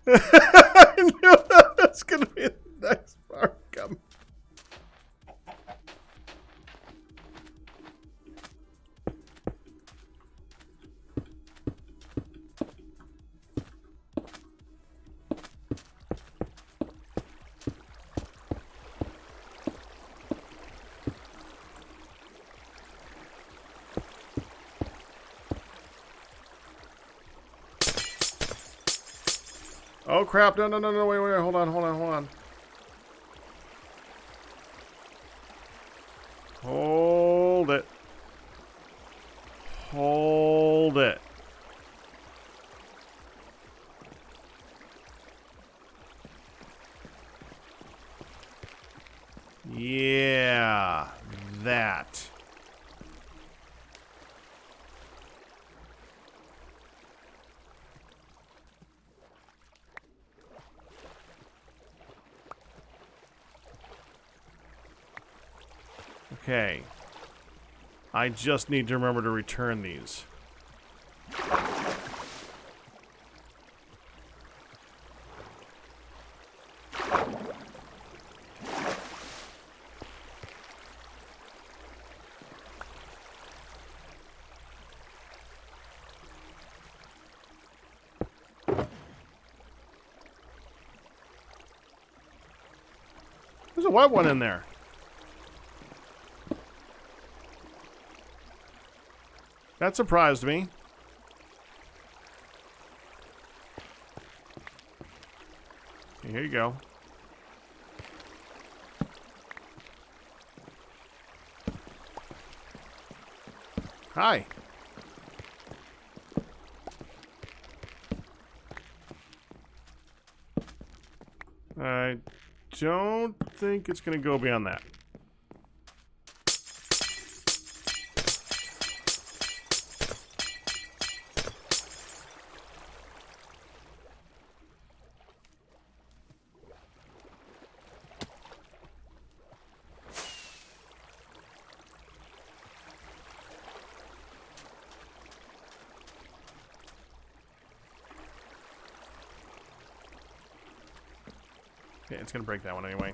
I knew that's gonna be the next part coming. Oh crap, no, wait, hold on. Hold it. Hold it. Yeah, that. Okay. I just need to remember to return these. There's a white one in there. That surprised me. Okay, here you go. Hi. I don't think it's going to go beyond that. Yeah, it's gonna break that one anyway.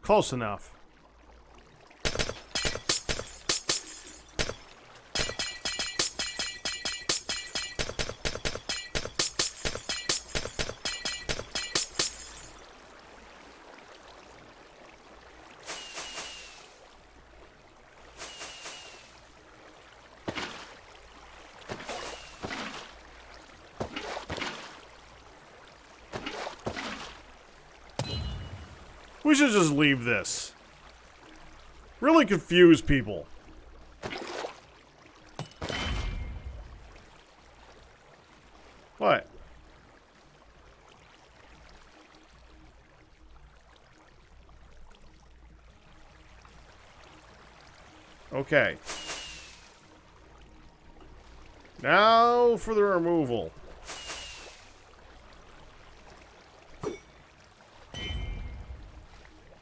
Close enough. We should just leave this. Really confuse people. What? Okay. Now for the removal.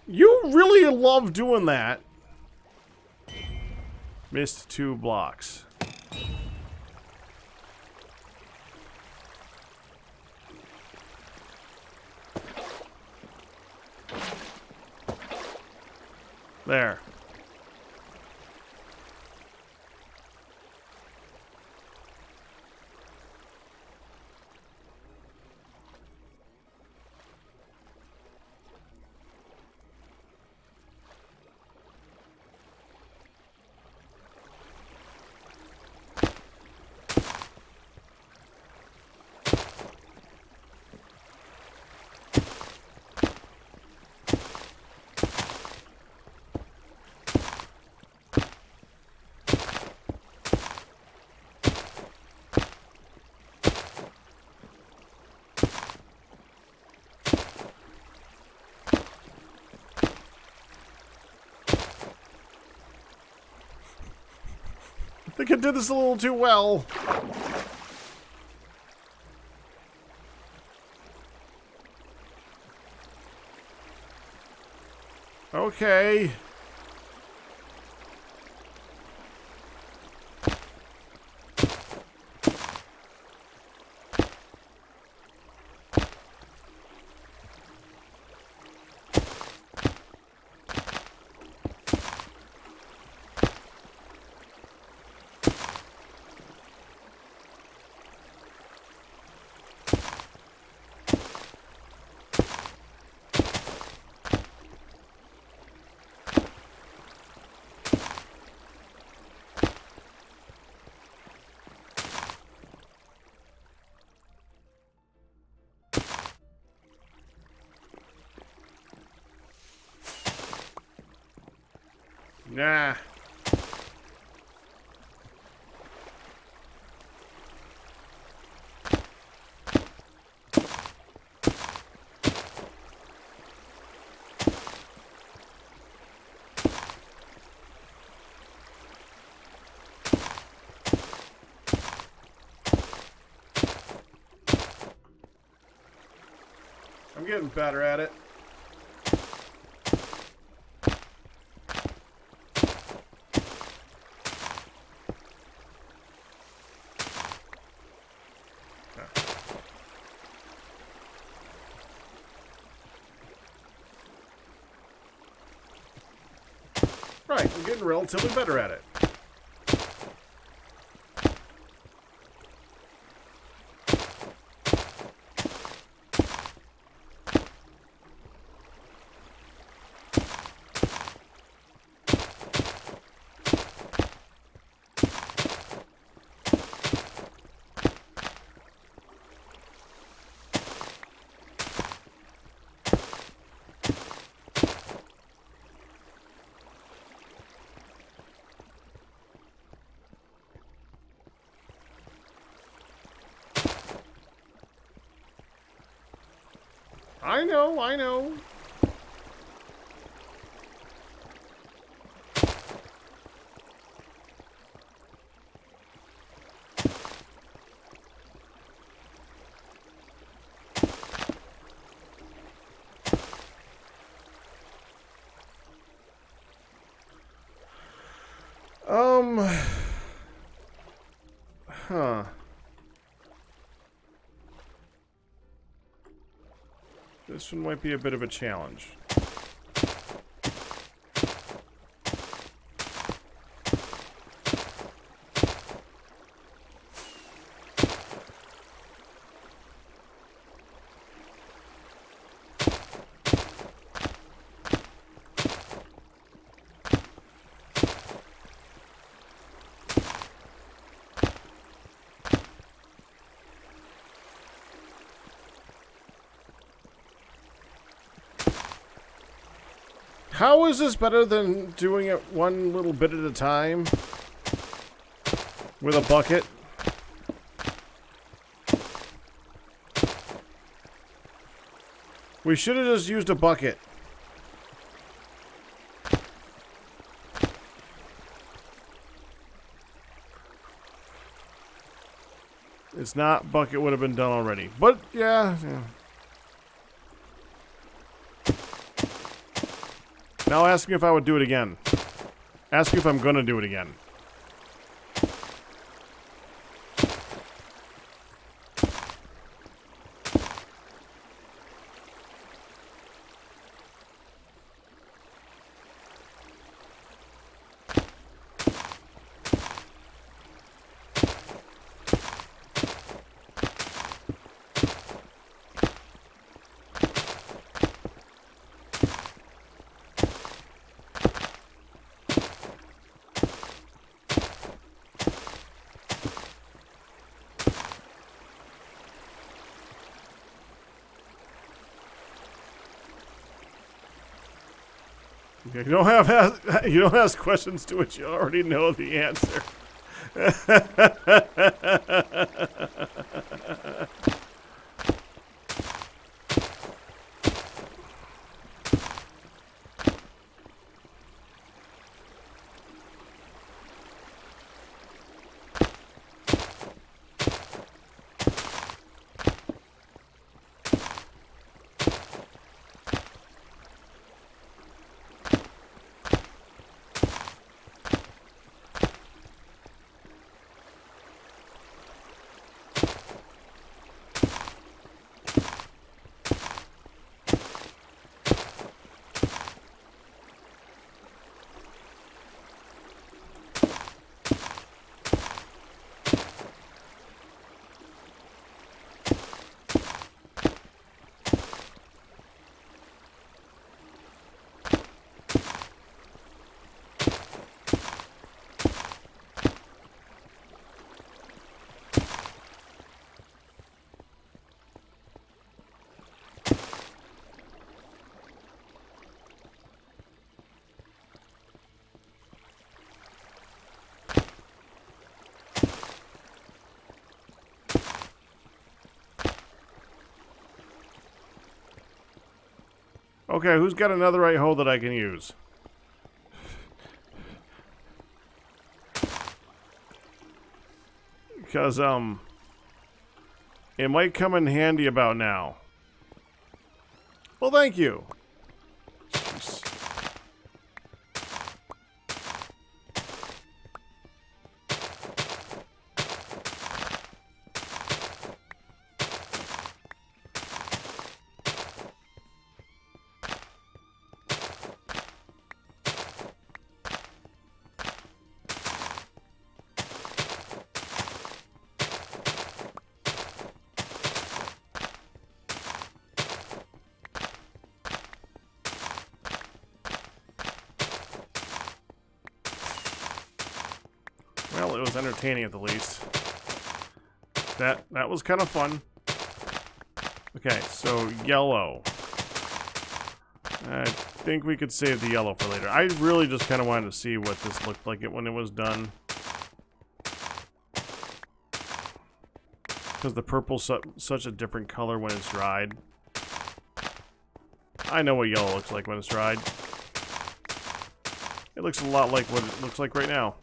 You really love doing that. Missed 2 blocks. There. The kid did this a little too well. Okay. Nah. I'm getting better at it. Right, I'm getting relatively better at it. I know, I know. Huh. This one might be a bit of a challenge. How is this better than doing it one little bit at a time? With a bucket? We should have just used a bucket. It's not bucket would have been done already. But, yeah. Now ask me if I would do it again. Ask me if I'm gonna do it again. You don't ask questions to which you already know the answer. Okay, who's got another right hoe that I can use? Because, it might come in handy about now. Well, thank you. Jeez. Well, it was entertaining at the least. That was kind of fun. Okay, so yellow. I think we could save the yellow for later. I really just kind of wanted to see what this looked like when it was done. Because the purple's such a different color when it's dried. I know what yellow looks like when it's dried. It looks a lot like what it looks like right now.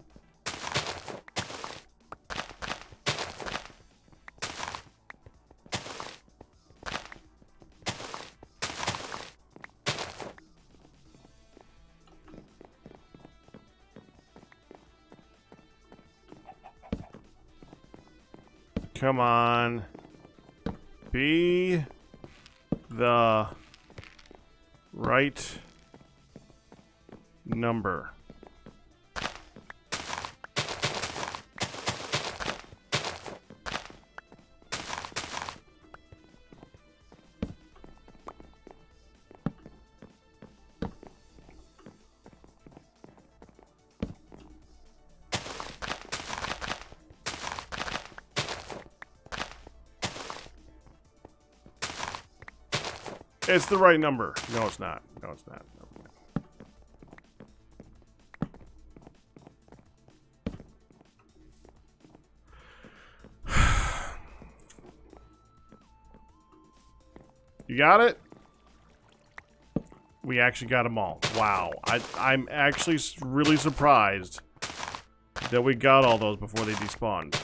Come on. Be the right number. It's the right number. No, it's not. No, it's not. You got it? We actually got them all. Wow. I'm actually really surprised that we got all those before they despawned.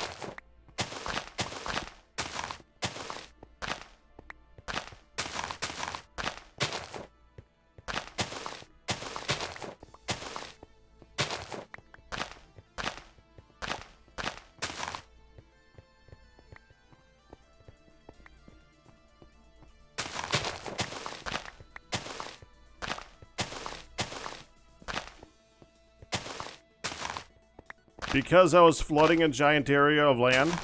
Because I was flooding a giant area of land,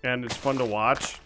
and it's fun to watch.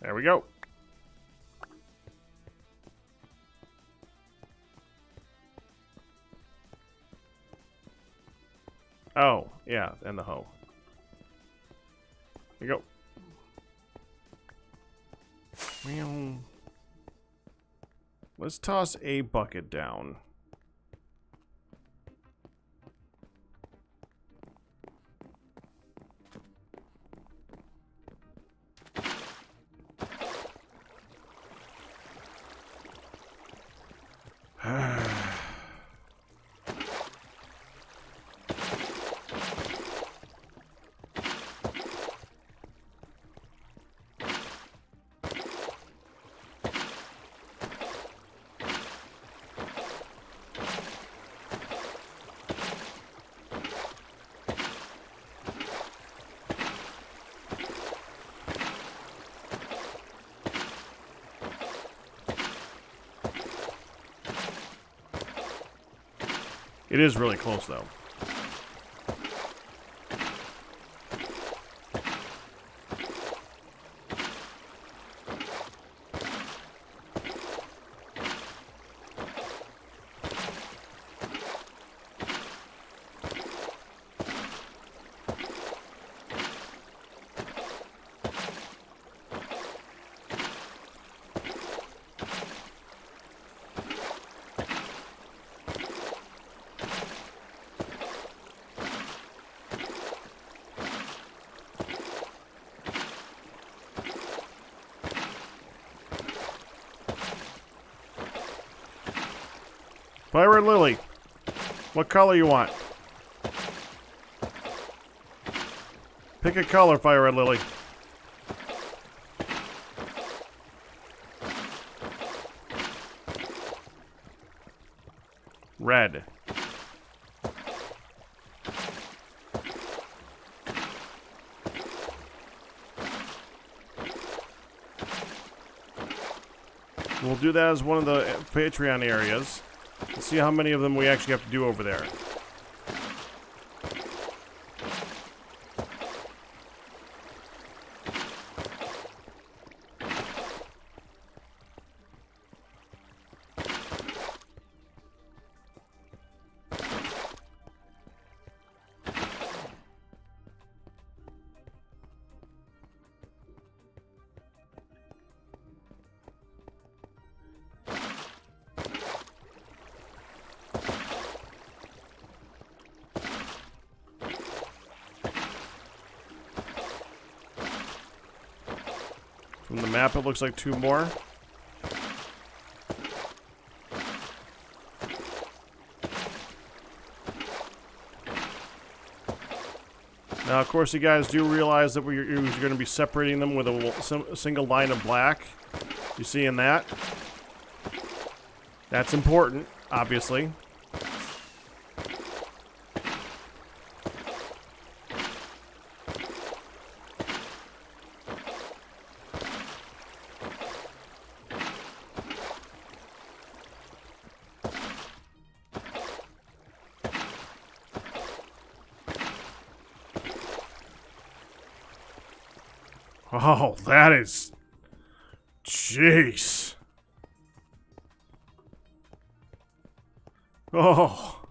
There we go. Oh, yeah, and the hoe. There you go. Well, let's toss a bucket down. It is really close, though. Fire Red Lily. What color you want? Pick a color, Fire Red Lily. Red. We'll do that as one of the Patreon areas. Let's see how many of them we actually have to do over there. From the map, it looks like 2 more. Now, of course, you guys do realize that you're going to be separating them with a single line of black. You seeing that? That's important, obviously. Oh, that is... Jeez. Oh.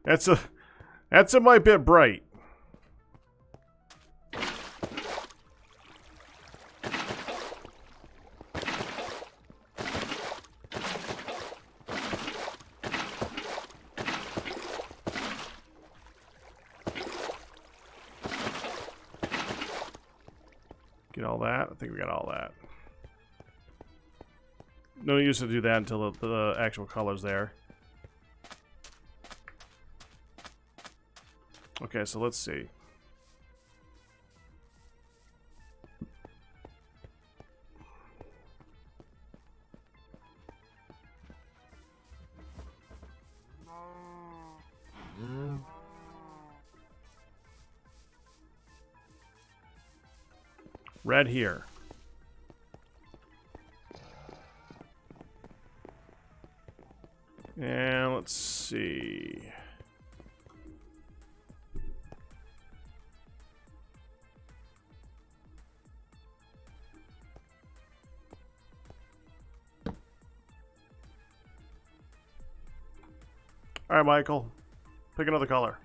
That's a might bit bright. Get all that? I think we got all that. No use to do that until the actual color's there. Okay, so let's see. Red here. And let's see. All right, Michael. Pick another color.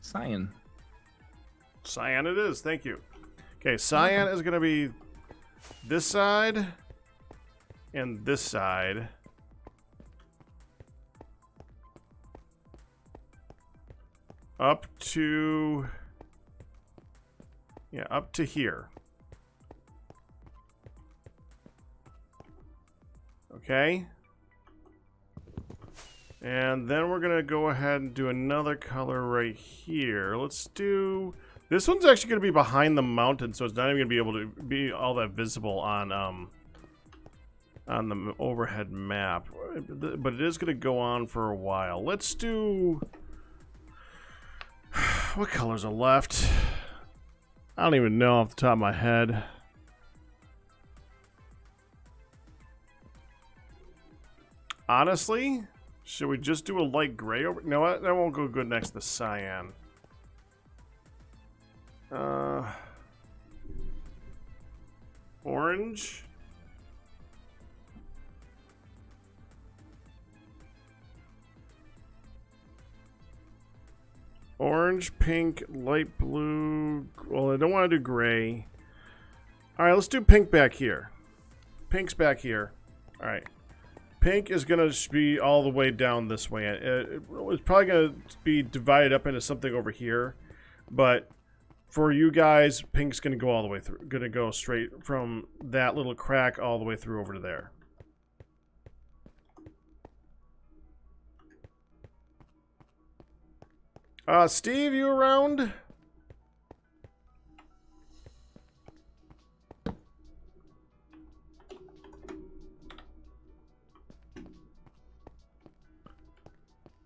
Cyan. Cyan it is. Thank you. Okay, cyan is going to be this side and this side. Up to... Yeah, up to here. Okay. And then we're going to go ahead and do another color right here. Let's do... This one's actually going to be behind the mountain, so it's not even going to be able to be all that visible on the overhead map. But it is going to go on for a while. Let's do... What colors are left? I don't even know off the top of my head. Honestly, should we just do a light gray over? No, that won't go good next to cyan. Orange. Orange, pink, light blue. Well, I don't want to do gray. All right, let's do pink back here. Pink's back here. All right. Pink is going to be all the way down this way. It's probably going to be divided up into something over here. But for you guys, Pink's going to go all the way through. Going to go straight from that little crack all the way through over to there. Steve, you around?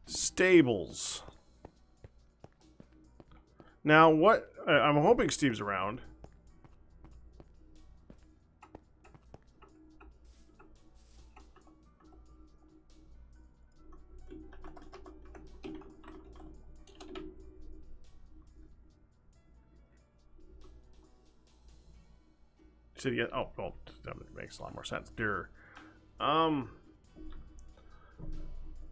Stables. Now, what... I'm hoping Steve's around. Said yeah. Oh, well, that makes a lot more sense. There.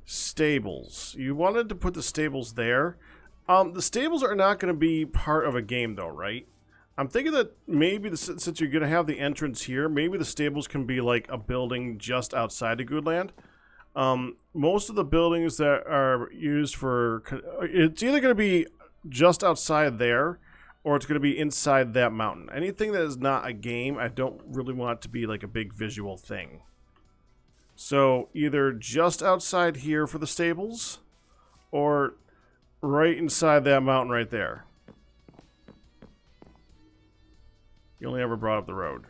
Stables. You wanted to put the stables there. The stables are not going to be part of a game, though, right? I'm thinking that maybe since you're going to have the entrance here, maybe the stables can be like a building just outside of Goodland. Most of the buildings that are used for... It's either going to be just outside there, or it's going to be inside that mountain. Anything that is not a game, I don't really want it to be like a big visual thing. So either just outside here for the stables, or right inside that mountain right there. You only ever brought up the road.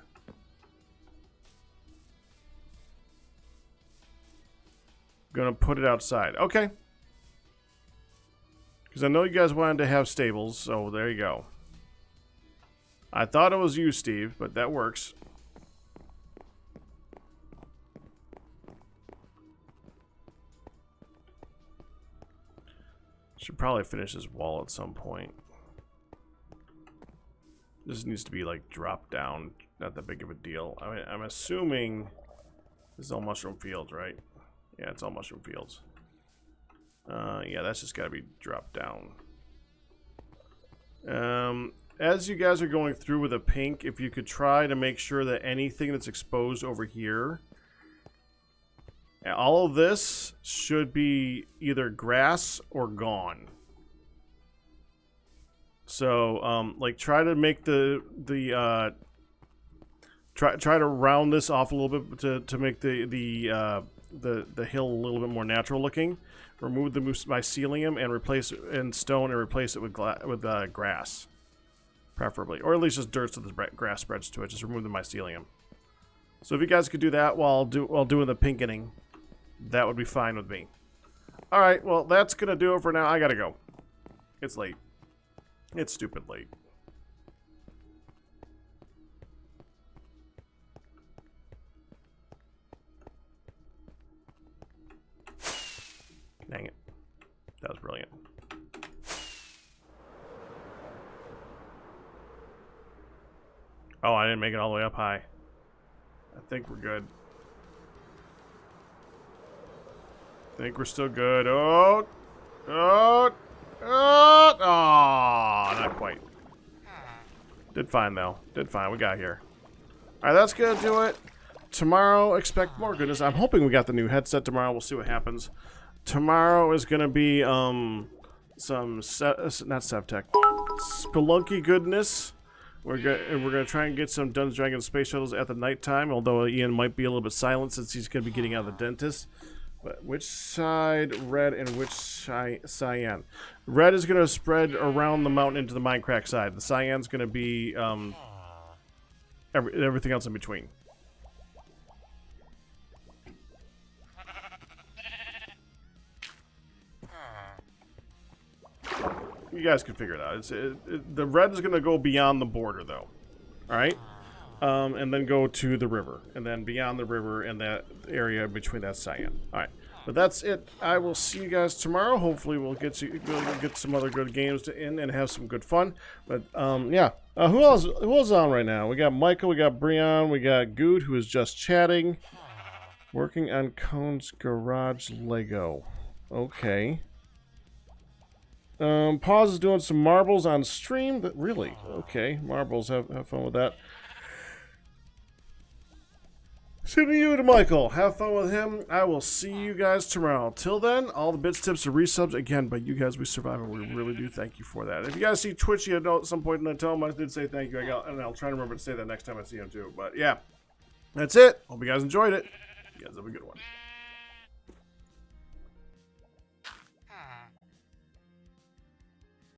Gonna put it outside. Okay. Because I know you guys wanted to have stables, so there you go. I thought it was you, Steve, but that works. Should probably finish this wall at some point. This needs to be like dropped down. Not that big of a deal. I mean, I'm assuming this is all mushroom fields, right? Yeah, it's all mushroom fields. Yeah, that's just got to be dropped down. As you guys are going through with a pink, if you could try to make sure that anything that's exposed over here, all of this should be either grass or gone. So, like, try to make try to round this off a little bit to make the hill a little bit more natural looking. Remove the mycelium and replace it in stone and replace it with grass, preferably, or at least just dirt so the grass spreads to it. Just remove the mycelium. So if you guys could do that while doing the pinkening, that would be fine with me. All right, well that's gonna do it for now. I gotta go. It's late. It's stupid late. Dang it. That was brilliant. Oh, I didn't make it all the way up high. I think we're good. I think we're still good. Oh! Oh! Oh! Oh! Not quite. Did fine, though. Did fine. We got here. Alright, that's gonna do it. Tomorrow, expect more goodness. I'm hoping we got the new headset tomorrow. We'll see what happens. Tomorrow is gonna be, not Sevtech. Spelunky goodness. We're gonna try and get some Dungeons & Dragons space shuttles at the nighttime, although Ian might be a little bit silent since he's gonna be getting out of the dentist. But which side red and which cyan? Red is gonna spread around the mountain into the Mindcrack side. The cyan's gonna be everything else in between. You guys can figure it out. The red is going to go beyond the border, though. All right? And then go to the river. And then beyond the river and that area between that cyan. All right. But that's it. I will see you guys tomorrow. Hopefully we'll get some other good games in and have some good fun. But, yeah. Who else is on right now? We got Michael. We got Breon. We got Good, who is just chatting. Working on Cone's Garage Lego. Okay. Pause is doing some marbles on stream. But really? Okay. Marbles. Have fun with that. To you to Michael. Have fun with him. I will see you guys tomorrow. Till then, all the bits, tips, and resubs again by you guys. We survive, and we really do thank you for that. If you guys see Twitchy, I know at some point, and I tell him I did say thank you. And I'll try to remember to say that next time I see him too. But yeah, that's it. Hope you guys enjoyed it. You guys have a good one.